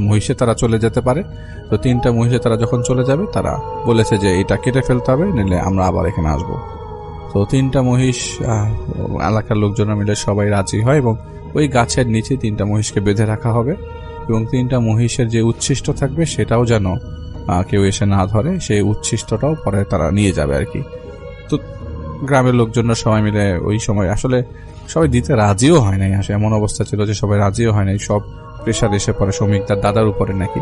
মহিষে তারা চলে যেতে পারে। তো তিনটা মহিষে তারা যখন চলে যাবে তারা বলেছে যে এটা কেটে ফেলতে হবে, নিলে আমরা আবার এখানে আসবো। তো তিনটা মহিষ এলাকার লোকজনের মিলে সবাই রাজি হয় এবং ওই গাছের নিচে তিনটা মহিষকে বেঁধে রাখা হবে এবং তিনটা মহিষের যে উচ্ছিষ্ট থাকবে সেটাও যেন কেউ এসে না ধরে, সেই উচ্ছিষ্টটাও পরে তারা নিয়ে যাবে আর কি। তো গ্রামের লোকজনরা সবাই মিলে ওই সময় আসলে সবাই দিতে রাজিও হয় নাই, আসে এমন অবস্থা ছিল যে সবাই রাজিও হয় নাই, সব প্রেশার এসে পড়ে শ্রমিকদার দাদার উপরে নাকি।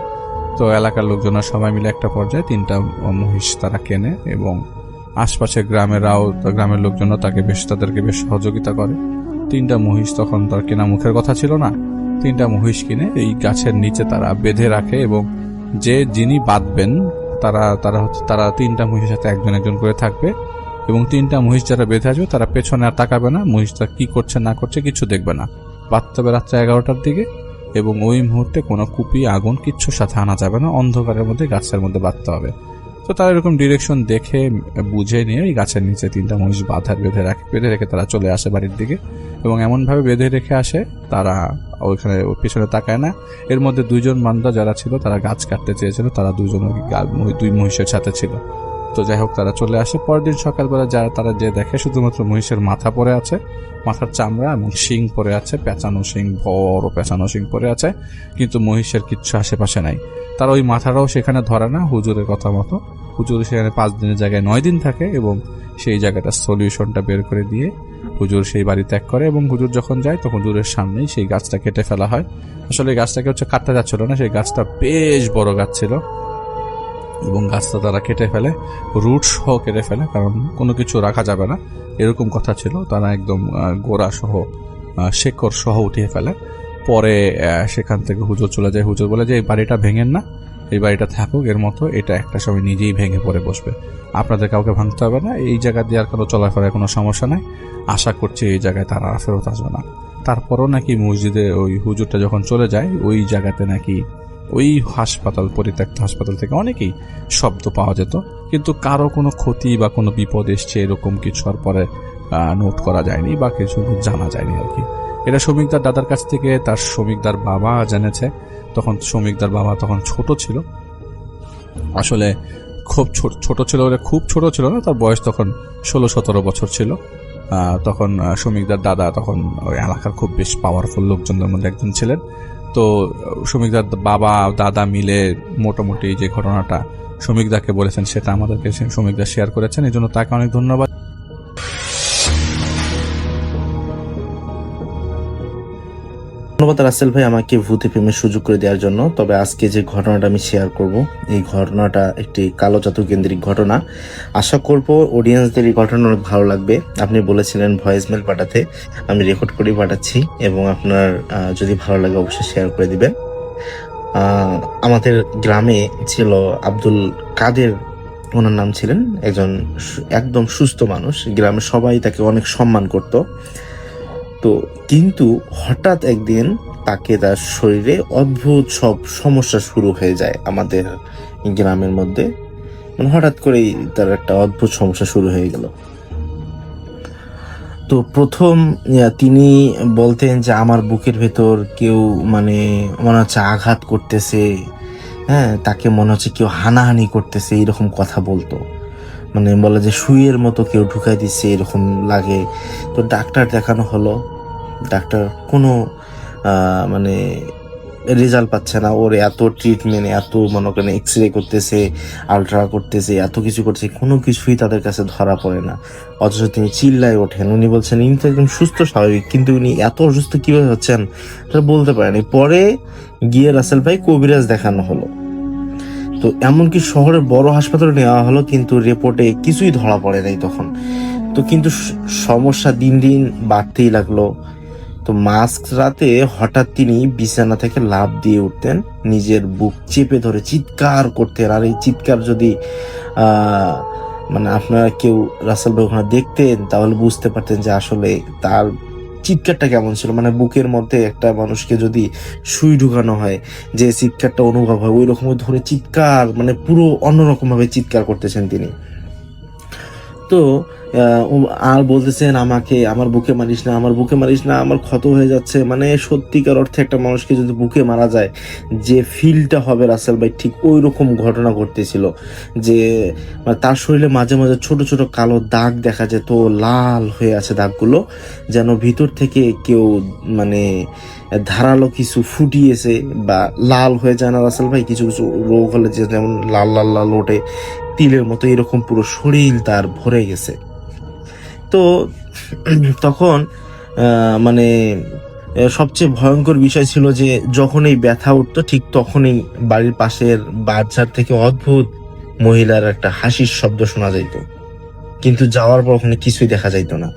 তো এলাকার লোকজনরা সবাই মিলে একটা পর্যায়ে তিনটা মহিষ তারা কেনে এবং আশপাশের গ্রামের লোকজনও তাদেরকে বেশ সহযোগিতা করে। তিনটা মহিষ তখন তার কেনা মুখের কথা ছিল না, তিনটা মহিষ কিনে এই গাছের নিচে তারা বেঁধে রাখে এবং যিনি বাঁধবেন তারা তিনটা মহিষের সাথে একজন একজন করে থাকবে এবং তিনটা মহিষ যারা বেঁধে আসবে তারা পেছনে আর তাকাবে না, মহিষটা কি করছে না করছে কিছু দেখবে না। বাঁধতে হবে রাত্রে 11টার দিকে এবং ওই মুহূর্তে কোনো কুপি আগুন কিচ্ছুর সাথে আনা যাবে না, অন্ধকারের মধ্যে গাছের মধ্যে বাঁধতে হবে। তো তারা এরকম ডিরেকশন দেখে বুঝে নিয়ে ওই গাছের নিচে তিনটা মহিষ বেঁধে রেখে তারা চলে আসে বাড়ির দিকে এবং এমনভাবে বেঁধে রেখে আসে তারা ওইখানে পিছনে তাকায় না। এর মধ্যে দুইজন বান্দা যারা ছিল তারা গাছ কাটতে চেয়েছিল, তারা দুই মহিষের সাথে ছিল। তো যাই হোক তারা চলে আসে। পরের দিন সকালবেলা তারা যে দেখে শুধুমাত্র মহিষের মাথা পড়ে আছে, মাথার চামড়া এবং শিং পড়ে আছে, পেঁচানো শিং, বড় পেঁচানো শিং পড়ে আছে, কিন্তু মহিষের কিচ্ছু আশেপাশে নাই। তারা ওই মাথাটাও সেখানে ধরে না হুজুরের কথা মতো। হুজুর সেখানে 5 দিনের জায়গায় 9 দিন থাকে এবং সেই জায়গাটা সলিউশনটা বের করে দিয়ে হুজুর সেই বাড়ি ত্যাগ করে এবং হুজুর যখন যায় তখন হুজুরের সামনেই সেই গাছটা কেটে ফেলা হয়। আসলে এই গাছটাকে কাটতে যাচ্ছিল না, সেই গাছটা বেশ বড় গাছ ছিল এবং গাছটা তারা কেটে ফেলে, রুট সহ কেটে ফেলে, কারণ কোনো কিছু রাখা যাবে না এরকম কথা ছিল। তারা একদম গোড়া সহ শেকড় সহ উঠিয়ে ফেলে। পরে সেখান থেকে হুজুর চলে যায়। হুজুর বলে যে এই বাড়িটা ভেঙেন না, এই বাড়িটা থাকুক এর মতো, এটা একটা সময় নিজেই ভেঙে পড়ে বসবে, আপনাদের কাউকে ভাঙতে হবে না, এই জায়গা দিয়ে আর কোনো চলাফেরার কোনো সমস্যা নাই, আশা করছি এই জায়গায় তারা আর ফেরত আসবে না। তারপরও নাকি মসজিদে ওই হুজুরটা যখন চলে যায় ওই জায়গাতে নাকি ওই পরিত্যক্ত হাসপাতাল থেকে অনেকেই শব্দ পাওয়া যেত, কিন্তু কারো কোনো ক্ষতি বা কোনো বিপদ এসছে এরকম কিছু আর পরে নোট করা যায়নি বা কিছু জানা যায়নি আর কি। এটা শ্রমিকদার দাদার কাছ থেকে তার শ্রমিকদার বাবা জেনেছে। তখন শ্রমিকদার বাবা তখন ছোট ছিল, আসলে খুব ছোট ছিল, খুব ছোট ছিল না, তার বয়স তখন 16-17 বছর ছিল। তখন শ্রমিকদার দাদা তখন ওই এলাকার খুব বেশ পাওয়ারফুল লোকজনদের মধ্যে একজন ছিলেন। তো শ্রমিকদার বাবা দাদা মিলে মোটামুটি যে ঘটনাটা শ্রমিকদাকে বলেছেন সেটা আমাদেরকে শ্রমিকদা শেয়ার করেছেন, এই জন্য তাকে অনেক ধন্যবাদ। ধন্যবাদ রাসেল ভাই আমাকে ভূতে প্রেমের সুযোগ করে দেওয়ার জন্য। তবে আজকে যে ঘটনাটা আমি শেয়ার করব, এই ঘটনাটা একটি কালো জাদু কেন্দ্রিক ঘটনা। আশা করব অডিয়েন্সদের এই ঘটনা অনেক ভালো লাগবে। আপনি বলেছিলেন ভয়েস মেল পাঠাতে, আমি রেকর্ড করে পাঠাচ্ছি এবং আপনার যদি ভালো লাগে অবশ্যই শেয়ার করে দিবেন। আমাদের গ্রামে ছিল আব্দুল কাদের, ওনার নাম ছিলেন, একজন একদম সুস্থ মানুষ, গ্রামে সবাই তাকে অনেক সম্মান করত। তো কিন্তু হঠাৎ একদিন তাকে তার শরীরে অদ্ভুত সব সমস্যা শুরু হয়ে যায় আমাদের গ্রামের মধ্যে, মানে হঠাৎ করেই তার একটা অদ্ভুত সমস্যা শুরু হয়ে গেল। তো প্রথম তিনি বলতেন যে আমার বুকের ভেতর কেউ মানে মনে হচ্ছে আঘাত করতেছে, হ্যাঁ তাকে মনে হচ্ছে কেউ হানাহানি করতেছে, এরকম কথা বলতো। মানে বলে যে সুইয়ের মতো কেউ ঢুকাই দিচ্ছে এরকম লাগে। তো ডাক্তার দেখানো হলো, ডাক্তার কোনো মানে রেজাল্ট পাচ্ছে না। ওর এত ট্রিটমেন্ট, এত মনে করেন এক্স রে করতেছে, আলট্রা করতেছে, এত কিছু করছে, কোনো কিছুই তাদের কাছে ধরা পড়ে না। অথচ তিনি চিল্লায় ওঠেন, উনি বলছেন ইনি তো একদম সুস্থ স্বাভাবিক, কিন্তু উনি এত অসুস্থ কিভাবে হচ্ছেন সেটা বলতে পারেনি। পরে গিয়ে রাসেল ভাই কবিরাজ দেখানো হলো। তো এমনকি শহরের বড় হাসপাতালে নেওয়া হলো, কিন্তু রিপোর্টে কিছুই ধরা পড়ে নাই তখন। তো কিন্তু সমস্যা দিন দিন বাড়তেই লাগলো। তো রাতে হঠাৎ তিনি বিছানা থেকে লাফ দিয়ে উঠতেন, নিজের বুক চেপে ধরে চিৎকার করতেন। আর এই চিৎকার যদি মানে আপনারা কেউ রাসেল ভাই ওখানে দেখতেন তাহলে বুঝতে পারতেন যে আসলে তার চিৎকারটা কেমন ছিল, মানে বুকের মধ্যে একটা মানুষকে যদি সুই ঢুকানো হয় যে চিৎকারটা অনুভব হয়, ওই রকম ধরে চিৎকার, মানে পুরো অন্যরকম ভাবে চিৎকার করতেছেন তিনি। তো আর বলতেছেন আমাকে, আমার বুকে মারিস না, আমার বুকে মারিস না, আমার ক্ষত হয়ে যাচ্ছে। মানে সত্যিকার অর্থে একটা মানুষকে যদি বুকে মারা যায় যে ফিলটা হবে রাসেল ভাই, ঠিক ওই রকম ঘটনা ঘটতেছিল। যে মানে তার শরীরে মাঝে মাঝে ছোট ছোট কালো দাগ দেখা যেত, লাল হয়ে আছে দাগগুলো, যেন ভিতর থেকে কেউ মানে ধারালো কিছু ফুটিয়েছে, বা লাল হয়ে যায় না রাসেল ভাই, কিছু কিছু রোগ হলে যে যেমন লাল লাল লাল ওঠে তিলের মতো, এরকম পুরো শরীর তার ভরে গেছে। তো তখন মানে সবচেয়ে ভয়ঙ্কর বিষয় ছিল যে যখন এই ব্যথা উঠতো ঠিক তখনই বাড়ির পাশের বাজার থেকে অদ্ভুত মহিলার একটা হাসির শব্দ শোনা যাইত, কিন্তু যাওয়ার পর ওখানে কিছুই দেখা যাইতো না।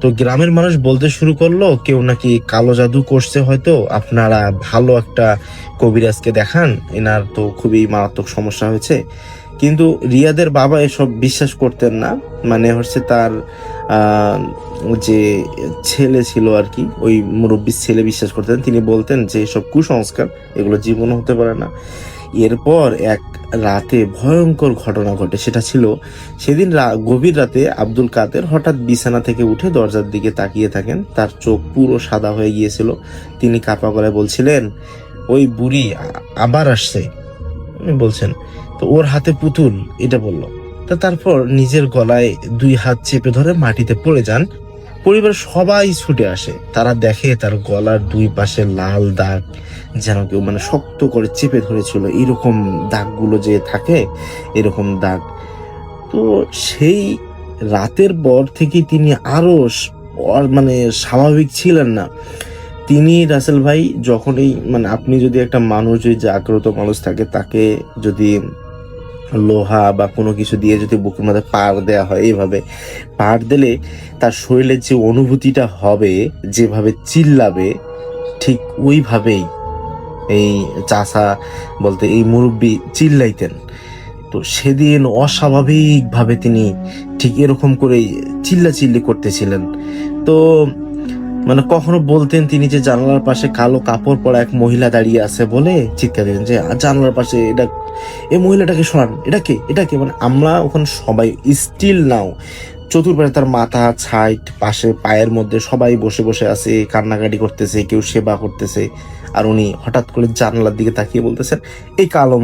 তো গ্রামের মানুষ বলতে শুরু করলো কেউ নাকি কালো জাদু করছে, হয়তো আপনারা ভালো একটা কবিরাজকে দেখান, এনার তো খুবই মারাত্মক সমস্যা হয়েছে। কিন্তু রিয়াদের বাবা এসব বিশ্বাস করতেন না, মানে হচ্ছে তার যে ছেলে ছিল আর কি, ওই মুরব্বীর ছেলে বিশ্বাস করতেন। তিনি বলতেন যে এসব কুসংস্কার, এগুলো জীবনও হতে পারে না। এরপর এক রাতে ভয়ঙ্কর ঘটনা ঘটে। সেটা ছিল সেদিন গভীর রাতে আব্দুল কাদের হঠাৎ বিছানা থেকে উঠে দরজার দিকে তাকিয়ে থাকেন। তার চোখ পুরো সাদা হয়ে গিয়েছিল। তিনি কাঁপা গলায় বলছিলেন, ওই বুড়ি আবার আসছে বলছেন, তো ওর হাতে পুতুল, এটা বলল। তা তারপর নিজের গলায় 2 হাত চেপে ধরে মাটিতে পড়ে যান। পরিবার সবাই ছুটে আসে, তারা দেখে তার গলার 2 পাশে লাল দাগ, যেন কেউ মানে শক্ত করে চেপে ধরেছিল, এরকম দাগগুলো যে থাকে এরকম দাগ। তো সেই রাতের পর থেকে তিনি আরো মানে স্বাভাবিক ছিলেন না। তিনি রাসেল ভাই যখনই মানে আপনি যদি একটা মানুষ, যদি জাগ্রত মানুষ থাকে, তাকে যদি লোহা বা কোনো কিছু দিয়ে যদি বুকের মধ্যে পাড় দেওয়া হয়, এইভাবে পাড় দিলে তার শরীরের যে অনুভূতিটা হবে, যেভাবে চিল্লাবে, ঠিক ওইভাবেই এই চাচা বলতে এই মুরব্বী চিল্লাইতেন। তো সেদিন অস্বাভাবিকভাবে তিনি ঠিক এরকম করেই চিল্লাচিল্লি করতেছিলেন। তো মানে কখনো বলতেন তিনি যে জানালার পাশে কালো কাপড় পরা এক মহিলা দাঁড়িয়ে আছে বলে চিৎকার দিতেন যে জানালার পাশে এটা, এই মহিলাটাকে সরান, এটাকে মানে আমরা ওখানে সবাই স্টিল নাও চতুর্পাশে তার মাথা ছাইট পাশে পায়ের মধ্যে সবাই বসে বসে আছে, কান্নাকাটি করতেছে, কেউ সেবা করতেছে। আর উনি হঠাৎ করে জানালার দিকে তাকিয়ে বলতেছেন, এই কালো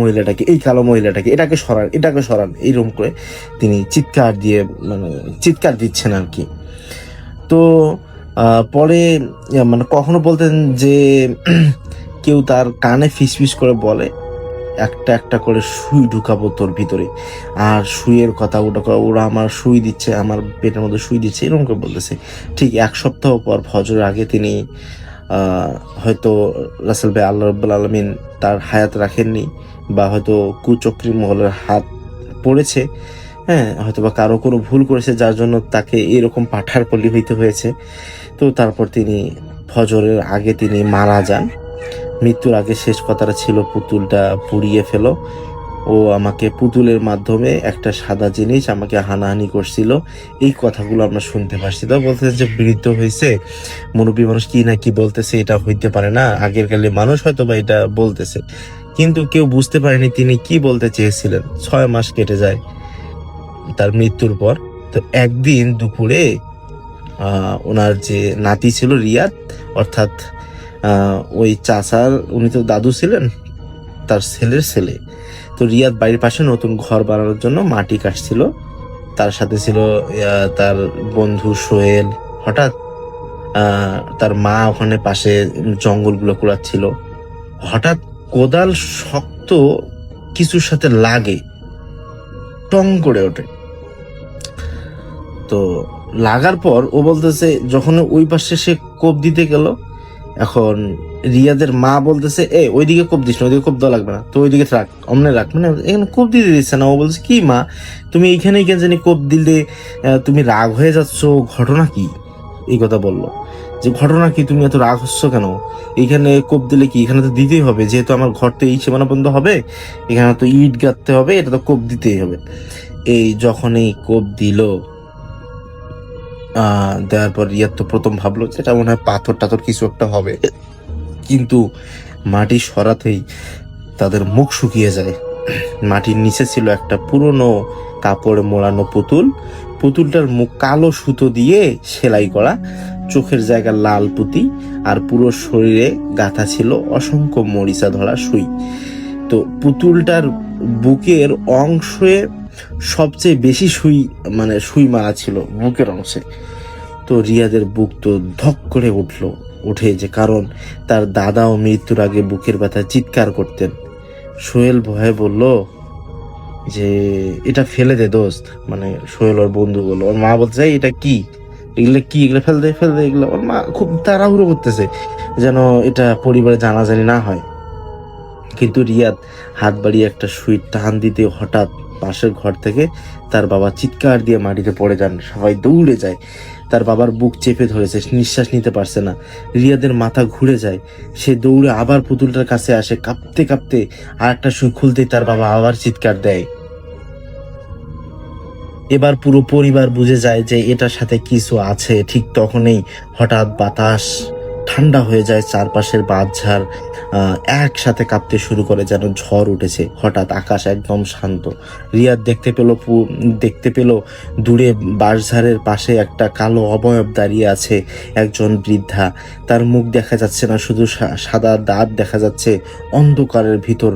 মহিলাটাকে এটাকে সরান, এইরকম করে তিনি চিৎকার দিচ্ছেন আর কি। তো পরে মানে কখনো বলতেন যে কেউ তার কানে ফিসফিস করে বলে, একটা একটা করে সুই ঢুকাবো তোর ভিতরে, আর সুইয়ের কথা ওরা আমার সুই দিচ্ছে, আমার পেটের মধ্যে সুই দিচ্ছে, এরকম করে বলতেছে। ঠিক 1 সপ্তাহ পর ফজরের আগে তিনি হয়তো রাসেল ভাই, আল্লাহ রাব্বুল আলামিন তার হায়াত রাখেননি, বা হয়তো কুচক্রী মহলের হাত পড়েছে, হ্যাঁ, হয়তো বা কারো কোনো ভুল করেছে যার জন্য তাকে এরকম পাঠার পল্লী হইতে হয়েছে। তো তারপর তিনি ফজরের আগে তিনি মারা যান। মৃত্যুর আগে শেষ কথাটা ছিল, পুতুলটা পুড়িয়ে ফেলো, ও আমাকে পুতুলের মাধ্যমে একটা সাদা জিনিস আমাকে হানাহানি করছিল, এই কথাগুলো আমরা শুনতে পারছি। তো বলতেছে যে বৃদ্ধ হয়েছে, মুরব্বী মানুষ কি না কি বলতেছে, এটা হইতে পারে না, আগের কালে মানুষ হয়তো বা এটা বলতেছে, কিন্তু কেউ বুঝতে পারেনি তিনি কি বলতে চেয়েছিলেন। 6 মাস কেটে যায় তার মৃত্যুর পর। তো একদিন দুপুরে ওনার যে নাতি ছিল রিয়াদ, অর্থাৎ ওই চাচার, উনি তো দাদু ছিলেন, তার ছেলের ছেলে। তো রিয়াদ বাড়ির পাশে নতুন ঘর বানানোর জন্য মাটি কাটছিল, তার সাথে ছিল তার বন্ধু সোহেল। হঠাৎ তার মা ওখানে পাশে জঙ্গলগুলো কুড়াচ্ছিল, হঠাৎ কোদাল শক্ত কিছুর সাথে লাগে, টং করে ওঠে। তো লাগার পর ও বলতেছে যখন ওই পাশে সে কোপ দিতে গেল, এখন রিয়াদের মা বলতেছে ওইদিকে কোপ দিস না, ওইদিকে কোপ দেওয়া লাগবে না, তো ওইদিকে রাখ, অমনে রাখ, মানে এখানে কোপ দিতে দিচ্ছে না। ও বলছে কি মা, তুমি এইখানে কেন জানি কোপ দিলে, তুমি রাগ হয়ে যাচ্ছ, ঘটনা কি? এই কথা বললো যে ঘটনা কি, তুমি এত রাগ হচ্ছ কেন, এইখানে কোপ দিলে কি, এখানে তো দিতেই হবে, যেহেতু আমার ঘর তো এই সীমানা পর্যন্ত হবে, এখানে তো ইট গাঁথতে হবে, এটা তো কোপ দিতেই হবে। এই যখন এই কোপ দিল, দেওয়ার পর রিয়াদ তো প্রথম ভাবলো যে এটা মনে হয় পাথর টাথর কিছু একটা হবে, কিন্তু মাটি সরাতেই তাদের মুখ শুকিয়ে যায়। মাটির নিচে ছিল একটা পুরনো কাপড়ে মোড়ানো পুতুল। পুতুলটার মুখ কালো সুতো দিয়ে সেলাই করা, চোখের জায়গায় লাল পুঁতি, আর পুরো শরীরে গাঁথা ছিল অসংখ্য মরিচা ধরা সুই। তো পুতুলটার বুকের অংশে সবচেয়ে বেশি সুই মারা ছিল বুকের অংশে। তো রিয়াদের বুক তো ধক করে উঠে যে, কারণ তার দাদাও মৃত্যুর আগে বুকের ব্যথায় চিৎকার করতেন। সোহেল ভয়ে বলল যে এটা ফেলে দে দোস্ত, মানে সোহেল ওর বন্ধু বললো। ওর মা বলছে এটা কি, এগুলো ফেল দে এগুলো। ওর মা খুব তাড়াহুড়ো করতেছে যেন এটা পরিবারে জানাজানি না হয়। কিন্তু রিয়াদ হাত বাড়িয়ে একটা সুই টান দিতে হঠাৎ পাশের ঘর থেকে তার বাবা চিৎকার দিয়ে মাটিতে পড়ে যান। সবাই দৌড়ে যায়, তার বাবার বুক চেপে ধরেছে, নিঃশ্বাস নিতে পারছে না। রিয়াদের মাথা ঘুরে যায়, সে দৌড়ে আবার পুতুলটার কাছে আসে, কাঁপতে কাঁপতে। আর একটা সুই খুলতেই তার বাবা আবার চিৎকার দেয়। এবার পুরো পরিবার বুঝে যায় যে এটার সাথে কিছু আছে। ঠিক তখনই হঠাৎ বাতাস ঠান্ডা হয়ে যায়, চারপাশের বাঁশঝাড় একসাথে কাঁপতে শুরু করে, যেন ঝড় উঠেছে। হঠাৎ আকাশ একদম শান্ত। রিয়াদ দেখতে পেল দূরে বাঁশঝাড়ের পাশে একটা কালো অবয়ব দাঁড়িয়ে আছে, একজন বৃদ্ধা। তার মুখ দেখা যাচ্ছে না, শুধু সাদা দাঁত দেখা যাচ্ছে অন্ধকারের ভিতর।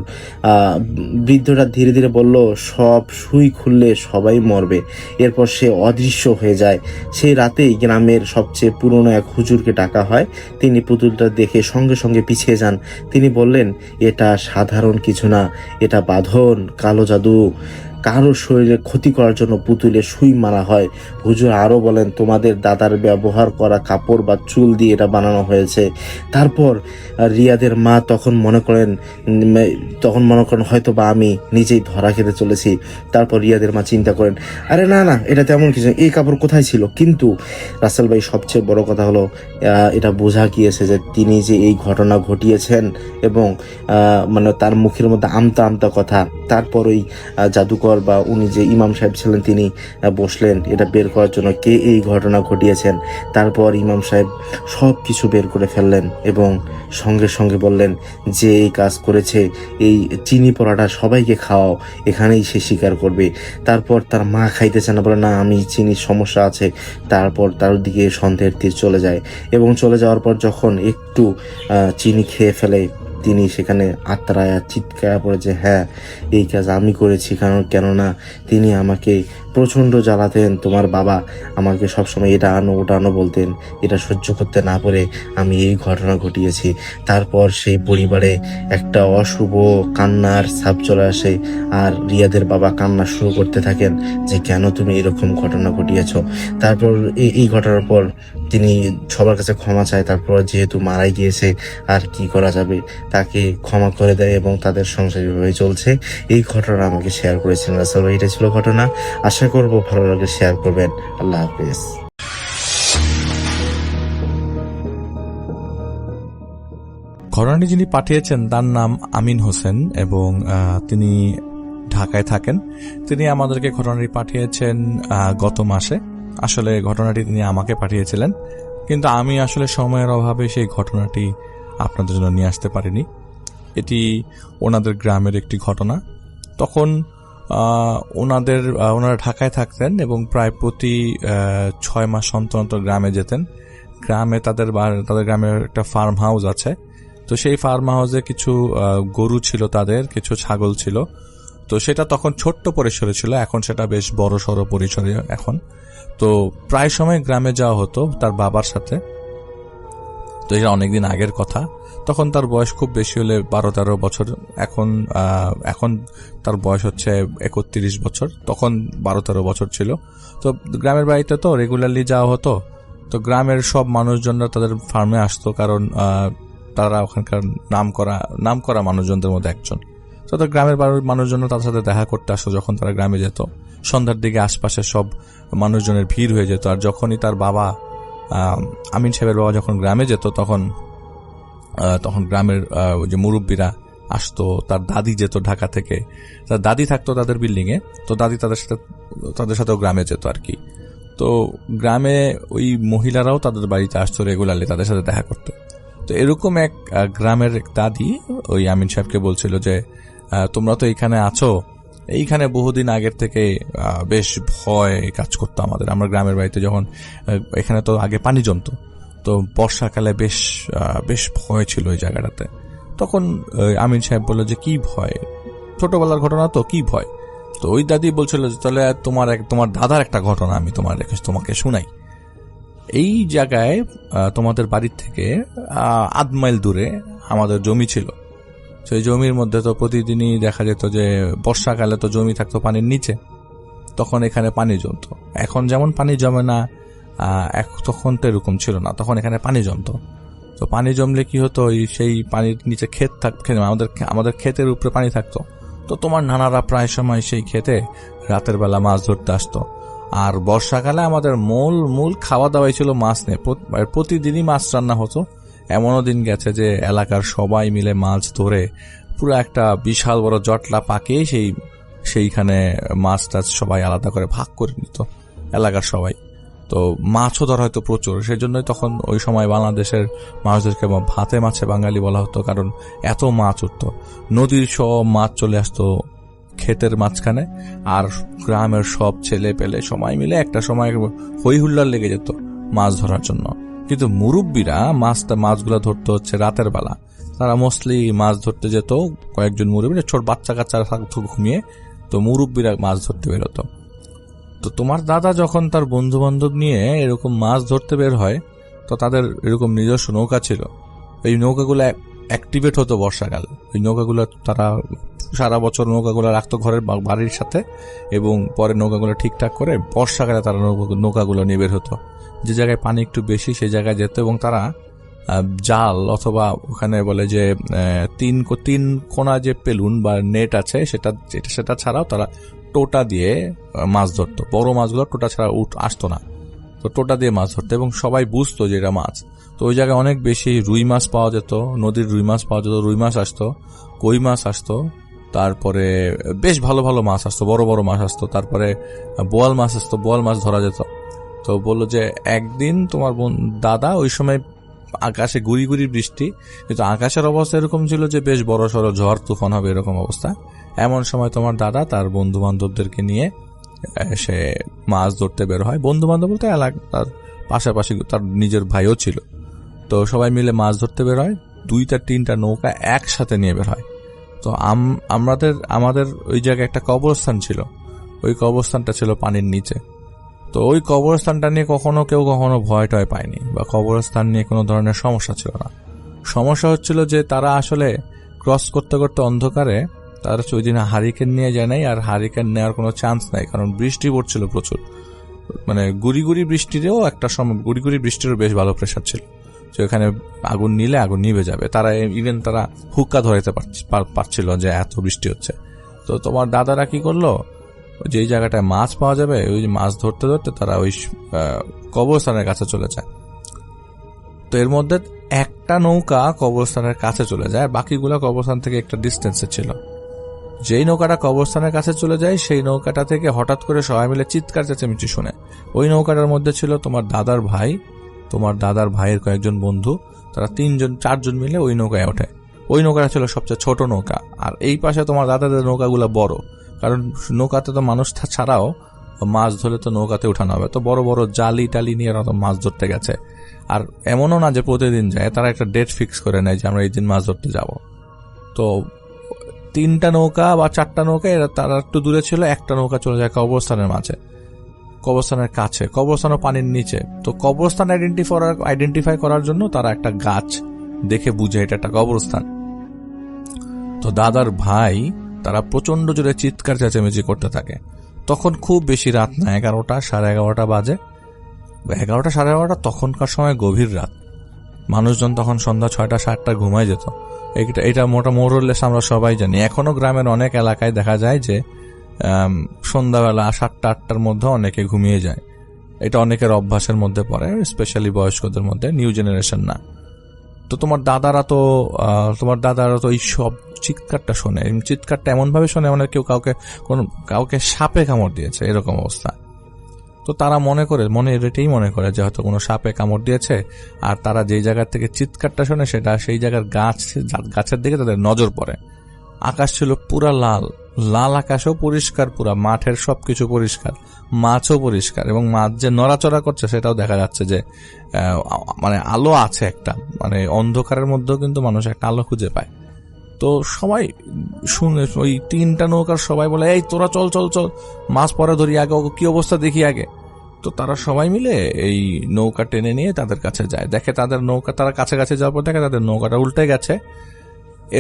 বৃদ্ধটা ধীরে ধীরে বলল, সব সুই খুললে সবাই মরবে। এরপর সে অদৃশ্য হয়ে যায়। সেই রাতেই গ্রামের সবচেয়ে পুরনো এক হুজুরকে ডাকা হয়। তিনি পুতুলটা দেখে সঙ্গে সঙ্গে পিছিয়ে যান। তিনি বললেন, এটা সাধারণ কিছু না, এটা বাঁধন, কালো জাদু। কারো শরীরে ক্ষতি করার জন্য পুতুলে সুই মারা হয়। হুজুর আরো বলেন, তোমাদের দাদার ব্যবহার করা কাপড় বা চুল দিয়ে এটা বানানো হয়েছে। তারপর রিয়াদের মা তখন মনে করেন হয়তো বা আমি নিজেই ধরা খেতে চলেছি। তারপর রিয়াদের মা চিন্তা করেন, আরে না না, এটা তেমন কিছু, এই কাপড় কোথায় ছিল? কিন্তু রাসেল ভাই, সবচেয়ে বড় কথা হলো এটা বোঝা গিয়েছে যে তিনি যে এই ঘটনা ঘটিয়েছেন, এবং মানে তার মুখের মধ্যে আমতা আমতা কথা। তারপর ওই জাদুকর বা উনি যে ইমাম সাহেব ছিলেন, তিনি বসলেন এটা বের করার জন্য, কে এই ঘটনা ঘটিয়েছেন। তারপর ইমাম সাহেব সব কিছু বের করে ফেললেন এবং সঙ্গে সঙ্গে বললেন, যে এই কাজ করেছে এই চিনি পড়াটা সবাইকে খাওয়াও, এখানেই সে স্বীকার করবে। তারপর তার মা খাইতেছে না, বলে না, আমি চিনির সমস্যা আছে। তারপর তার দিকে সন্দেহের তীর চলে যায়, এবং চলে যাওয়ার পর যখন একটু চিনি খেয়ে ফেলে, তিনি সেখানে আত্মারায় চিৎকার পড়ে যে হ্যাঁ, এই কাজ আমি করেছি। কেননা তিনি আমাকে প্রচণ্ড জ্বালাতেন। তোমার বাবা আমাকে সবসময় এটা আনো ওটা আনো বলতেন, এটা সহ্য করতে না পারে আমি এই ঘটনা ঘটিয়েছি। তারপর সেই পরিবারে একটা অশুভ কান্নার ছাপ চলে আসে, আর রিয়াদের বাবা কান্না শুরু করতে থাকেন যে কেন তুমি এরকম ঘটনা ঘটিয়েছ। তারপর এই ঘটনার পর তিনি সবার কাছে ক্ষমা চায়। তারপর যেহেতু মারাই গিয়েছে, আর কি করা যাবে, তাকে ক্ষমা করে দেয় এবং তাদের সংসার এভাবে চলছে। এই ঘটনা আমাকে শেয়ার করেছেন রাসেল ভাই। এটা ছিল ঘটনা। আশা করবো ভালো লাগলে শেয়ার করবেন। আল্লাহ হাফেজ। ঘটনাটি যিনি পাঠিয়েছেন তার নাম আমিন হোসেন, এবং তিনি ঢাকায় থাকেন। তিনি আমাদেরকে ঘটনাটি পাঠিয়েছেন গত মাসে। আসলে ঘটনাটি তিনি আমাকে পাঠিয়েছিলেন, কিন্তু আমি আসলে সময়ের অভাবে সেই ঘটনাটি আপনাদের জন্য নিয়ে আসতে পারিনি। এটি ওনাদের গ্রামের একটি ঘটনা। তখন ওনারা ঢাকায় থাকতেন এবং প্রায় প্রতি 6 মাস অন্তর অন্তর গ্রামে যেতেন। গ্রামে তাদের গ্রামের একটা ফার্ম হাউস আছে। তো সেই ফার্ম হাউসে কিছু গরু ছিল, তাদের কিছু ছাগল ছিল। তো সেটা তখন ছোট্ট পরিসরে ছিল, এখন সেটা বেশ বড় সড়ো পরিসরে এখন। তো প্রায় সময় গ্রামে যাওয়া হতো তার বাবার সাথে। তো এটা অনেকদিন আগের কথা। তখন তার বয়স খুব বেশি হলে 12-13 বছর। এখন তার বয়স হচ্ছে 31 বছর। তখন 12-13 বছর ছিল। তো গ্রামের বাড়িতে তো রেগুলারলি যাওয়া হতো। তো গ্রামের সব মানুষজনরা তাদের ফার্মে আসতো, কারণ তারা ওখানকার নাম করা মানুষজনদের মধ্যে একজন। তো গ্রামের মানুষজন তার সাথে দেখা করতে আসতো। যখন তারা গ্রামে যেত, সন্ধ্যার দিকে আশপাশের সব মানুষজনের ভিড় হয়ে যেত। আর যখনই তার বাবা আমিন সাহেবের বাবা যখন গ্রামে যেত, তখন গ্রামের যে মুরব্বীরা আসতো। তার দাদি যেত ঢাকা থেকে, তার দাদি থাকতো তাদের বিল্ডিং এ। তো দাদি তাদের সাথেও গ্রামে যেত আর কি। তো গ্রামে ওই মহিলারাও তাদের বাড়িতে আসতো রেগুলারলি, তাদের সাথে দেখা করতে। তো এরকম এক গ্রামের এক দাদি ওই আমিন সাহেবকে বলছিল যে তোমরা তো এইখানে আছো, এইখানে বহুদিন আগের থেকে বেশ ভয় কাজ করতো আমাদের। আমরা গ্রামের বাড়িতে যখন, এখানে তো আগে পানি জমতো, তো বর্ষাকালে বেশ ভয় ছিল ওই জায়গাটাতে। তখন আমিন সাহেব বলল যে কি ভয়, ছোটবেলার ঘটনা তো, কি ভয়। তো ওই দাদি বলছিল যে তাহলে তোমার দাদার একটা ঘটনা আমি তোমাকে শোনাই। এই জায়গায় তোমাদের বাড়ির থেকে 8 মাইল দূরে আমাদের জমি ছিল। সেই জমির মধ্যে তো প্রতিদিনই দেখা যেত যে বর্ষাকালে তো জমি থাকতো পানির নিচে, তখন এখানে পানি জমতো। এখন যেমন পানি জমে না, তখন তো এরকম ছিল না, তখন এখানে পানি জমতো। তো পানি জমলে কি হতো, সেই পানির নিচে ক্ষেত আমাদের ক্ষেতের উপরে পানি থাকতো। তো তোমার নানারা প্রায় সময় সেই ক্ষেতে রাতের বেলা মাছ ধরতে আসতো। আর বর্ষাকালে আমাদের মূল খাওয়া দাওয়াই ছিল মাছ নিয়ে, প্রতিদিনই মাছ রান্না হতো। এমনও দিন গেছে যে এলাকার সবাই মিলে মাছ ধরে পুরো একটা বিশাল বড় জটলা পাকিয়ে সেইখানে মাছ টাছ সবাই আলাদা করে ভাগ করে নিত এলাকার সবাই। তো মাছও ধরা হয়তো প্রচুর, সেই জন্যই তখন ওই সময় বাংলাদেশের মানুষদেরকে ভাতে মাছে বাঙালি বলা হতো, কারণ এত মাছ উঠত। নদীর সব মাছ চলে আসতো ক্ষেতের মাঝখানে, আর গ্রামের সব ছেলে পেলে সবাই মিলে একটা সময় হই হুল্লার লেগে যেত মাছ ধরার জন্য। কিন্তু মুরব্বীরা মাছগুলো ধরতে হচ্ছে রাতের বেলা, তারা মোস্টলি মাছ ধরতে যেত কয়েকজন মুরব্বী, ছোট বাচ্চা কাচ্চারা থাকতো ঘুমিয়ে, তো মুরব্বীরা মাছ ধরতে বেরোতো। তো তোমার দাদা যখন তার বন্ধু বান্ধব নিয়ে এরকম মাছ ধরতে বের হয়, তো তাদের এরকম নিজস্ব নৌকা ছিল। এই নৌকাগুলো অ্যাক্টিভেট হতো বর্ষাকালে। ওই নৌকাগুলো তারা সারা বছর নৌকাগুলো রাখতো ঘরের বাড়ির সাথে, এবং পরে নৌকাগুলো ঠিকঠাক করে বর্ষাকালে তারা নৌকাগুলো নিয়ে বের হতো। যে জায়গায় পানি একটু বেশি সেই জায়গায় যেত, এবং তারা জাল অথবা ওখানে বলে যে তিন কোনা যে পেলুন বা নেট আছে সেটা ছাড়াও তারা টোটা দিয়ে মাছ ধরতো। বড় মাছগুলো টোটা ছাড়া আসতো না, তো টোটা দিয়ে মাছ ধরতো, এবং সবাই বুঝতো যে এটা মাছ। তো ওই জায়গায় অনেক বেশি রুই মাছ পাওয়া যেত, নদীর রুই মাছ পাওয়া যেত, রুই মাছ আসতো, কই মাছ আসতো, তারপরে বেশ ভালো ভালো মাছ আসতো, বড় বড় মাছ আসতো, তারপরে বোয়াল মাছ আসতো, বোয়াল মাছ ধরা যেত। তো বললো যে একদিন তোমার দাদা, ওই সময় আকাশে গুড়ি গুড়ি বৃষ্টি, কিন্তু আকাশের অবস্থা এরকম ছিল যে বেশ বড় সড়ো ঝড় তুফান হবে এরকম অবস্থা। এমন সময় তোমার দাদা তার বন্ধু বান্ধবদেরকে নিয়ে সে মাছ ধরতে বের হয়। বন্ধু বান্ধব বলতে তার পাশাপাশি তার নিজের ভাইও ছিল। তো সবাই মিলে মাছ ধরতে বের হয়, 2-3টা নৌকা একসাথে নিয়ে বের হয়। তো আমাদের ওই জায়গায় একটা কবরস্থান ছিল, ওই কবরস্থানটা ছিল পানির নিচে। তো ওই কবরস্থানটা নিয়ে কেউ কখনো ভয় টয় পায়নি, বা কবরস্থান নিয়ে কোনো ধরনের সমস্যা ছিল না। সমস্যা হচ্ছিল যে তারা আসলে ক্রস করতে করতে অন্ধকারে তারা ওই দিন হারিকেন নিয়ে যায় নাই, আর হারিকেন নেওয়ার কোনো চান্স নাই, কারণ বৃষ্টি পড়ছিল প্রচুর। মানে গুড়ি গুড়ি বৃষ্টিরও একটা সময়, গুড়ি গুড়ি বৃষ্টিরও বেশ ভালো প্রেশার ছিল, তো এখানে আগুন নিলে আগুন নিভে যাবে। তারা তারা হুক্কা ধরাইতে পারছিল যে এত বৃষ্টি হচ্ছে। তো তোমার দাদারা কি করলো, যেই জায়গাটায় মাছ পাওয়া যাবে ওই মাছ ধরতে ধরতে তারা ওই কবরস্থানের কাছে চলে যায়। তো এর মধ্যে একটা নৌকা কবরস্থানের কাছে চলে যায়, বাকিগুলো কবরস্থান থেকে একটা ডিস্টেন্সে ছিল। যেই নৌকাটা কবরস্থানের কাছে চলে যায় সেই নৌকাটা থেকে হঠাৎ করে সবাই মিলে চিৎকার চেঁচামেচি শুনে। ওই নৌকাটার মধ্যে ছিল তোমার দাদার ভাই, তোমার দাদার ভাইয়ের কয়েকজন বন্ধু, তারা 3-4জন মিলে ওই নৌকায় ওঠে। ওই নৌকাটা ছিল সবচেয়ে ছোট নৌকা, আর এই পাশে তোমার দাদাদের নৌকাগুলো বড়, কারণ নৌকাতে তো মানুষ ছাড়াও মাছ ধরলে তো নৌকাতে উঠানো হবে। তো বড় বড় জালি টালি নিয়ে ওরা তো মাছ ধরতে গেছে। আর এমনও না যে প্রতিদিন যায়, তারা একটা ডেট ফিক্স করে নেয় যে আমরা এই দিন মাছ ধরতে যাব। তো 3টা নৌকা বা 4টা নৌকা, তারা একটু দূরে ছিল, একটা নৌকা চলে যায় কবরস্থানের মাঝে, কবরস্থানের কাছে, কবরস্থান ও পানির নিচে। তো কবরস্থান আইডেন্টিফাই করার জন্য তারা একটা গাছ দেখে বুঝে এটা একটা কবরস্থান। তো দাদার ভাই তারা প্রচন্ড জোরে চিৎকার চেঁচামেচি করতে থাকে। তখন খুব বেশি রাত না, 11টা 11:30 বাজে, 11টা 11:30, তখনকার সময় গভীর রাত। মানুষজন তখন সন্ধ্যা 6টা 7টা ঘুমায় যেত। এটা মোরলেস আমরা সবাই জানি। এখনো গ্রামের অনেক এলাকায় দেখা যায় যে সন্ধ্যাবেলা 7টা 8টার মধ্যে অনেকে ঘুমিয়ে যায়। এটা অনেকের অভ্যাসের মধ্যে পড়ে, স্পেশালি বয়স্কদের মধ্যে, নিউ জেনারেশন না। তো তোমার দাদারা তো এই সব চিৎকারটা শোনে, চিৎকারটা এমন ভাবে শোনে মানে কেউ কাউকে সাপে কামড় দিয়েছে এরকম অবস্থা। তো তারা মনে এটাই মনে করে যে হয়তো কোনো সাপে কামড় দিয়েছে, আর তারা যেই জায়গা থেকে চিৎকারটা শোনে সেটা সেই জায়গার গাছের দিকে তাদের নজর পড়ে। আকাশ ছিল পুরা লাল আকাশও পরিষ্কার, পুরা মাঠের সবকিছু পরিষ্কার, মাছও পরিষ্কার, এবং মাছ যে নড়াচড়া করছে সেটাও দেখা যাচ্ছে যে মানে আলো আছে একটা, মানে অন্ধকারের মধ্যেও কিন্তু মানুষ একটা আলো খুঁজে পায়। তো সবাই শুনে, ওই 3টা নৌকার সবাই বলে, এই তোরা চল চল চল, মাছ পরে ধরি আগে, কি অবস্থা দেখি আগে। তো তারা সবাই মিলে এই নৌকা টেনে নিয়ে তাদের কাছে যায়, দেখে তাদের নৌকা, তারা কাছাকাছি যাওয়ার পর দেখে তাদের নৌকাটা উল্টে গেছে।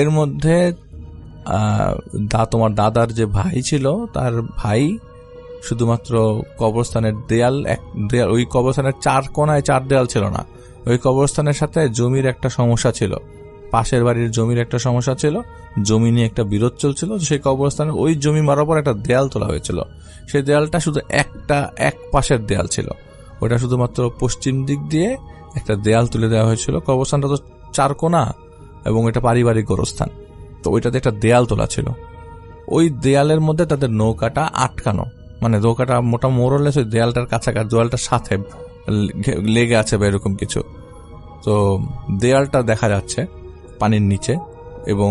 এর মধ্যে তোমার দাদার যে ভাই ছিল, তার ভাই শুধুমাত্র কবরস্থানের দেয়াল, ওই কবরস্থানের 4 কোণায় 4 দেয়াল ছিল না, ওই কবরস্থানের সাথে জমির একটা সমস্যা ছিল, পাশের বাড়ির জমির একটা সমস্যা ছিল, জমি নিয়ে একটা বিরোধ চলছিল। সেই কবরস্থানে ওই জমি বরাবর একটা দেয়াল তোলা হয়েছিল, সেই দেয়ালটা শুধু এক পাশের দেয়াল ছিল, ওটা শুধুমাত্র পশ্চিম দিক দিয়ে একটা দেয়াল তুলে দেওয়া হয়েছিল। কবরস্থানটা তো 4 কোণা এবং এটা পারিবারিক গোরস্থান, তো ওইটাতে একটা দেয়াল তোলা ছিল। ওই দেয়ালের মধ্যে তাদের নৌকাটা আটকানো, মানে নৌকাটা মোটা মোড়লে ওই দেয়ালটার কাছাকাছি, দেয়ালটার সাথে লেগে আছে বা এরকম কিছু। তো দেয়ালটা দেখা যাচ্ছে পানির নিচে, এবং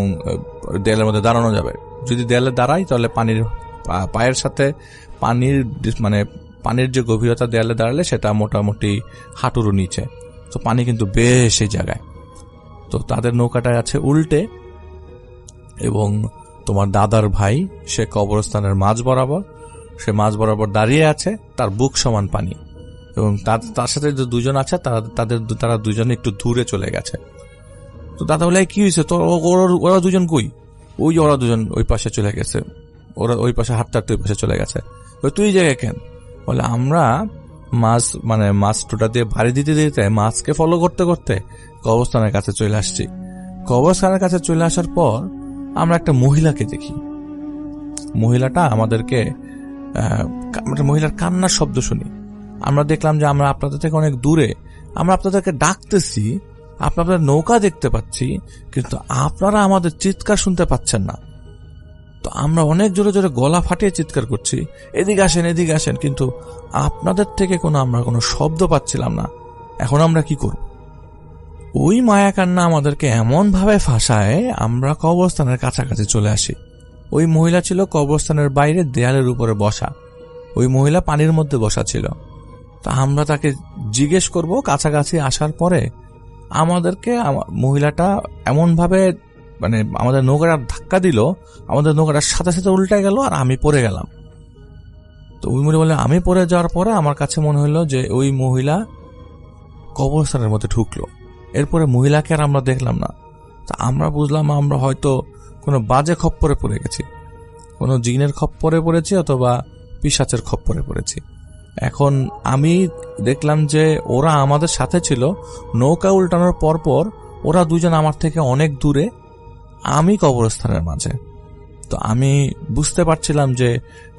দেয়ালের মধ্যে দাঁড়ানো যাবে। যদি দেয়ালে দাঁড়াই তাহলে পানির পায়ের সাথে পানির যে গভীরতা দেয়ালে দাঁড়ালে সেটা মোটামুটি হাঁটুরও নিচে। তো পানি কিন্তু বেশ এই জায়গায়। তো তাদের নৌকাটা আছে উল্টে, এবং তোমার দাদার ভাই সে কবরস্থানের মাঝ বরাবর দাঁড়িয়ে আছে, তার বুক সমান পানি, এবং তার সাথে যে 2জন আছে তারা 2জন একটু দূরে চলে গেছে। তো দাদা বলে, কি হয়েছে তোর, ওরা 2জন কই? ওরা 2জন ওই পাশে চলে গেছে, ওরা ওই পাশে হাঁটতে ওই পাশে চলে গেছে। তুই জায়গায় কেন? বলে, আমরা মাছ টোটা দিয়ে ভারী দিতে দিতে মাছকে ফলো করতে করতে কবরস্থানের কাছে চলে আসছি। কবরস্থানের কাছে চলে আসার পর আমরা একটা মহিলাকে দেখি। মহিলাটা আমাদেরকে মহিলার কান্নার শব্দ শুনি। আমরা দেখলাম যে আমরা আপনাদের থেকে অনেক দূরে, আমরা আপনাদেরকে ডাকতেছি, আপনাদের নৌকা দেখতে পাচ্ছি, কিন্তু আপনারা আমাদের চিৎকার শুনতে পাচ্ছেন না। তো আমরা অনেক জোরে জোরে গলা ফাটিয়ে চিৎকার করছি, এদিকে আসেন, কিন্তু আপনাদের থেকে আমরা কোনো শব্দ পাচ্ছিলাম না। এখন আমরা কি করব? ওই মায়া কান্না আমাদেরকে এমন ভাবে ফাঁসায়, আমরা কবরস্থানের কাছাকাছি চলে আসি। ওই মহিলা ছিল কবরস্থানের বাইরে দেয়ালের উপরে বসা, ওই মহিলা পানির মধ্যে বসা ছিল। তা আমরা তাকে জিজ্ঞেস করব, কাছাকাছি আসার পরে আমাদেরকে মহিলাটা এমন ভাবে আমাদের নৌকাটা ধাক্কা দিল, আমাদের নৌকাটার সাথে সাথে উল্টে গেল, আর আমি পড়ে গেলাম। তো ওই মহিলা বলে, আমি পড়ে যাওয়ার পরে আমার কাছে মনে হলো যে ওই মহিলা কবরস্থানের মধ্যে ঢুকলো। এরপরে মহিলাকে আর আমরা দেখলাম না। তা আমরা বুঝলাম আমরা হয়তো কোনো বাজে খপ্পরে পড়ে গেছি, কোনো জিনের খপ্পরে পড়েছি, অথবা পিশাচের খপ্পরে পড়েছি। এখন আমি দেখলাম যে ওরা আমাদের সাথে ছিল, নৌকা উল্টানোর পরপর ওরা 2জন আমার থেকে অনেক দূরে, আমি কবরস্থানের মাঝে। তো আমি বুঝতে পারছিলাম যে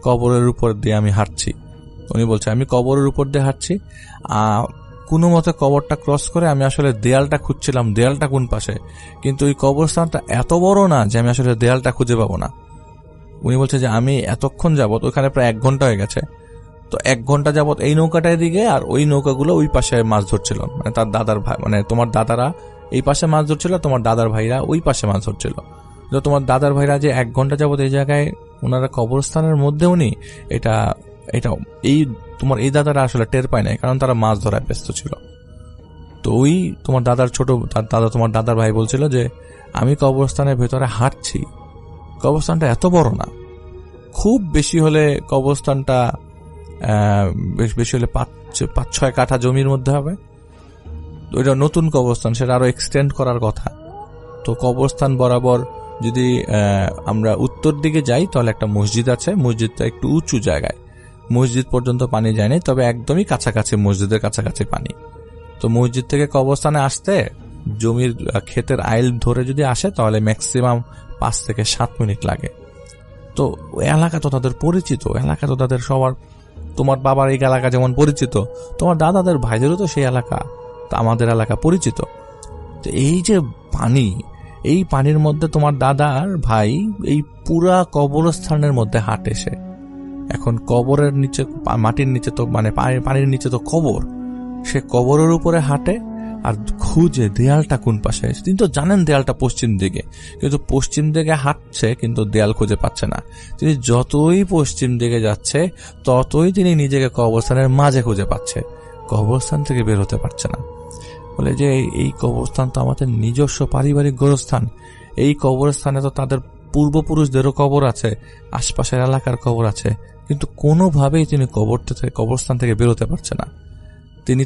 কবরের উপর দিয়ে আমি হাঁটছি। উনি বলছে, আমি কবরের উপর দিয়ে হাঁটছি, কোনো মতে কবরটা ক্রস করে আমি আসলে দেয়ালটা খুঁজছিলাম, দেয়ালটা কোন পাশে, কিন্তু ওই কবরস্থানটা এত বড় না যে আমি আসলে দেয়ালটা খুঁজে পাবো না। উনি বলছে যে আমি এতক্ষণ যাবত, ওখানে প্রায় 1 ঘন্টা হয়ে গেছে, তো 1 ঘন্টা যাবত এই নৌকাটা এদিকে আর ওই নৌকাগুলো ওই পাশে মাছ ধরছিল, তার দাদার ভাই, তোমার দাদারা এই পাশে মাছ ধরছিল, তোমার দাদার ভাইরা ওই পাশে মাছ ধরছিল। তো তোমার দাদার ভাইরা যে 1 ঘন্টা যাবত এই জায়গায়, ওনারা কবরস্থানের মধ্যে, উনি এটা তোমার এই দাদারা আসলে টের পায় নাই, কারণ তারা মাছ ধরায় ব্যস্ত ছিল। তো ওই তোমার তোমার দাদার ভাই বলছিল যে আমি কবরস্থানের ভেতরে হাঁটছি, কবরস্থানটা এত বড় না, খুব বেশি হলে কবরস্থানটা বেশি হলে 5-6 কাঠা জমির মধ্যে হবে। ওইটা নতুন কবরস্থান, সেটা আরো এক্সটেন্ড করার কথা। তো কবরস্থান বরাবর যদি আমরা উত্তর দিকে যাই তাহলে একটা মসজিদ আছে, মসজিদটা একটু উঁচু জায়গায়, মসজিদ পর্যন্ত পানি যায়নি, তবে একদমই কাছাকাছি, মসজিদের কাছাকাছি পানি। তো মসজিদ থেকে কবরস্থানে আসতে জমির ক্ষেতের আইল ধরে যদি আসে তাহলে ম্যাক্সিমাম 5 থেকে 7 মিনিট লাগে। তো এলাকা তো তাদের পরিচিত, এলাকা তো তাদের সবার, তোমার বাবার এই এলাকা যেমন পরিচিত, তোমার দাদাদের ভাইদেরও তো সেই এলাকা, তা আমাদের এলাকা পরিচিত। তো এই যে পানি, এই পানির মধ্যে তোমার দাদার ভাই এই পুরা কবরস্থানের মধ্যে হাঁটে সে। এখন কবরের নিচে, মাটির নিচে তো মানে পানির নিচে তো কবর, সে কবরের উপরে হাঁটে আর খুঁজে দেয়ালটা কোন পাশে। তিনি তো জানেন দেয়ালটা পশ্চিম দিকে, কিন্তু পশ্চিম দিকে হাঁটছে কিন্তু দেয়াল খুঁজে পাচ্ছে না। তিনি যতই পশ্চিম দিকে যাচ্ছে ততই তিনি নিজেকে কবরস্থানের মাঝে খুঁজে পাচ্ছে, কবরস্থান থেকে বের হতে পারছে না। বলে যে এই কবরস্থান তো আমাদের নিজস্ব পারিবারিক গোরস্থান, এই কবরস্থানে তো তাদের পূর্বপুরুষদেরও কবর আছে, আশপাশের এলাকার কবর আছে, কিন্তু কোনোভাবেই তিনি কবরস্থান থেকে বেরোতে পারছে না। তিনি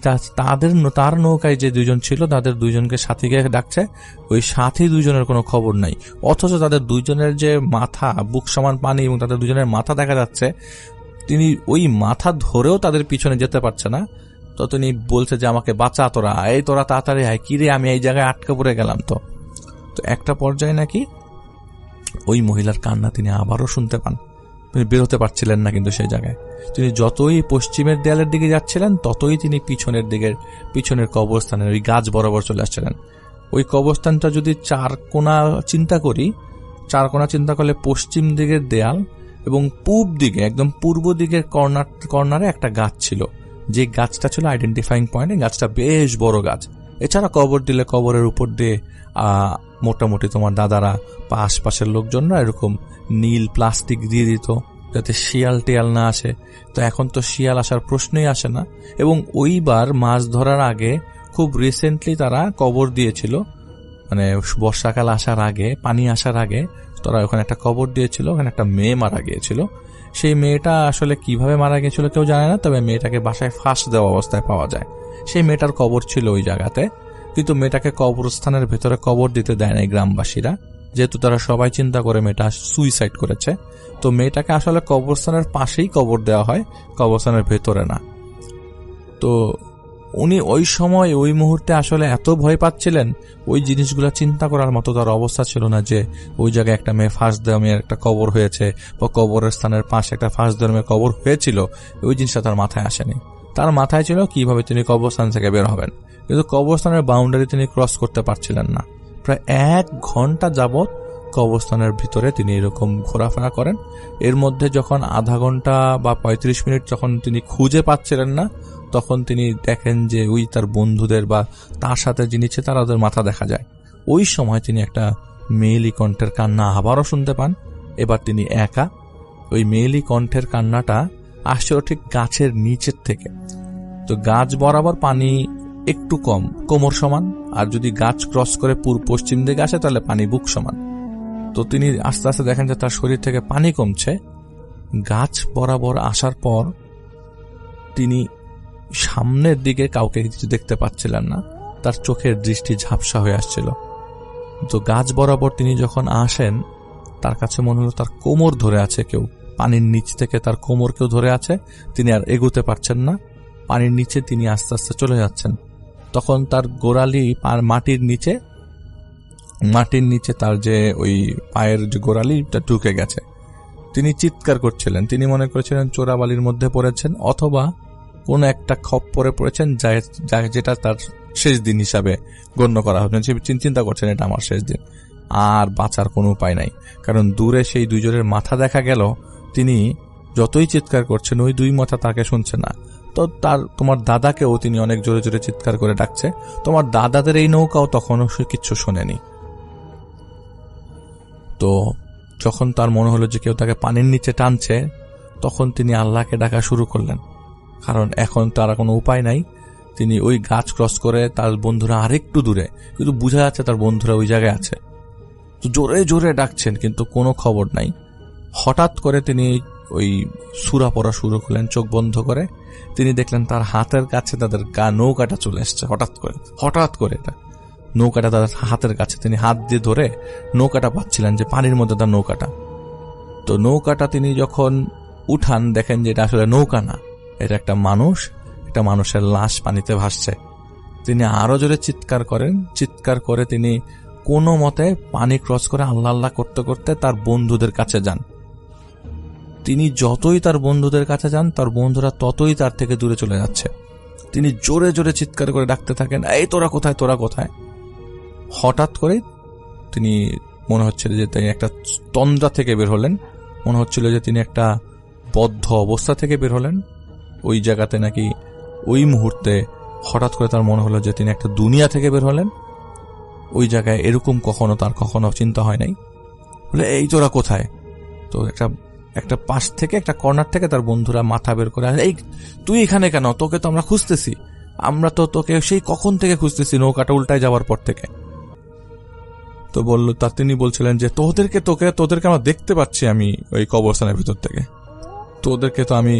তার নৌকায় যে দুইজন ছিল তাদের দুইজনকে সাথীকে ডাকছে, ওই সাথী দুইজনের কোনো খবর নাই, অথচ তাদের দুইজনের যে মাথা, বুক সমান পানি এবং তাদের দুইজনের মাথা দেখা যাচ্ছে, তিনি ওই মাথা ধরেও তাদের পিছনে যেতে পারছে না। তো তিনি বলছে যে আমাকে বাঁচা, তোরা তাড়াতাড়ি আয়, কিরে আমি এই জায়গায় আটকে পড়ে গেলাম। তো একটা পর্যায়ে নাকি ওই মহিলার কান্না তিনি আবারও শুনতে পান। তিনি বেরোতে পারছিলেন না, কিন্তু সেই জায়গায় তিনি যতই পশ্চিমের দেয়ালের দিকে যাচ্ছিলেন ততই তিনি পিছনের কবরস্থানের ওই গাছ বরাবর চলে আসছিলেন। ওই কবরস্থানটা যদি চার কোণা চিন্তা করলে পশ্চিম দিকের দেয়াল এবং পূব দিকে একদম পূর্ব দিকের কর্নারে একটা গাছ ছিল, যে গাছটা ছিল আইডেন্টিফাইং পয়েন্ট। গাছটা বেশ বড় গাছ। এছাড়া কবর দিলে কবরের উপর দিয়ে মোটামুটি তোমার দাদারা বা আশপাশের লোকজনরা এরকম নীল প্লাস্টিক দিয়ে দিত যাতে শিয়াল টিয়াল না আসে। তো এখন তো শিয়াল আসার প্রশ্নই আসে না। এবং ওইবার মাছ ধরার আগে খুব রিসেন্টলি তারা কবর দিয়েছিল, মানে বর্ষাকাল আসার আগে, পানি আসার আগে তারা ওখানে একটা কবর দিয়েছিল। ওখানে একটা মেয়ে মারা গিয়েছিল। সেই মেয়েটা আসলে কিভাবে মারা গিয়েছিল কেউ জানে না, তবে মেয়েটাকে বাসায় ফাঁস দেওয়া অবস্থায় পাওয়া যায়। সেই মেয়েটার কবর ছিল ওই জায়গাতে, কিন্তু মেয়েটাকে কবরস্থানের ভেতরে কবর দিতে দেয় নাই গ্রামবাসীরা, যেহেতু তারা সবাই চিন্তা করে মেয়েটা সুইসাইড করেছে। তো মেয়েটাকে আসলে কবরস্থানের পাশেই কবর দেওয়া হয়, কবরস্থানের ভেতরে না। তো উনি ওই সময় ওই মুহূর্তে আসলে এত ভয় পাচ্ছিলেন, ওই জিনিসগুলো চিন্তা করার মতো তার অবস্থা ছিল না, যে ওই জায়গায় একটা মেয়ে ফাঁস দেওয়া মেয়ের একটা কবর হয়েছে বা কবরের স্থানের পাশে একটা ফাঁস দেওয়ার মেয়ের কবর হয়েছিল। ওই জিনিসটা তার মাথায় আসেনি। তার মাথায় ছিল কিভাবে তিনি কবরস্থান থেকে বের হবেন, কিন্তু কবরস্থানের বাউন্ডারি তিনি ক্রস করতে পারছিলেন না। প্রায় 1 ঘন্টা যাবৎ কবরস্থানের ভিতরে তিনি এরকম ঘোরাফেরা করেন। এর মধ্যে যখন আধা ঘন্টা বা 35 মিনিট যখন তিনি খুঁজে পাচ্ছিলেন না, তখন তিনি দেখেন যে ওই তার বন্ধুদের বা তার সাথে যিনি ছিল তাদের মাথা দেখা যায়। ওই সময় তিনি একটা মেয়েলি কণ্ঠের কান্না আবারও শুনতে পান। এবার তিনি একা। ওই মেয়েলি কণ্ঠের কান্নাটা আসছে ঠিক গাছের নিচের থেকে। তো গাছ বরাবর পানি একটু কম, কোমর সমান, আর যদি গাছ ক্রস করে পশ্চিম দিকে আসে তাহলে পানি বুক সমান। তো তিনি আস্তে আস্তে দেখেন যে তার শরীর থেকে পানি কমছে। গাছ বরাবর আসার পর তিনি সামনের দিকে কাউকে কিছু দেখতে পাচ্ছিলেন না, তার চোখের দৃষ্টি ঝাপসা হয়ে আসছিল। তো গাছ বরাবর তিনি যখন আসেন, তার কাছে মনে হলো তার কোমর ধরে আছে কেউ, পানির নিচ থেকে তার কোমর কেউ ধরে আছে। তিনি আর এগোতে পারছেন না, পানির নিচে তিনি আস্তে আস্তে চলে যাচ্ছেন। তখন তার গোড়ালি আর মাটির নিচে তার যে ওই পায়ের যে গোড়ালিটা ঢুকে গেছে। তিনি চিৎকার করছিলেন। তিনি মনে করেছিলেন চোরাবালির মধ্যে পড়েছেন, অথবা কোন একটা খপ্পরে পড়েছেন যেটা তার শেষ দিন হিসাবে গণ্য করা হবে। চিন্তা করছেন এটা আমার শেষ দিন, আর বাঁচার কোনো উপায় নাই। কারণ দূরে সেই দুইজনের মাথা দেখা গেল। তিনি যতই চিৎকার করছেন ওই দুই মাথা তাকে শুনছে না। তো তোমার দাদাকেও তিনি অনেক জোরে জোরে চিৎকার করে ডাকছে। তোমার দাদাদের এই নৌকাও তখনও কিচ্ছু শোনেনি। তো যখন তার মনে হলো যে কেউ তাকে পানির নিচে টানছে, তখন তিনি আল্লাহকে ডাকা শুরু করলেন। কারণ এখন তার কোনো উপায় নাই। তিনি ওই গাছ ক্রস করে তার বন্ধুরা আরেকটু দূরে, কিন্তু বোঝা যাচ্ছে তার বন্ধুরা ওই জায়গায় আছে। তো জোরে জোরে ডাকছেন, কিন্তু কোনো খবর নাই। হঠাৎ করে তিনি ওই সূরা পড়া শুরু করলেন চোখ বন্ধ করে। তিনি দেখলেন তার হাতের কাছে তাদের নৌকাটা চলে এসছে। হঠাৎ করে এটা নৌকাটা তাদের হাতের কাছে। তিনি হাত দিয়ে ধরে নৌকাটা পাচ্ছিলেন, যে পানির মধ্যে তার নৌকাটা। তো নৌকাটা তিনি যখন উঠান, দেখেন যে এটা আসলে নৌকা না, এটা একটা মানুষের লাশ পানিতে ভাসছে। তিনি আরো জোরে চিৎকার করে তিনি কোনো মতে পানি ক্রস করে আল্লাহ আল্লাহ করতে করতে তার বন্ধুদের কাছে যান। তিনি যতই তার বন্ধুদের কাছে যান, তার বন্ধুরা ততই তার থেকে দূরে চলে যাচ্ছে। তিনি জোরে জোরে চিৎকার করে ডাকতে থাকেন, এই তোরা কোথায়। হঠাৎ করে তিনি মনে হচ্ছিল যে তিনি একটা তন্দ্রা থেকে বের হলেন। মনে হচ্ছিল যে তিনি একটা বদ্ধ অবস্থা থেকে বের হলেন। ওই জায়গাতে নাকি ওই মুহূর্তে হঠাৎ করে তার মনে হলো যে তিনি একটা দুনিয়া থেকে বের হলেন। ওই জায়গায় এরকম তার কখনো চিন্তা হয় নাই। বলে এই তোরা কোথায়? তো একটা পাশ থেকে, একটা কর্নার থেকে তার বন্ধুরা মাথা বের করে, এই তুই এখানে কেন? তোকে তো আমরা খুঁজতেছি, আমরা তো তোকে সেই কখন থেকে খুঁজতেছি, নৌকাটা উল্টায় যাওয়ার পর থেকে। তো তিনি বলছিলেন যে তোদেরকে আমরা দেখতে পাচ্ছি, আমি ওই কবরস্থানের ভিতর থেকে, তোদেরকে তো আমি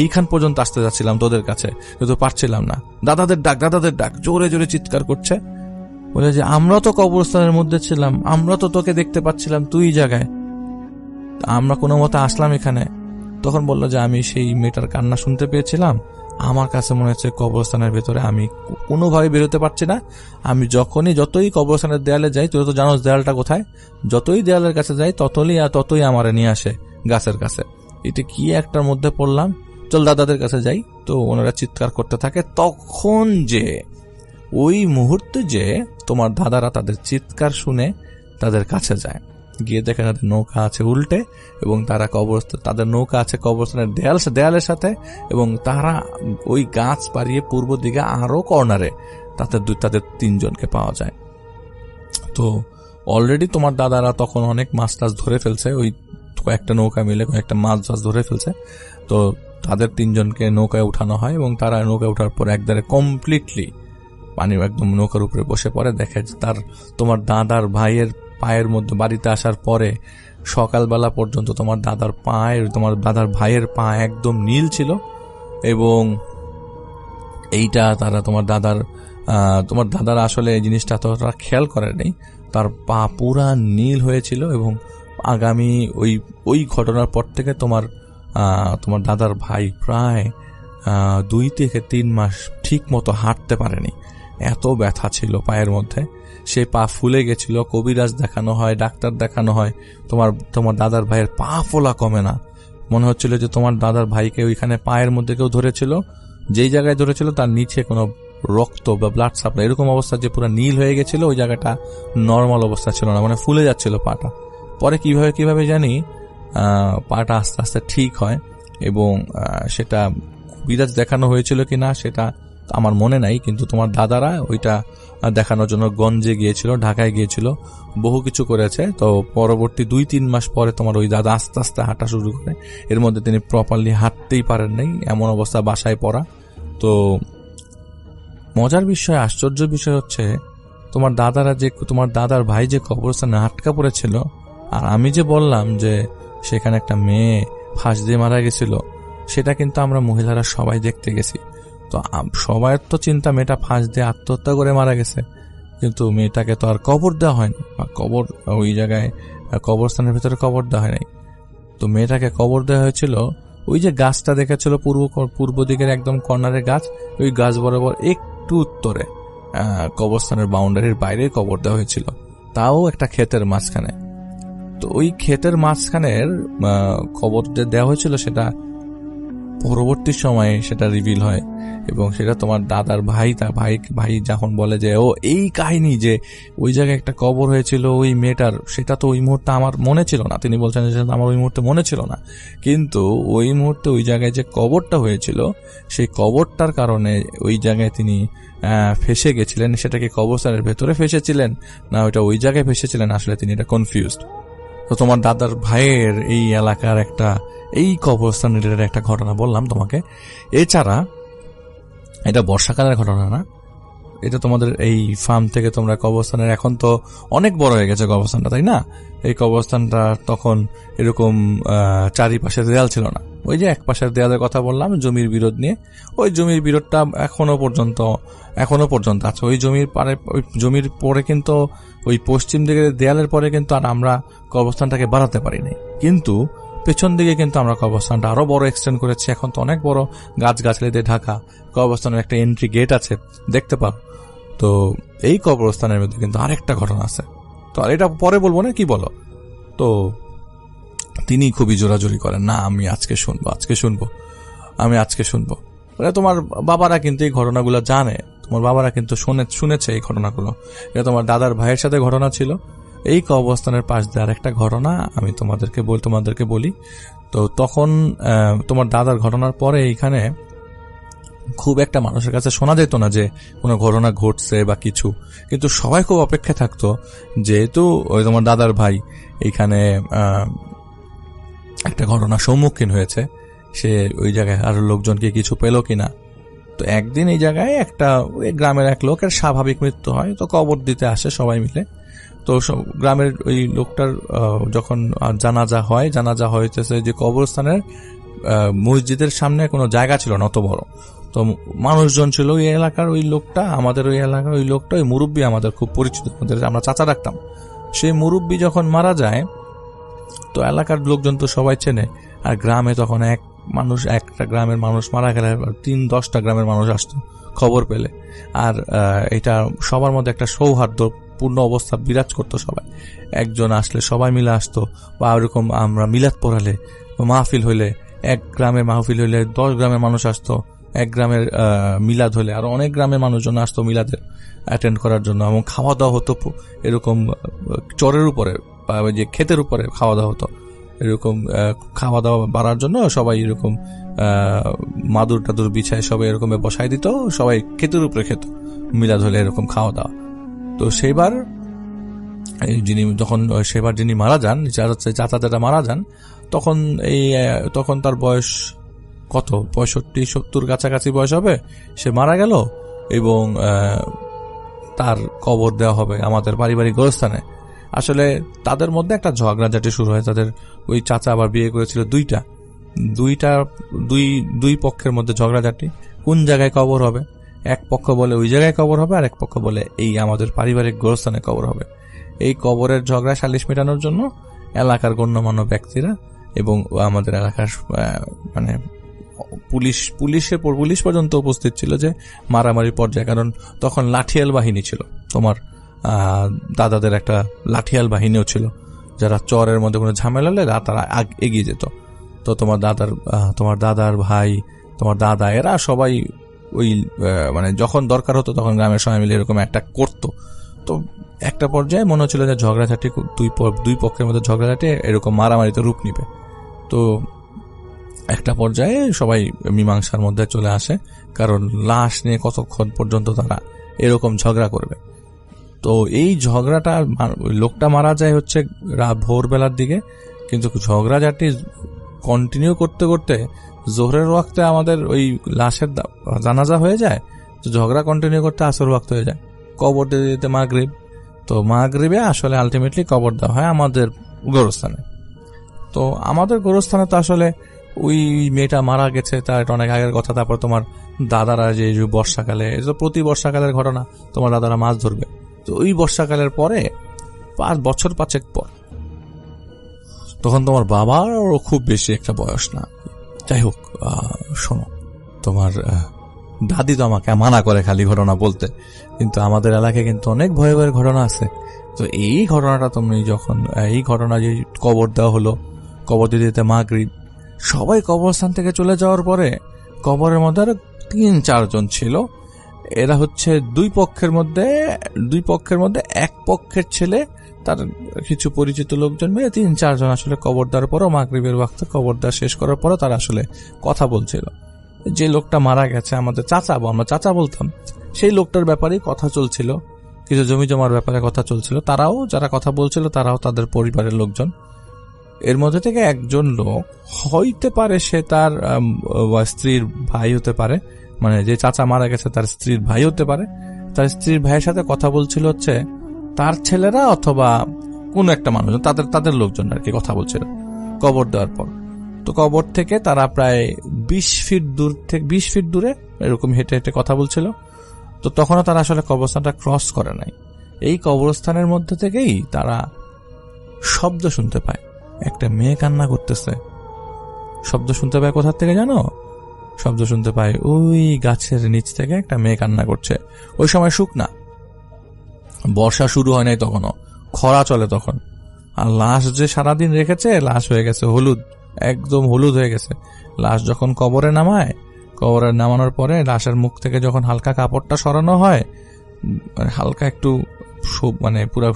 এইখান পর্যন্ত আসতে যাচ্ছিলাম তোদের কাছে, কিন্তু পারছিলাম না। দাদাদের ডাক জোরে জোরে চিৎকার করছে। বলে যে আমরা তো কবরস্থানের মধ্যে ছিলাম, আমরা তো তোকে দেখতে পাচ্ছিলাম তুই জায়গায়, আমরা কোনো মতে আসলাম এখানে। তখন বললো যে আমি সেই মেয়েটার কান্না শুনতে পেয়েছিলাম, আমার কাছে মনে হচ্ছে কবরস্থানের ভেতরে আমি কোনোভাবে বেরোতে পারছি না। আমি যতই কবরস্থানের দেয়ালে যাই, তুই তো জানোস দেয়ালটা কোথায়, যতই দেয়ালের কাছে যাই ততই আমারে নিয়ে আসে গাছের কাছে। এটা কি একটার মধ্যে পড়লাম, চল দাদাদের কাছে যাই। তো ওনারা চিৎকার করতে থাকে। তখন যে ওই মুহূর্তে যে তোমার দাদারা তাদের চিৎকার শুনে তাদের কাছে যায়, গিয়ে দেখে তাদের নৌকা আছে উল্টে, এবং তারা তাদের নৌকা আছে কবরস্থানের দেয়ালের সাথে, এবং তারা ওই গাছ পাড়িয়ে পূর্ব দিকে আরো কর্নারে তাদের 3 জনকে পাওয়া যায়। তো অলরেডি তোমার দাদারা তখন অনেক মাছ টাছ ধরে ফেলছে, ওই কয়েকটা নৌকা মিলে কয়েকটা মাছ ধরে ফেলছে। তো তাদের 3 জনকে নৌকায় উঠানো হয়, এবং তারা নৌকায় ওঠার পর একদারে কমপ্লিটলি পানি একদম নৌকার উপরে বসে পড়ে। দেখে যে তোমার দাদার ভাইয়ের পায়ের মধ্যে বাড়িতে আসার পরে সকালবেলা পর্যন্ত তোমার দাদার ভাইয়ের পা একদম নীল ছিল, এবং এইটা তারা তোমার দাদার আসলে এই জিনিসটা ততটা খেয়াল করে নেই, তার পা পুরা নীল হয়েছিল। এবং আগামী ওই ঘটনার পর থেকে তোমার দাদার ভাই প্রায় 2 থেকে 3 মাস ঠিক মতো হাঁটতে পারেনি, এত ব্যথা ছিল পায়ের মধ্যে। সে পা ফুলে গেছিল, কবিরাজ দেখানো হয়, ডাক্তার দেখানো হয়, তোমার দাদার ভাইয়ের পা ফোলা কমে না। মনে হচ্ছিল যে তোমার দাদার ভাইকে ওইখানে পায়ের মধ্যে কেউ ধরেছিল, যেই জায়গায় ধরেছিল তার নিচে কোনো রক্ত বা ব্লাড সাপ্লাই, এরকম অবস্থা যে পুরো নীল হয়ে গেছিল, ওই জায়গাটা নর্মাল অবস্থা ছিল না, মানে ফুলে যাচ্ছিল পাটা। পরে কিভাবে জানি পাটা আস্তে আস্তে ঠিক হয়, এবং সেটা কবিরাজ দেখানো হয়েছিল কিনা সেটা আমার মনে নাই, কিন্তু তোমার দাদারা ওইটা দেখানোর জন্য গঞ্জে গিয়েছিল, ঢাকায় গিয়েছিল, বহু কিছু করেছে। তো পরবর্তী 2-3 মাস পরে তোমার ওই দাদা আস্তে আস্তে হাঁটা শুরু করে। এর মধ্যে তিনি প্রপারলি হাঁটতেই পারেন নাই, এমন অবস্থা, বাসায় পড়া। তো মজার বিষয়, আশ্চর্য বিষয় হচ্ছে তোমার দাদার ভাই যে কবরস্থানে আটকা পড়েছিল, আর আমি যে বললাম যে সেখানে একটা মেয়ে ফাঁস দিয়ে মারা গেছিল, সেটা কিন্তু আমরা মহিলারা সবাই দেখতে গেছি। তো সবাই তো চিন্তা মেয়েটা ফাঁস দিয়ে আত্মহত্যা করে মারা গেছে, কিন্তু মেয়েটাকে তো আর কবর দেওয়া হয়নি, বা ওই জায়গায় কবরস্থানের ভিতরে কবর দেওয়া হয় নাই। তো মেয়েটাকে কবর দেওয়া হয়েছিল ওই যে গাছটা দেখেছিল পূর্ব দিকের একদম কর্নারের গাছ, ওই গাছ বরাবর একটু উত্তরে কবরস্থানের বাউন্ডারির বাইরে কবর দেওয়া হয়েছিল, তাও একটা ক্ষেতের মাঝখানে। তো ওই ক্ষেতের মাঝখানের কবর দেওয়া হয়েছিল, সেটা পরবর্তী সময়ে সেটা রিভিল হয়, এবং সেটা তোমার দাদার ভাই যখন বলে যে ও এই কাহিনী যে ওই জায়গায় একটা কবর হয়েছিল ওই মেয়েটার, সেটা তো ওই মুহূর্তে আমার মনে ছিল না। তিনি বলছেন যে আমার ওই মুহূর্তে মনে ছিল না, কিন্তু ওই মুহূর্তে ওই জায়গায় যে কবরটা হয়েছিল, সেই কবরটার কারণে ওই জায়গায় তিনি ফেসে গেছিলেন। সেটাকে কবরস্থানের ভেতরে ফেসেছিলেন না ওইটা ওই জায়গায় ফেসেছিলেন, আসলে তিনি এটা কনফিউজড। তো তোমার দাদার ভাইয়ের এই এলাকার এই কবরস্থানের একটা ঘটনা বললাম তোমাকে। এছাড়া এটা বর্ষাকালের ঘটনা না, এটা তোমাদের এই ফার্ম থেকে তোমরা কবরস্থানের, এখন তো অনেক বড় হয়ে গেছে কবরস্থানটা, তাই না? এই কবরস্থানটা তখন এরকম চারিপাশের দেয়াল ছিল না। ওই যে এক পাশের দেয়ালের কথা বললাম জমির বিরোধ নিয়ে, ওই জমির বিরোধটা এখনো পর্যন্ত আছে। ওই জমির পরে কিন্তু ওই পশ্চিম দিকের দেয়ালের পরে কিন্তু আর আমরা কবরস্থানটাকে বাড়াতে পারি নাই, কিন্তু পেছন দিকে কিন্তু আমরা কবরস্থানটা আরো বড় এক্সটেন্ড করেছি। এখন তো অনেক বড় গাছগাছালি দিয়ে ঢাকা, কবরস্থানের একটা এন্ট্রি গেট আছে, দেখতে পাও। তো এই কবরস্থানের মধ্যে কিন্তু আরেকটা ঘটনা আছে, তো আর এটা পরে বলবো না, কি বলো? তো তিনি খুবই জোরাজোরি করেন, না আমি আজকে শুনবো। তোমার বাবারা কিন্তু এই ঘটনাগুলো জানে, তোমার বাবারা কিন্তু শুনেছে এই ঘটনাগুলো। এটা তোমার দাদার ভাইয়ের সাথে ঘটনা ছিল, এই কবরস্থানের পাশ দিয়ে আরেকটা ঘটনা আমি তোমাদেরকে বলি। তো তখন তোমার দাদার ঘটনার পরে এইখানে খুব একটা মানুষের কাছে শোনা যেত না যে কোনো ঘটনা ঘটছে বা কিছু, কিন্তু সবাই খুব অপেক্ষায় থাকতো, যেহেতু ওই তোমার দাদার ভাই এইখানে একটা ঘটনার সম্মুখীন হয়েছে, সে ওই জায়গায় আরো লোকজনকে কিছু পেল কিনা। তো একদিন এই জায়গায় একটা ওই গ্রামের এক লোকের স্বাভাবিক মৃত্যু হয়, তো কবর দিতে আসে সবাই মিলে। তো গ্রামের ওই লোকটার যখন জানাজা হইতেছে, যে কবরস্থানের মসজিদের সামনে কোনো জায়গা ছিল না অত বড়, তো মানুষজন ছিল ওই এলাকার। ওই লোকটা আমাদের ওই এলাকার ওই লোকটা ওই মুরব্বী আমাদের খুব পরিচিত, আমরা চাচা রাখতাম। সেই মুরব্বী যখন মারা যায়, তো এলাকার লোকজন তো সবাই চেনে, আর গ্রামে তখন একটা গ্রামের মানুষ মারা গেলে 10-10টা গ্রামের মানুষ আসতো খবর পেলে। আর এটা সবার মধ্যে একটা সৌহার্দ্যপূর্ণ অবস্থা বিরাজ করতো, সবাই একজন আসলে সবাই মিলে আসতো। বা ওরকম আমরা মিলাদ পড়ালে মাহফিল হইলে, এক গ্রামের মাহফিল হইলে 10 গ্রামের মানুষ আসতো, এক গ্রামের মিলাদ হলে আরো অনেক গ্রামের মানুষজন আসতো মিলাদের অ্যাটেন্ড করার জন্য। এবং খাওয়া দাওয়া হতো এরকম চরের উপরে বা যে ক্ষেতের উপরে খাওয়া দাওয়া হতো। এরকম খাওয়া দাওয়া বাড়ার জন্য সবাই এরকম মাদুর টাদুর বিছায় সবাই এরকম বসাই দিত, সবাই ক্ষেতের উপরে খেত মিলাদ হলে এরকম খাওয়া দাওয়া। তো সেইবার যিনি মারা যান, চাচাটা মারা যান, তখন তার বয়স কত 65-70 কাছাকাছি বয়স হবে। সে মারা গেল এবং তার কবর দেওয়া হবে আমাদের পারিবারিক গোরস্থানে। আসলে তাদের মধ্যে একটা ঝগড়াঝাটি শুরু হয়। তাদের ওই চাচা আবার বিয়ে করেছিল দুই পক্ষের মধ্যে ঝগড়াঝাটি, কোন জায়গায় কবর হবে। এক পক্ষ বলে ওই জায়গায় কবর হবে, আর এক পক্ষ বলে এই আমাদের পারিবারিক গোরস্থানে কবর হবে। এই কবরের ঝগড়া সালিশ মেটানোর জন্য এলাকার গণ্যমান্য ব্যক্তিরা এবং আমাদের এলাকার মানে পুলিশ পর্যন্ত উপস্থিত ছিল, যে মারামারি পর্যায়ে। কারণ তখন লাঠিয়াল বাহিনী ছিল, তোমার দাদাদের একটা লাঠিয়াল বাহিনীও ছিল, যারা চরের মধ্যে কোনো ঝামেলা হলে তারা এগিয়ে যেত। তো তোমার দাদার ভাই, তোমার দাদা, এরা সবাই ওই মানে যখন দরকার হতো তখন গ্রামের সবাই মিলে এরকম একটা করতো। তো একটা পর্যায়ে মনে হচ্ছিল যে ঝগড়াঝাটি দুই পক্ষের মধ্যে ঝগড়াঝাটি এরকম মারামারিতে রূপ নিবে। তো একটা পর্যায়ে সবাই মীমাংসার মধ্যে চলে আসে, কারণ লাশ নিয়ে কতক্ষণ পর্যন্ত তারা এরকম ঝগড়া করবে। তো এই ঝগড়াটা, লোকটা মারা যায় হচ্ছে ভোরবেলার দিকে, কিন্তু ঝগড়াঝাটি কন্টিনিউ করতে করতে জোহরের ওয়াক্তে আমাদের ওই লাশের জানাজা হয়ে যায়। তো ঝগড়া কন্টিনিউ করতে আসর ওয়াক্ত হয়ে যায়, কবর দিয়ে দিতে মাগরিব। তো মাগরিবে আসলে আলটিমেটলি কবর দেওয়া হয় আমাদের গোরস্থানে। তো আমাদের গোরস্থানে তো আসলে ওই মেয়েটা মারা গেছে, তার অনেক আগের কথা। তারপর তোমার দাদারা যে বর্ষাকালে, প্রতি বর্ষাকালের ঘটনা, তোমার দাদারা মাছ ধরবে। তো ওই বর্ষাকালের পরে 5 বছর 5 পর, তখন তোমার বাবারও খুব বেশি একটা বয়স না। যাই হোক, শোনো, তোমার দাদি তো আমাকে মানা করে খালি ঘটনা বলতে, কিন্তু আমাদের এলাকায় কিন্তু অনেক ভয়ের ঘটনা আছে। তো এই ঘটনাটা এই ঘটনা যে কবর দেওয়া হলো, কবর দিতে মাগরিব, সবাই কবরস্থান থেকে চলে যাওয়ার পরে কবরের মধ্যে আরো 3-4 জন ছিল। এরা হচ্ছে দুই পক্ষের মধ্যে এক পক্ষের ছেলে, তার কিছু পরিচিত লোকজন মিলে 3-4 জন আসলে কবর দেওয়ার পরও মাগরিবের ওয়াক্তে কবর দেওয়া শেষ করার পরও তারা আসলে কথা বলছিল। যে লোকটা মারা গেছে আমাদের আমরা চাচা বলতাম, সেই লোকটার ব্যাপারেই কথা চলছিল, কিছু জমি জমার ব্যাপারে কথা চলছিল। তারাও যারা কথা বলছিল তারাও তাদের পরিবারের লোকজন। এর মধ্যে থেকে একজন লোক হইতে পারে সে তার স্ত্রীর ভাই হতে পারে, মানে যে চাচা মারা গেছে তার স্ত্রীর ভাই হতে পারে। তার স্ত্রীর ভাইয়ের সাথে কথা বলছিল হচ্ছে তার ছেলেরা অথবা কোন একটা মানুষ, তাদের লোকজন আর কি কথা বলছিল কবর দেওয়ার পর। তো কবর থেকে তারা প্রায় 20 ফিট দূরে এরকম হেঁটে হেঁটে কথা বলছিল। তো তখনও তারা আসলে কবরস্থানটা ক্রস করে নাই। এই কবরস্থানের মধ্যে থেকেই তারা শব্দ শুনতে পায়, একটা মেয়ে কান্না করতেছে। শব্দ শুনতে পায় কোথা থেকে জানো? শব্দ শুনতে পায় ওই গাছের নিচ থেকে একটা মেয়ে কান্না করছে। ওই সময় শুকনা, বর্ষা শুরু হয় নাই তখনও, খরা চলে তখন। আর লাশ যে সারাদিন রেখেছে, লাশ হয়ে গেছে হলুদ, একদম হলুদ হয়ে গেছে। লাশ যখন কবরে নামানোর পরে লাশের মুখ থেকে যখন হালকা কাপড়টা সরানো হয়, হালকা একটু মানে পুরো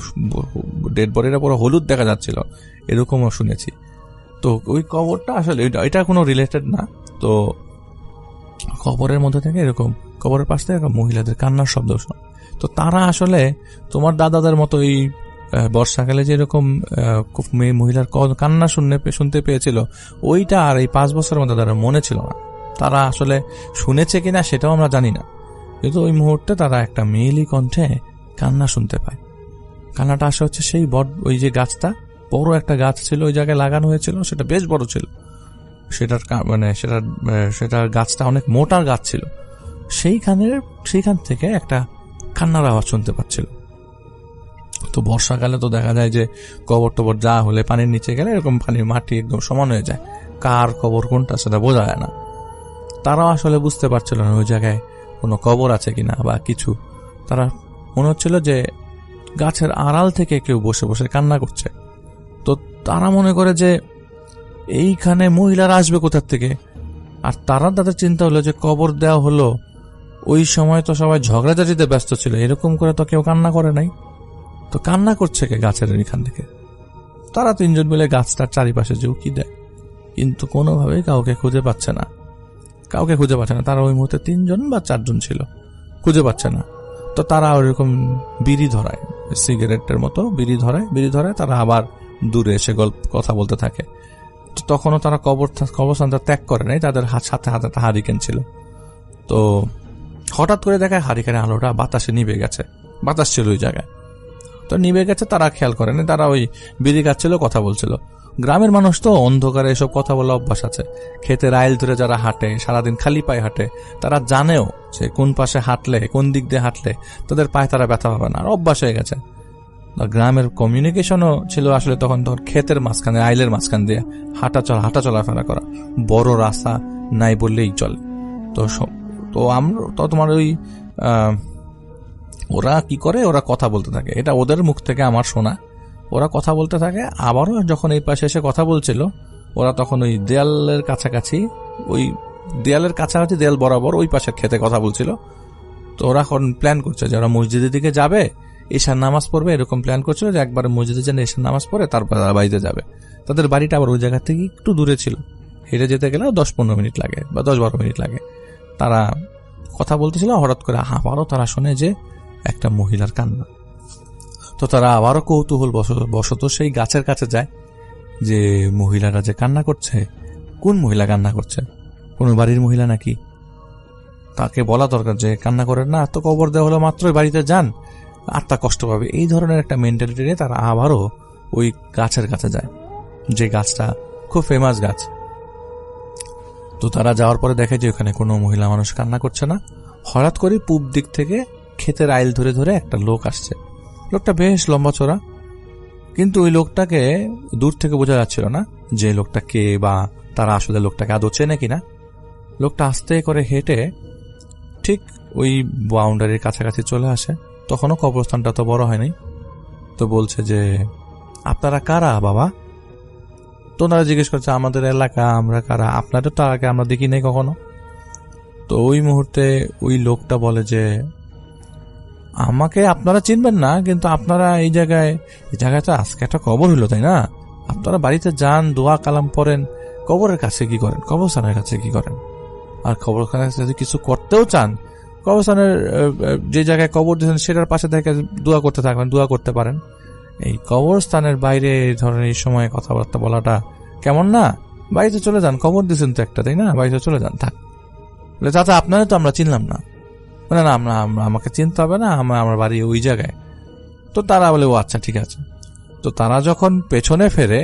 ডেড বডিটা পুরো হলুদ দেখা যাচ্ছিল, এরকমও শুনেছি। তো ওই কবরটা আসলে এটা কোনো রিলেটেড না। তো কবরের মধ্যে থেকে এরকম, কবরের পাশ থেকে এরকম মহিলাদের কান্নার শব্দ শোনা। তো তারা আসলে তোমার দাদাদের মতো এই বর্ষাকালে যেরকম মেয়ে মহিলার কান্না শুনতে পেয়েছিল, ওইটা আর এই 5 বছরের মধ্যে তারা মনে ছিল না। তারা আসলে শুনেছে কিনা সেটাও আমরা জানি না, কিন্তু ওই মুহূর্তে তারা একটা মেয়েলি কণ্ঠে কান্না শুনতে পায়। কান্নাটা আসা হচ্ছে সেই ওই যে গাছটা, বড় একটা গাছ ছিল ওই জায়গায় লাগানো হয়েছিল, সেটা বেশ বড় ছিল, সেটার গাছটা অনেক মোটার গাছ ছিল। সেইখান থেকে একটা কান্নার আওয়াজ শুনতে পাচ্ছিল। তো বর্ষাকালে তো দেখা যায় যে কবর টবর যা হলে পানির নিচে গেলে এরকম পানির মাটি একদম সমান হয়ে যায়, কার কবর কোনটা সেটা বোঝা যায় না। তারাও আসলে বুঝতে পারছিল না ওই জায়গায় কোনো কবর আছে কিনা বা কিছু। তারা মনে হচ্ছিল যে গাছের আড়াল থেকে কেউ বসে বসে কান্না করছে। তো তারা মনে করে যে এইখানে মহিলারা আসবে কোথার থেকে। আর তাদের চিন্তা হলো যে কবর দেওয়া হলো, ওই সময় তো সবাই ঝগড়াঝাটিতে ব্যস্ত ছিল, এরকম করে তো কেউ কান্না করে নাই। তো কান্না করছে কে গাছের এখান থেকে? তারা 3 জন মিলে গাছটার চারিপাশে যে উকি দেয়, কিন্তু কোনোভাবেই কাউকে খুঁজে পাচ্ছে না। তারা ওই মুহূর্তে 3 জন বা 4 জন ছিল, খুঁজে পাচ্ছে না। তো তারা ওইরকম বিড়ি ধরায়, সিগারেটের মতো বিড়ি ধরায়। তারা আবার দূরে এসে কথা বলতে থাকে। তখনও তারা কবরস্থানটা ত্যাগ করে নাই, তাদের সাথে হাতে হারিকেন ছিল। তো হঠাৎ করে দেখায় হারিকেনের আলোটা বাতাসে নিভে গেছে, বাতাস ছিল ওই জায়গায়, তো নিভে গেছে। তারা খেয়াল করেনি, তারা ওই বিড়ি খাচ্ছিল, কথা বলছিল। গ্রামের মানুষ তো অন্ধকারে এসব কথা বলা অভ্যাস আছে। ক্ষেতের আইল ধরে যারা হাঁটে, সারাদিন খালি পায়ে হাঁটে, তারা জানেও যে কোন পাশে হাঁটলে, কোন দিক দিয়ে হাঁটলে তাদের পায়ে তারা ব্যথা পাবে না, আর অভ্যাস হয়ে গেছে। গ্রামের কমিউনিকেশনও ছিল আসলে তখন ক্ষেতের মাঝখানে, আইলের মাঝখান দিয়ে হাঁটা চলাফেরা করা, বড় রাস্তা নাই বললেই চলে। তো তোমার ওই ওরা কি করে, ওরা কথা বলতে থাকে, এটা ওদের মুখ থেকে আমার শোনা। ওরা কথা বলতে থাকে, আবারও যখন এই পাশে এসে কথা বলছিল, ওরা তখন ওই দেয়ালের কাছাকাছি দেয়াল বরাবর ওই পাশের খেতে কথা বলছিল। তো ওরা এখন প্ল্যান করছে যে ওরা মসজিদের দিকে যাবে, ঈশার নামাজ পড়বে, এরকম প্ল্যান করছিল যে একবারে মসজিদে যেন ঈশার নামাজ পড়ে তারপর তারা বাড়িতে যাবে। তাদের বাড়িটা আবার ওই জায়গা থেকে একটু দূরে ছিল, হেঁটে যেতে গেলেও 10-15 মিনিট লাগে বা 10-12 মিনিট লাগে। তারা কথা বলতেছিল, হঠাৎ করে আবারও তারা শোনে যে একটা মহিলার কান্না। তো তারা আবারও কৌতূহল বশত সেই গাছের কাছে যায়, যে মহিলারা যে কান্না করছে, কোন মহিলা কান্না করছে, কোন বাড়ির মহিলা নাকি? তাকে বলা দরকার যে কান্না করেন না, তো কবর দেওয়া হলো মাত্রই, বাড়িতে যান, আত্মা কষ্ট পাবে। এই ধরনের একটা মেন্টালিটি নিয়ে তারা আবারও ওই গাছের কাছে যায়, যে গাছটা খুব ফেমাস গাছ। তো তারা যাওয়ার পরে দেখে যে ওখানে কোনো মহিলা মানুষ কান্না করছে না। হঠাৎ করে পূব দিক থেকে ক্ষেতের আইল ধরে একটা লোক আসছে। লোকটা বেশ লম্বা চড়া, কিন্তু ওই লোকটাকে দূর থেকে বোঝা যাচ্ছিল না যে লোকটা কে, বা তারা আসলে লোকটাকে আদৌ চেনে কিনা। লোকটা আস্তে করে হেঁটে ঠিক ওই বাউন্ডারির কাছাকাছি চলে আসে। তখনও কবরস্থানটা তো বড় হয়নি। তো বলছে যে আপনারা কারা বাবা? তো ওনারা জিজ্ঞেস করছে আমাদের এলাকা, আমরা কারা, আপনাদের তো আগে আমরা দেখি নাই কখনো। তো ওই মুহূর্তে ওই লোকটা বলে যে আমাকে আপনারা চিনবেন না, কিন্তু আপনারা এই জায়গাটা আজকে একটা কবর হলো, তাই না? আপনারা বাড়িতে যান, দোয়া কালাম পড়েন, কবরের কাছে কি করেন, কবরস্থানের কাছে কি করেন? আর কবরস্থানের কাছে যদি কিছু করতেও চান, কবরস্থানের যে জায়গায় কবর দিয়েছেন সেটার পাশে থেকে দোয়া করতে থাকবেন, দোয়া করতে পারেন। এই কবরস্থানের বাইরে এই ধরনের এই সময় কথাবার্তা বলাটা কেমন না? বাড়িতে চলে যান, কবর দিয়েছেন তো একটা, তাই না? বাড়িতে চলে যান, থাক। চাচা আপনারা তো আমরা চিনলাম না। না, আমাকে চিনতে হবে না, আমার বাড়ি ওই জায়গায়। তো তারা বলে ও আচ্ছা ঠিক আছে। তো তারা যখন পেছনে ফেরে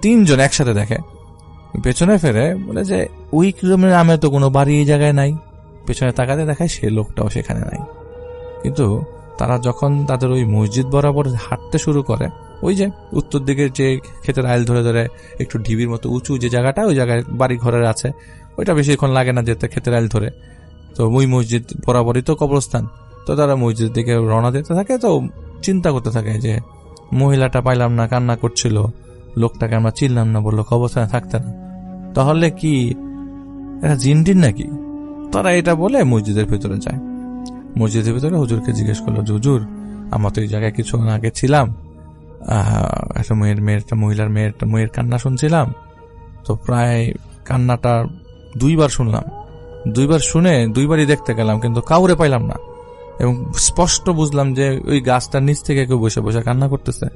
3 জন একসাথে দেখে, পেছনে ফেরে বলে যে ওই রুমের নামে তো কোনো বাড়ি এই জায়গায় নাই। পেছনে তাকাতে দেখায় সে লোকটাও সেখানে নাই। কিন্তু তারা যখন তাদের ওই মসজিদ বরাবর হাঁটতে শুরু করে, ওই যে উত্তর দিকের যে ক্ষেতের আইল ধরে একটু ঢিবির মতো উঁচু যে জায়গাটা, ওই জায়গায় বাড়ি ঘরের আছে, ওইটা বেশিক্ষণ লাগে না যেতে, ক্ষেতের আইল ধরে। তো ওই মসজিদ বরাবরই তো কবরস্থান। তো তারা মসজিদের দিকে রওনা দিতে থাকে। তো চিন্তা করতে থাকে যে মহিলাটা পাইলাম না, কান্না করছিল, লোকটাকে আমরা চিনলাম না, বললো কবরস্থানে থাকতে না, তাহলে কি এটা জিনটিন নাকি? তারা এটা বলে মসজিদের ভেতরে যায়। মসজিদের ভিতরে হুজুরকে জিজ্ঞেস করলো যে হুজুর, আমরা তো এই জায়গায় কিছুক্ষণ আগে ছিলাম, একটা মেয়ের কান্না শুনছিলাম, তো প্রায় কান্নাটা 2বার শুনলাম, 2বার শুনে 2বারই দেখতে গেলাম, কিন্তু কাউরে পাইলাম না, এবং স্পষ্ট বুঝলাম যে ওই গাছটার নিচ থেকে কেউ বসে বসে কান্না করতেছে,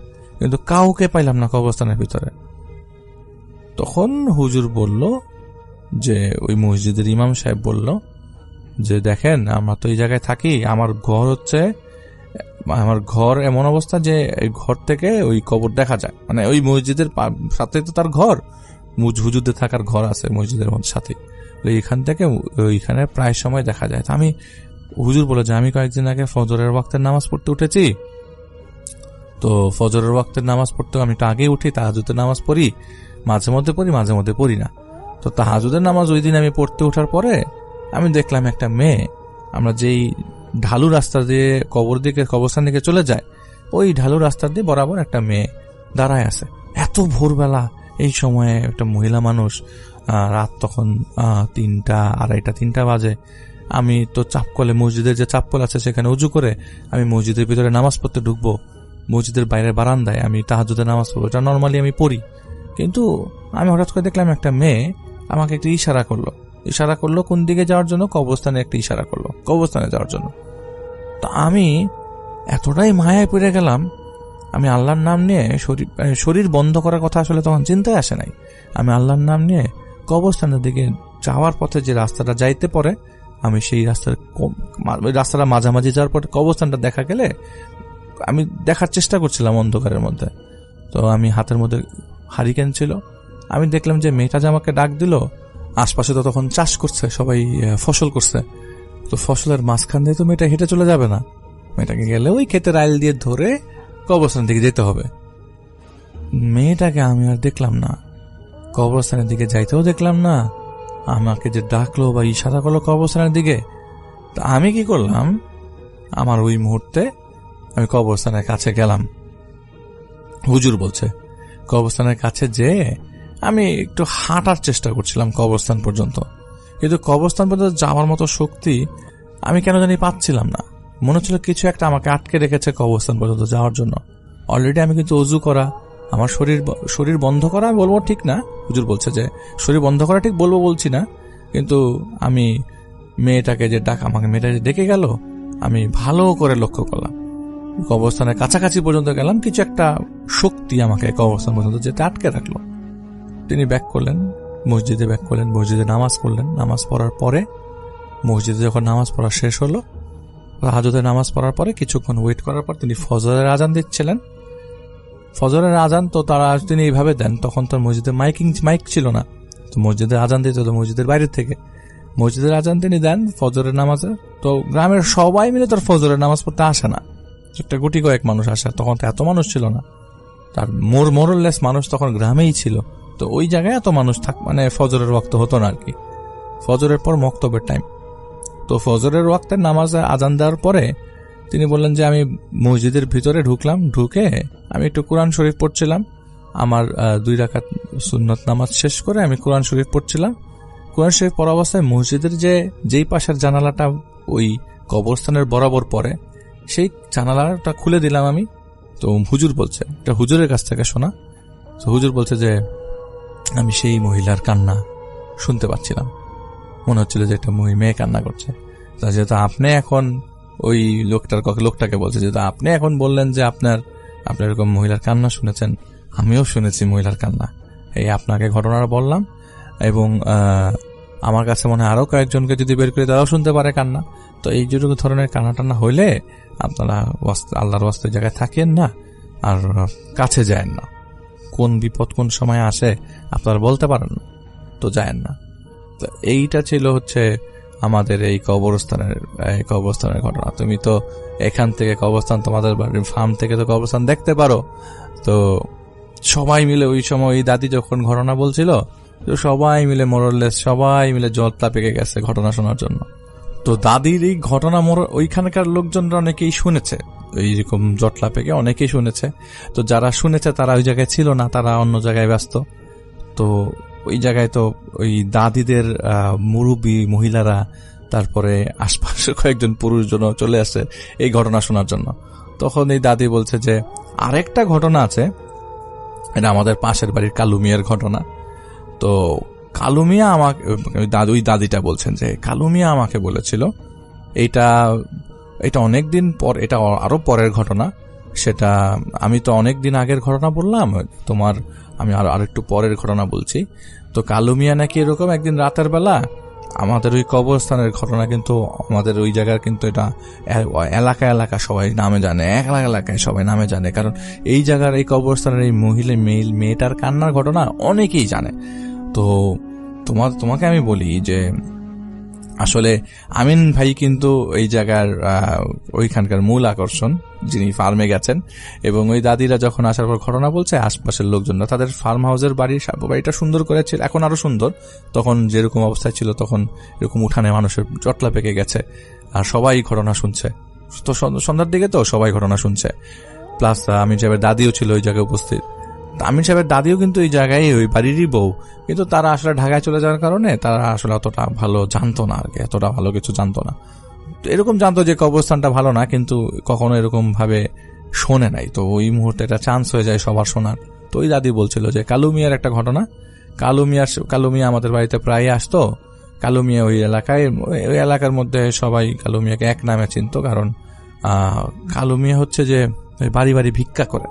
কিন্তু কাউকে পাইলাম না কবরস্থানের ভিতরে। তখন হুজুর বলল যে, ওই মসজিদের ইমাম সাহেব বলল যে দেখেন, আমরা তো এই জায়গায় থাকি, আমার ঘর এমন অবস্থা যে এই ঘর থেকে ওই কবর দেখা যায়, মানে ওই মসজিদের সাথে তো তার ঘর, হুজুরদের থাকার ঘর আছে মসজিদের সাথে, এইখান থেকে ওইখানে প্রায় সময় দেখা যায়। আমি, হুজুর বলে যে আমি কয়েকদিন আগে ফজরের ওয়াক্তের নামাজ পড়তে উঠেছি, তো ফজরের ওয়াক্তের নামাজ পড়তেও আমি তো আগেই উঠি, তাহাজ্জুদের নামাজ পড়ি, মাঝে মধ্যে পড়ি, মাঝে মধ্যে পড়ি না। তো তাহাজ্জুদের নামাজ ওই দিন আমি পড়তে ওঠার পরে আমি দেখলাম একটা মেয়ে, আমরা যেই ঢালু রাস্তা দিয়ে কবরস্থান দিকে চলে যায়, ওই ঢালু রাস্তা দিয়ে বরাবর একটা মেয়ে দাঁড়ায় আছে। এত ভোরবেলা এই সময়ে একটা মহিলা মানুষ, রাত তখন 3টা, 2:30, 3টা বাজে। আমি তো চাপকলে, মসজিদের যে চাপকল আছে সেখানে উজু করে আমি মসজিদের ভিতরে নামাজ পড়তে ঢুকবো, মসজিদের বাইরে বারান্দায় আমি তাহাজ্জুদের নামাজ পড়বো, এটা নর্মালি আমি পড়ি। কিন্তু আমি হঠাৎ করে দেখলাম একটা মেয়ে আমাকে একটা ইশারা করলো কোন দিকে যাওয়ার জন্য, কবরস্থানে একটা ইশারা করলো, কবরস্থানে যাওয়ার জন্য। তো আমি এতটাই মায়ায় পড়ে গেলাম, আমি আল্লাহর নাম নিয়ে, শরীর বন্ধ করার কথা আসলে তখন চিন্তায় আসে নাই, আমি আল্লাহর নাম নিয়ে কবরস্থানের দিকে যাওয়ার পথে যে রাস্তাটা যাইতে পরে, আমি সেই রাস্তাটা মাঝামাঝি যাওয়ার পরে কবরস্থানটা দেখা গেলে আমি দেখার চেষ্টা করছিলাম অন্ধকারের মধ্যে। তো আমি হাতের মধ্যে হারিকেন ছিল, আমি দেখলাম যে মেয়েটা যে আমাকে ডাক দিল, আশপাশে তো তখন চাষ করছে, সবাই ফসল করছে, তো ফসলের মাঝখান দিয়ে তো মেয়েটা হেঁটে চলে যাবে না, মেয়েটাকে গেলে ওই ক্ষেতের আইল দিয়ে ধরে কবরস্থানের দিকে যেতে হবে। মেয়েটাকে আমি আর দেখলাম না, কবরস্থানের দিকে যাইতেও দেখলাম না, আমাকে যে ডাকলো বা ইশারা করলো কবরস্থানের দিকে, তা আমি কি করলাম, আমার ওই মুহূর্তে আমি কবরস্থানের কাছে গেলাম। হুজুর বলছে কবরস্থানের কাছে যে আমি একটু হাঁটার চেষ্টা করছিলাম কবরস্থান পর্যন্ত, কিন্তু কবরস্থান পর্যন্ত যাওয়ার মতো শক্তি আমি কেন জানি পাচ্ছিলাম না। মনে হচ্ছিল কিছু একটা আমাকে আটকে রেখেছে কবরস্থান পর্যন্ত যাওয়ার জন্য। অলরেডি আমি কিন্তু অজু করা, আমার শরীর বন্ধ করা আমি বলবো ঠিক না, হুজুর বলছে যে শরীর বন্ধ করা ঠিক বলছি না, কিন্তু আমি মেয়েটাকে যে আমাকে মেয়েটা যে ডেকে গেল, আমি ভালো করে লক্ষ্য করলাম, কবরস্থানের কাছাকাছি পর্যন্ত গেলাম, কিছু একটা শক্তি আমাকে কবরস্থান পর্যন্ত যেতে আটকে রাখলো। তিনি মসজিদে নামাজ পড়লেন। নামাজ পড়ার পরে মসজিদে যখন নামাজ পড়া শেষ হলো, তাহাজ্জুদের নামাজ পড়ার পরে কিছুক্ষণ ওয়েট করার পর তিনি ফজরের আজান দিচ্ছিলেন। ফজরের আজান তো তিনি এইভাবে দেন, তখন তার মসজিদে মাইক ছিল না, তো মসজিদে আজান দিতে হতো মসজিদের বাইরে থেকে। মসজিদের আজান তিনি দেন ফজরের নামাজে, তো গ্রামের সবাই মিলে তার ফজরের নামাজ পড়তে আসে না, একটা গুটি কয়েক মানুষ আসে, তখন তো এত মানুষ ছিল না, তার মোরলেস মানুষ তখন গ্রামেই ছিল, তো ওই জায়গায় এত মানুষ মানে ফজরের ওয়াক্ত হতো না আর কি। ফজরের পর মক্তবের টাইম, তো ফজরের ওয়াক্তের নামাজে আজান দেওয়ার পরে তিনি বললেন যে আমি মসজিদের ভিতরে ঢুকলাম, ঢুকে আমি একটু কোরআন শরীফ পড়ছিলাম, আমার 2 রাকাত সুন্নত নামাজ শেষ করে আমি কোরআন শরীফ পড়ছিলাম। কোরআন শরীফ পড়া অবস্থায় মসজিদের যেই পাশের জানালাটা ওই কবরস্থানের বরাবর পড়ে, সেই জানালাটা খুলে দিলাম আমি। তো হুজুর বলছে, এটা হুজুরের কাছ থেকে শোনা, তো হুজুর বলছে যে আমি সেই মহিলার কান্না শুনতে পাচ্ছিলাম, মনে হচ্ছিল যে একটা মেয়ে কান্না করছে। তা যেহেতু আপনি এখন ওই লোকটাকে বলছে, যেহেতু আপনি এখন বললেন যে আপনার এরকম মহিলার কান্না শুনেছেন, আমিও শুনেছি মহিলার কান্না, এই আপনাকে ঘটনাটা বললাম। এবং আমার কাছে মনে হয় আরো কয়েকজনকে যদি বের করে তারাও শুনতে পারে কান্না। তো এই যেটুকু ধরনের কান্না টান্না হইলে আপনারা আল্লাহর ওয়াস্তে জায়গায় থাকেন না, আর কাছে যায় না, কোন বিপদ কোন সময় আসে আপনারা বলতে পারেন না, তো যায় না। তো এইটা ছিল হচ্ছে আমাদের এই কবরস্থানের ঘটনা। তুমি তো এখান থেকে কবরস্থান, তোমাদের বাড়ির ফার্ম থেকে তো কবরস্থান দেখতে পারো। তো সবাই মিলে ওই সময় ওই দাদি যখন ঘটনা বলছিল, তো সবাই মিলে মোরলেস সবাই মিলে জটলা পেকে গেছে ঘটনা শোনার জন্য। তো দাদির এই ঘটনা ওইখানকার লোকজনরা অনেকেই শুনেছে, এইরকম জটলা পেকে অনেকেই শুনেছে। তো যারা শুনেছে তারা ওই জায়গায় ছিল না, তারা অন্য জায়গায় ব্যস্ত। তো ওই জায়গায় তো ওই দাদিদের মুরব্বী মহিলারা তারপরে আশপাশে কয়েকজন পুরুষজনও চলে আসে এই ঘটনা শোনার জন্য। তখন এই দাদি বলছে যে আরেকটা ঘটনা আছে, এটা আমাদের পাশের বাড়ির কালু মিয়ার ঘটনা। তো কালু মিয়া আমাকে, ওই দাদিটা বলছেন যে কালু মিয়া আমাকে বলেছিল, এটা অনেক দিন পর, এটা আরো পরের ঘটনা। সেটা আমি তো অনেক দিন আগের ঘটনা বললাম, আমি আর একটু পরের ঘটনা বলছি। তো কালু মিয়া নাকি এরকম একদিন রাতের বেলা আমাদের ওই কবরস্থানের ঘটনা, কিন্তু আমাদের ওই জায়গার কিন্তু এটা এলাকা সবাই নামে জানে, এলাকায় সবাই নামে জানে, কারণ এই জায়গার এই কবরস্থানের এই মেয়েটার কান্নার ঘটনা অনেকেই জানে। তো তোমাকে আমি বলি যে আসলে আমিন ভাই কিন্তু এই জায়গার ওইখানকার মূল আকর্ষণ, যিনি ফার্মে গেছেন। এবং ওই দাদিরা যখন আসার পর ঘটনা বলছে, আশপাশের লোকজনরা তাদের ফার্ম হাউসের বাড়িটা সুন্দর করেছে, এখন আরো সুন্দর। তখন যেরকম অবস্থায় ছিল তখন এরকম উঠানে মানুষের জটলা পেকে গেছে, আর সবাই ঘটনা শুনছে। তো সন্ধ্যার দিকে তো সবাই ঘটনা শুনছে, প্লাস আমিন সাহেবের দাদিও ছিল ওই জায়গায় উপস্থিত। আমিন সাহেবের দাদিও কিন্তু এই জায়গায় ওই বাড়িরই বউ, কিন্তু তারা আসলে ঢাকায় চলে যাওয়ার কারণে তারা আসলে অতটা ভালো জানতো না, আর কি এতটা ভালো কিছু জানতো না। এরকম জানতো যে কবরস্থানটা ভালো না, কিন্তু কখনো এরকম ভাবে শোনে নাই। তো ওই মুহূর্তে একটা চান্স হয়ে যায় সবার শোনার। তো ওই দাদি বলছিল যে কালু মিয়ার একটা ঘটনা, কালু মিয়া আমাদের বাড়িতে প্রায় আসতো। কালু মিয়া ওই এলাকার মধ্যে সবাই কালু মিয়াকে এক নামে চিনত, কারণ কালু মিয়া হচ্ছে যে বাড়ি বাড়ি ভিক্ষা করে,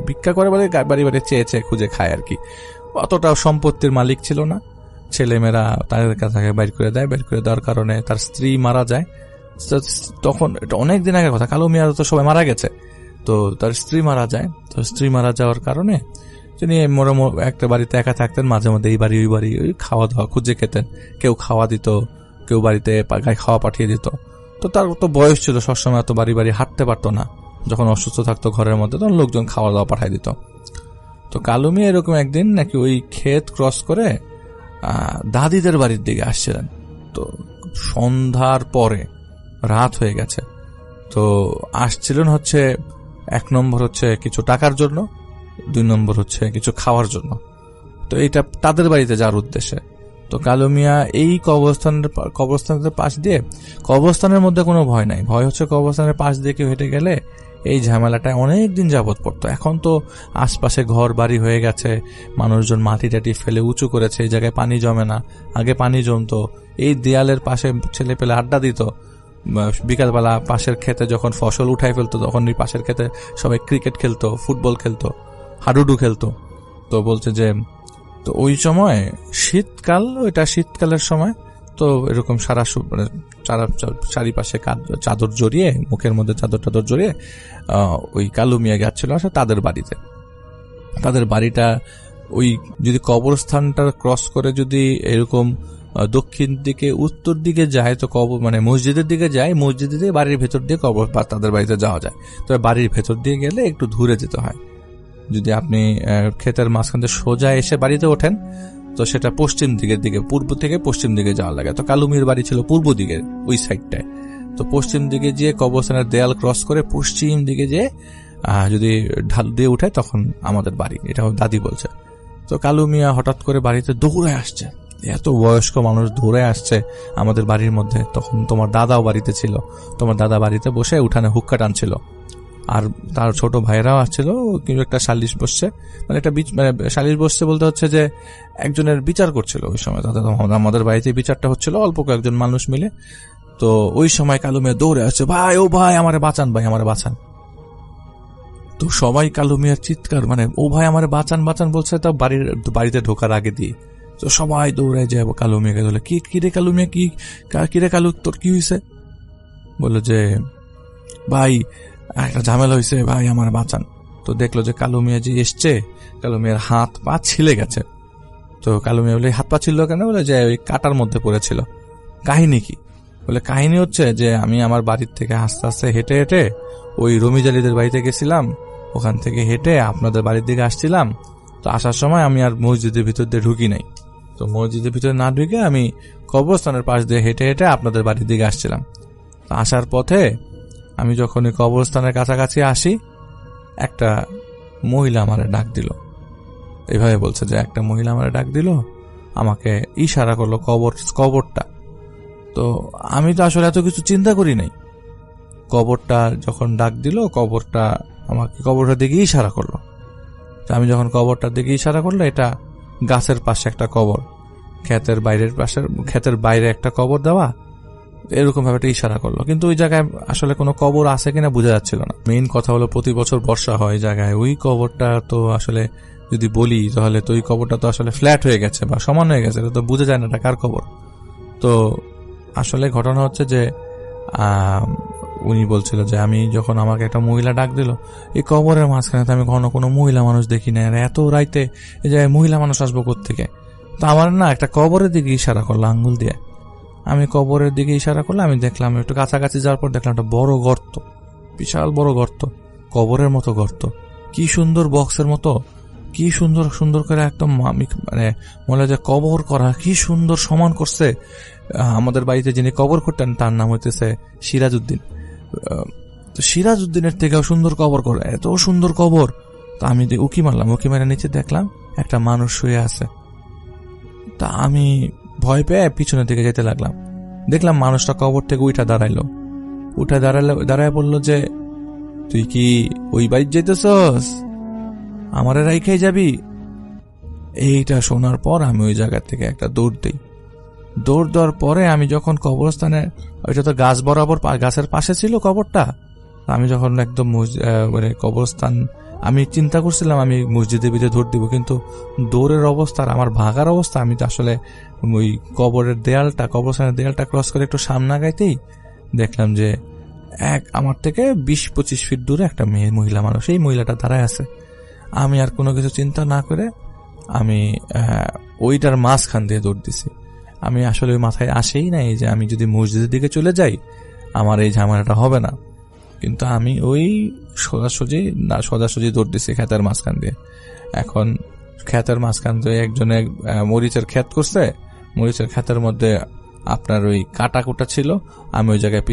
ভিক্ষা করে বলে বাড়ি বাড়ি চেয়ে খুঁজে খায় আর কি। অতটা সম্পত্তির মালিক ছিল না, ছেলেমেয়েরা তাদের কাছে বাইর করে দেওয়ার কারণে তার স্ত্রী মারা যায়। তখন এটা অনেক দিন আগের কথা, কালু মিয়া তো সবাই মারা গেছে, তো তার স্ত্রী মারা যায়। তো স্ত্রী মারা যাওয়ার কারণে তিনি একটা বাড়িতে একা থাকতেন, মাঝে মধ্যে এই বাড়ি ওই বাড়ি ওই খাওয়া দাওয়া খুঁজে খেতেন, কেউ খাওয়া দিত, কেউ বাড়িতে গায়ে খাওয়া পাঠিয়ে দিত। তো তার তো বয়স ছিল, সবসময় তো বাড়ি বাড়ি হাঁটতে পারতো না, যখন অসুস্থ থাকতো ঘরের মধ্যে তখন লোকজন খাওয়া দাওয়া পাঠিয়ে দিত। তো কালু মিয়া এরকম একদিন নাকি ওই ক্ষেত ক্রস করে দাদিদের বাড়ির দিকে আসছিলেন। তো সন্ধ্যার পরে রাত হয়ে গেছে, তো আসছিলেন হচ্ছে 1 নম্বর হচ্ছে কিছু টাকার জন্য, 2 নম্বর হচ্ছে কিছু খাওয়ার জন্য। তো এইটা তাদের বাড়িতে যাওয়ার উদ্দেশ্যে। তো কালু মিয়া এই কবরস্থানের পাশ দিয়ে, কবরস্থানের মধ্যে কোনো ভয় নাই, ভয় হচ্ছে কবরস্থানের পাশ দিয়ে কেউ হেঁটে গেলে এই ঝামেলাটা অনেক দিন যাবত পড়তো। এখন তো আশপাশে ঘর বাড়ি হয়ে গেছে, মানুষজন মাটি টাটি ফেলে উঁচু করেছে, এই জায়গায় পানি জমে না। আগে পানি জমতো, এই দেয়ালের পাশে ছেলে পেলে আড্ডা দিত, বিকালবেলা পাশের ক্ষেতে যখন ফসল উঠাই ফেলতো তখন এই পাশের ক্ষেতে সবাই ক্রিকেট খেলতো, ফুটবল খেলতো, হাডুডু খেলতো। তো বলছে যে তো ওই সময় শীতকালের সময় তো এরকম চারিপাশে চাদর জড়িয়ে, মুখের মধ্যে চাদর জড়িয়ে ওই কালু মিয়া যাচ্ছিল তাদের বাড়িতে। তাদের বাড়িটা ওই যদি কবরস্থানটা ক্রস করে যদি এরকম দক্ষিণ দিকে উত্তর দিকে যায়, তো মসজিদের দিকে যায়, মসজিদের দিকে বাড়ির ভেতর দিয়ে তাদের বাড়িতে যাওয়া যায়। তবে বাড়ির ভেতর দিয়ে গেলে একটু দূরে যেতে হয়। যদি আপনি ক্ষেতের মাঝখান থেকে সোজা এসে বাড়িতে ওঠেন তো সেটা পশ্চিম দিকে পূর্ব থেকে পশ্চিম দিকে যাওয়া লাগে। তো কালুমির বাড়ি ছিল পূর্ব দিকে ওই সাইডটায়। তো পশ্চিম দিকে যেয়ে কবরস্থানের দেয়াল ক্রস করে পশ্চিম দিকে যেয়ে যদি ঢাল দিয়ে উঠে তখন আমাদের বাড়ি, এটা দাদি বলছে। তো কালু মিয়া হঠাৎ করে বাড়িতে দৌড়ে আসছে, এত বয়স্ক মানুষ দৌড়ে আসছে আমাদের বাড়ির মধ্যে। তখন তোমার দাদাও বাড়িতে ছিল, তোমার দাদা বাড়িতে বসে উঠানে হুক্কা টানছিল, আর তার ছোট ভাইরাও আসছিল। কিন্তু একটা সালিশ বসছে, সালিশ বসছে বলতে হচ্ছে যে একজনের বিচার করছিল ওই সময়। আমাদের বাড়িতে বিচারটা হচ্ছিল অল্প কয়েকজন মানুষ মিলে। তো ওই সময় কালু মিয়া দৌড়ে আসছে, ভাই ও ভাই আমারে বাঁচান, ভাই আমারে বাঁচান। তো সবাই কালু মিয়ার চিৎকার, ও ভাই আমারে বাঁচান বাঁচান বলছে, তা বাড়িতে ঢোকার আগে দিয়ে। তো সবাই দৌড়ে যায় কালু মিয়াকে ধরলে, কি রে কালু মিয়া, কি রে কালু তোর কি হয়েছে? বললো যে ভাই একটা ঝামেলা হয়েছে, ভাই আমার বাঁচান। তো দেখলো যে কালু মিয়া যে এসছে, কালু মিয়ার হাত পা ছিলে গেছে। তো কালু মিয়া বলে হাত পা ছিল কেন? বলে যে ওই কাটার মধ্যে পড়েছিল। কাহিনী কি? বলে কাহিনী হচ্ছে যে আমি আমার বাড়ির থেকে আস্তে আস্তে হেঁটে হেঁটে ওই রমিজালিদের বাড়িতে গেছিলাম, ওখান থেকে হেঁটে আপনাদের বাড়ির দিকে আসছিলাম। তো আসার সময় আমি আর মসজিদের ভিতর দিয়ে ঢুকি নাই। তো মসজিদের ভিতরে না ঢুকে আমি কবরস্থানের পাশ দিয়ে হেঁটে হেঁটে আপনাদের বাড়ির দিকে আসছিলাম। তো আসার পথে আমি যখন ওই কবরস্থানের কাছাকাছি আসি, একটা মহিলা আমারে ডাক দিল। এইভাবে বলছে যে একটা মহিলা আমারে ডাক দিল, আমাকে ইশারা করলো কবরটা। তো আমি তো আসলে এত কিছু চিন্তা করি নাই। কবরটা যখন ডাক দিল, কবরটা আমাকে কবরটার দিকে ইশারা করলো। তো আমি যখন কবরটার দিকে ইশারা করলো, এটা গাছের পাশে একটা কবর, ক্ষেতের বাইরে একটা কবর দেওয়া, এরকম ভাবে একটা ইশারা করলো। কিন্তু ওই জায়গায় আসলে কোনো কবর আছে কিনা বোঝা যাচ্ছিল না। মেইন কথা হলো প্রতি বছর বর্ষা হয় জায়গায়, ওই কবরটা তো আসলে যদি বলি তাহলে তো ওই কবরটা তো আসলে ফ্ল্যাট হয়ে গেছে বা সমান হয়ে গেছে, এটা তো বোঝা যায় না এটা কার কবর। তো আসলে ঘটনা হচ্ছে যে উনি বলছিল যে আমি যখন আমাকে একটা মহিলা ডাক দিল, এই কবরের মাঝখানে তো আমি কখনো কোনো মহিলা মানুষ দেখি না, আর এত রাইতে এই যে মহিলা মানুষ আসবো কোত্থেকে। তো আমার না একটা কবরের দিকে ইশারা করলো আঙ্গুল দিয়ে। আমি কবরের দিকে ইশারা করলে আমি দেখলাম, একটু কাছাকাছি যাওয়ার পর দেখলাম একটা বড় গর্ত, বিশাল বড় গর্ত, কবরের মতো গর্ত, কি সুন্দর বক্সের মতো, কি সুন্দর সুন্দর করে একদম মানে মনে হয় যে কবর করা, কি সুন্দর সমান করছে। আমাদের বাড়িতে যিনি কবর করতেন তার নাম হইতেছে সিরাজউদ্দিন। তো সিরাজউদ্দিনের থেকেও সুন্দর কবর করে, এত সুন্দর কবর। তো আমি উকি মারলাম, উকি মারে নিচে দেখলাম একটা মানুষ শুয়ে আছে। তা আমি ভয় পেয়ে পিছনের দিকে যেতে লাগলাম। দেখলাম মানুষটা কবর থেকে দাঁড়ায় বলল যে, তুই কি ওই বাড়ি যেতেছস? আমারে রাইখাই যাবি? এইটা শোনার পর আমি ওই জায়গা থেকে একটা দৌড় দিই। দৌড় দেওয়ার পরে আমি যখন কবরস্থানে, ওইটা তো গাছ বরাবর, গাছের পাশে ছিল কবরটা, আমি যখন একদম মানে কবরস্থান, আমি চিন্তা করছিলাম আমি মসজিদের ভিতরে দৌড় দিব, কিন্তু দৌড়ের অবস্থা আর আমার ভাগার অবস্থা, আমি তো আসলে ওই কবরস্থানের দেয়ালটা ক্রস করে একটু সামনে আগাইতেই দেখলাম যে আমার থেকে 20-25 ফিট দূরে একটা মহিলা মানুষ, এই মহিলাটা দাঁড়ায় আছে। আমি আর কোনো কিছু চিন্তা না করে আমি ওইটার মাঝখান দিয়ে দৌড় দিছি। আমি আসলে ওই মাথায় আসেই নাই যে আমি যদি মসজিদের দিকে চলে যাই আমার এই ঝামেলাটা হবে না। কিন্তু আমি ওই সোজাসুজি দৌড় দিছি ক্ষেতের মাঝখান দিয়ে। এখন ক্ষেতের মাঝখান দিয়ে একজনে মরিচের ক্ষেত করছে, মরিচের ক্ষেতের মধ্যে আপনার ওই কাটা কুটা ছিল, আমি ওই জায়গায়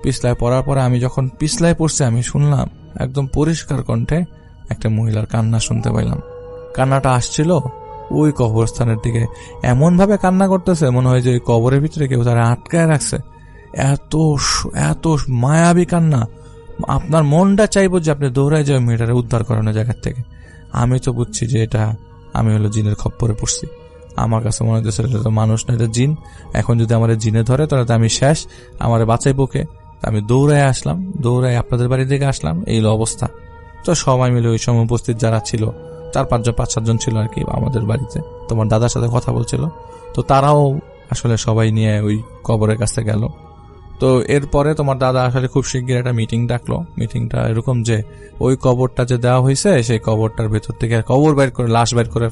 পিছলায় পড়ার পরে আমি যখন পিছলায় পড়ছি, আমি শুনলাম একদম পরিষ্কার কণ্ঠে একটা মহিলার কান্না শুনতে পাইলাম। কান্নাটা আসছিল ওই কবরস্থানের দিকে, এমন ভাবে কান্না করতেছে মনে হয় যে ওই কবরের ভিতরে কেউ তারা আটকায় রাখছে। এত এত মায়াবী কান্না, আপনার মনটা চাইবো যে আপনি দৌড়ায় যাবেন মেয়েটারে উদ্ধার করানোর জায়গার থেকে। আমি তো বুঝছি যে এটা আমি হলো জিনের খপ্পরে পড়ছি। আমার কাছে মনে হচ্ছে এটা তো মানুষ না, এটা জিন। এখন যদি আমার জিনে ধরে তাহলে তো আমি শেষ, আমার বাঁচাইবো কে? আমি দৌড়ায় আপনাদের বাড়ি থেকে আসলাম, এই অবস্থা। তো সবাই মিলে ওই সময় উপস্থিত যারা ছিল 4-5 জন ছিল আর কি আমাদের বাড়িতে, তোমার দাদার সাথে কথা বলছিল, তো তারাও আসলে সবাই নিয়ে ওই কবরের কাছে গেল। তো এরপরে তোমার দাদা আসলে খুব শিগগির একটা মিটিং ডাকলো। মিটিংটা এরকম যে ওই কবরটা যে দেওয়া হয়েছে সেই কবরটার ভেতর থেকে লাশ বের করে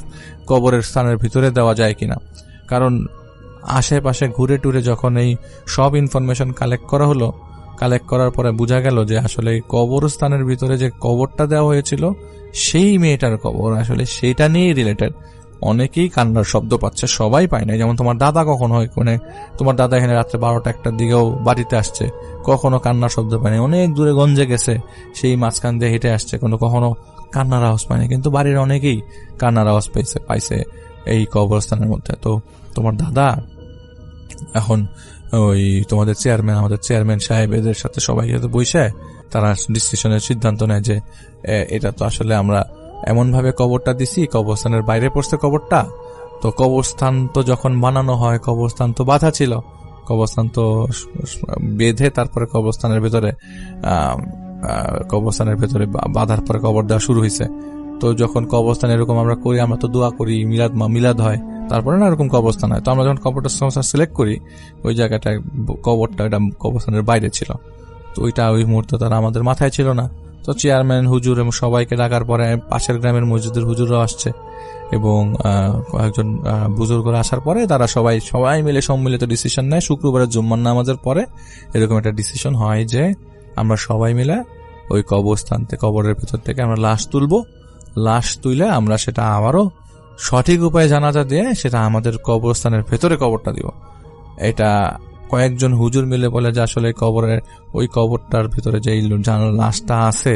কবরের স্থানের ভিতরে দেওয়া যায় কিনা। কারণ আশেপাশে ঘুরে টুরে যখন এই সব ইনফরমেশন কালেক্ট করার পরে বোঝা গেল যে আসলে এই কবরস্থানের ভিতরে যে কবরটা দেওয়া হয়েছিল সেই মেয়েটার কবর আসলে সেইটা নিয়েই রিলেটেড। অনেকেই কান্নার শব্দ পাচ্ছে, সবাই পায় না। যেমন তোমার দাদা কখন হয়, মানে তোমার দাদা এখানে রাত্রে 12টা-1টার দিকেও বাড়িতে আসছে, কখনো কান্নার শব্দ পায় না। অনেক দূরে গঞ্জে গেছে, সেই মাঝখান দিয়ে হেঁটে আসছে, কখনো কান্নার আওয়াজ পায় না। কিন্তু বাড়ির অনেকেই কান্নার আওয়াজ পাইছে এই কবরস্থানের মধ্যে। তো তোমার দাদা এখন ওই তোমাদের আমাদের চেয়ারম্যান সাহেব এদের সাথে সবাই সাথে বসে তারা ডিসিশনের সিদ্ধান্ত নেয় যে এটা তো আসলে আমরা এমন ভাবে কবরটা দিছি, কবরস্থানের বাইরে পড়ছে কবরটা। তো কবরস্থান তো যখন বানানো হয়, কবরস্থান তো বাঁধা ছিল, কবরস্থান তো বেঁধে তারপরে কবরস্থানের ভেতরে বাঁধার পরে কবর দেওয়া শুরু হয়েছে। তো যখন কবরস্থান এরকম আমরা করি, আমরা তো দোয়া করি, মিলাদ হয়, তারপরে না এরকম কবরস্থান হয়। তো আমরা যখন কবরটা সিলেক্ট করি, ওই জায়গাটা কবরটা এটা কবরস্থানের বাইরে ছিল। তো ওইটা ওই মুহূর্তে তারা আমাদের মাথায় ছিল না। তো চেয়ারম্যান, হুজুর এবং সবাইকে ডাকার পরে পাশের গ্রামের মসজিদের হুজুররাও আসছে এবং কয়েকজন বুজুর্গরা আসার পরে তারা সবাই মিলে সম্মিলিত ডিসিশন নেয়। শুক্রবারের জুম্মার নামাজের পরে এরকম একটা ডিসিশন হয় যে আমরা সবাই মিলে ওই কবরের ভেতর থেকে আমরা লাশ তুলে আমরা সেটা আবারও সঠিক উপায়ে জানাজা দিয়ে সেটা আমাদের কবরস্থানের ভেতরে কবরটা দিব। এটা কয়েকজন হুজুর মিলে বলে যে আসলে ওই কবরটার ভিতরে যে লাশটা আছে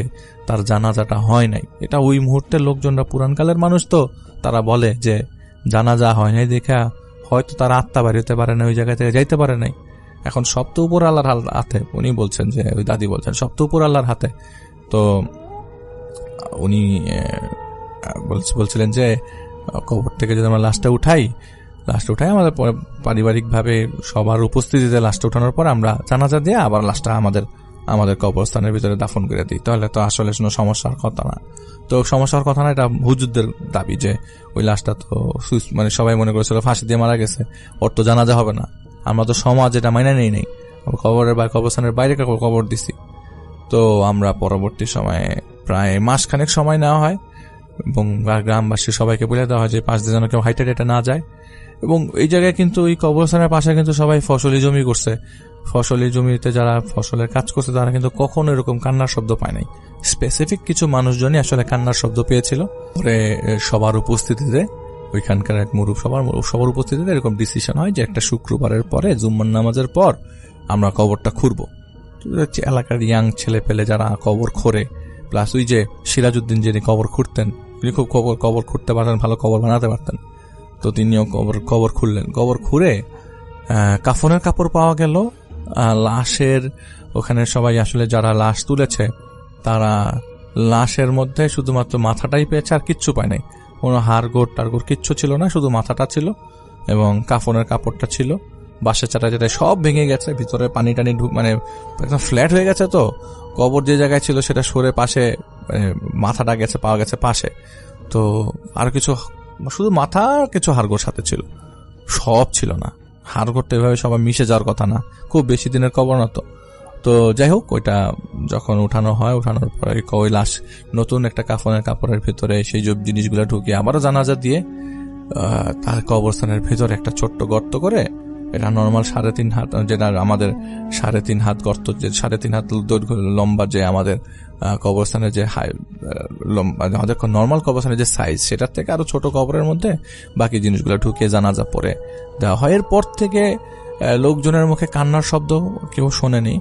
তার জানাজাটা হয় নাই। এটা ওই মুহূর্তে লোকজনরা পুরানকালের মানুষ, তো তারা বলে যে জানাজা হয় নাই দেখা হয়তো তার আত্মা বাড়িতে পারে না, ওই জায়গা থেকে যাইতে পারে নাই। এখন সব তো উপর আল্লাহর হাতে, উনি বলছেন যে, ওই দাদি বলছেন সব তো উপর আল্লাহর হাতে। তো উনি বলছিলেন যে কবর থেকে যদি আমরা লাশটা উঠাই আমাদের পারিবারিকভাবে সবার উপস্থিতিতে লাশটা উঠানোর পর আমরা জানাজা দিয়ে আবার লাশটা আমাদের কবরস্থানের ভিতরে দাফন করে দিই, তাহলে তো আসলে কোনো সমস্যার কথা না। তো সমস্যার কথা না, এটা হুজুরদের দাবি যে ওই লাশটা তো মানে সবাই মনে করেছিল ফাঁসি দিয়ে মারা গেছে, ওর তো জানাজা হবে না। আমরা তো সমাজ এটা মাইনে নেই কবরস্থানের বাইরে কবর দিছি। তো আমরা পরবর্তী সময়ে প্রায় মাসখানেক সময় নেওয়া হয় এবং গ্রামবাসী সবাইকে বলে দেওয়া হয় যে পাশ দিয়ে যেন কেউ হাইটে টাইটে না যায়। এবং এই জায়গায় কিন্তু ওই কবরস্থানের পাশে কিন্তু সবাই ফসলি জমি করছে, ফসলি জমিতে যারা ফসলের কাজ করছে তারা কিন্তু কখনো এরকম কান্নার শব্দ পায় নাই। স্পেসিফিক কিছু মানুষজনই আসলে কান্নার শব্দ পেয়েছিল। পরে সবার উপস্থিতিতে, ওইখানকার এক মুরুব সবার উপস্থিতিতে এরকম ডিসিশন হয় যে একটা শুক্রবারের পরে জুম্মার নামাজের পর আমরা কবরটা খুঁড়বো। এলাকার ইয়াং ছেলে পেলে যারা কবর খোঁড়ে, প্লাস ওই যে সিরাজউদ্দিন যিনি কবর খুঁড়তেন, তিনি খুব কবর খুঁড়তে পারতেন, ভালো কবর বানাতে পারতেন। তো তিনিও কবর খুঁড়লেন। কবর খুঁড়ে কাফনের কাপড় পাওয়া গেল। লাশের ওখানে সবাই আসলে যারা লাশ তুলেছে তারা লাশের মধ্যে শুধুমাত্র মাথাটাই পেয়েছে, আর কিচ্ছু পায় নাই। কোনো হাড়গোড় টাড়গোড় কিচ্ছু ছিল না, শুধু মাথাটা ছিল এবং কাফনের কাপড়টা ছিল। বাসের চাটা যেটা সব ভেঙে গেছে, ভিতরে পানি টানি মানে একদম ফ্ল্যাট হয়ে গেছে। তো কবর যে জায়গায় ছিল সেটা সরে পাশে, মাথাটা পাওয়া গেছে পাশে। তো আর কিছু, শুধু মাথা কিছু হাড়গোড় সাথে ছিল, সব ছিল না। হাড়গোড়টা এভাবে সবাই মিশে যাওয়ার কথা না, খুব বেশি দিনের কবর না। তো যাই হোক, ওইটা যখন উঠানোর পরে ওই লাশ নতুন একটা কাফনের কাপড়ের ভিতরে সেই সব জিনিসগুলো ঢুকিয়ে আবারও জানাজা দিয়ে তার কবরস্থানের ভেতরে একটা ছোট্ট গর্ত করে, এটা নর্মাল 3.5 হাত, যেটা আমাদের 3.5 হাত গর্ত, যে 3.5 হাত দৈর্ঘ্য লম্বা যে আমাদের কবরস্থানের যে আমাদের নর্মাল কবরস্থানের যে সাইজ, সেটার থেকে আরো ছোট কবরের মধ্যে বাকি জিনিসগুলো ঢুকিয়ে জানাজা পরে দেওয়া হয়। এরপর থেকে লোকজনের মুখে কান্নার শব্দ কেউ শোনেনি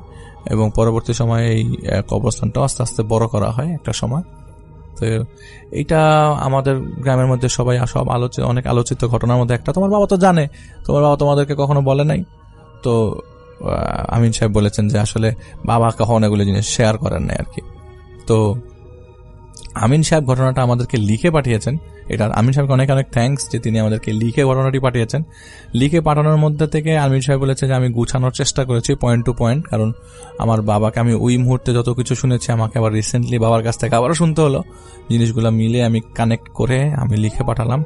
এবং পরবর্তী সময়ে এই কবরস্থানটাও আস্তে আস্তে বড় করা হয় একটা সময়। তো এইটা আমাদের গ্রামের মধ্যে সবাই অনেক আলোচিত ঘটনার মধ্যে একটা। তোমার বাবা তো জানে, তোমার বাবা তোমাদেরকে কখনো বলে নাই? তো আমিন সাহেব বলেছেন যে আসলে বাবা কখনো এগুলো জিনিস শেয়ার করেন নাই আর কি। তো আমিন সাহেব ঘটনাটা আমাদেরকে লিখে পাঠিয়েছেন। এটা আমিন সাহেবকে অনেক অনেক থ্যাঙ্কস যে তিনি আমাদেরকে লিখে ঘটনাটি পাঠিয়েছেন। লিখে পাঠানোর মধ্যে থেকে আমিন সাহেব বলেছে যে আমি গুছানোর চেষ্টা করেছি পয়েন্ট টু পয়েন্ট, কারণ আমার বাবাকে আমি ওই মুহূর্তে যত কিছু শুনেছি আমাকে আবার রিসেন্টলি বাবার কাছ থেকে আবারও শুনতে হলো। জিনিসগুলো মিলে আমি কানেক্ট করে আমি লিখে পাঠালাম।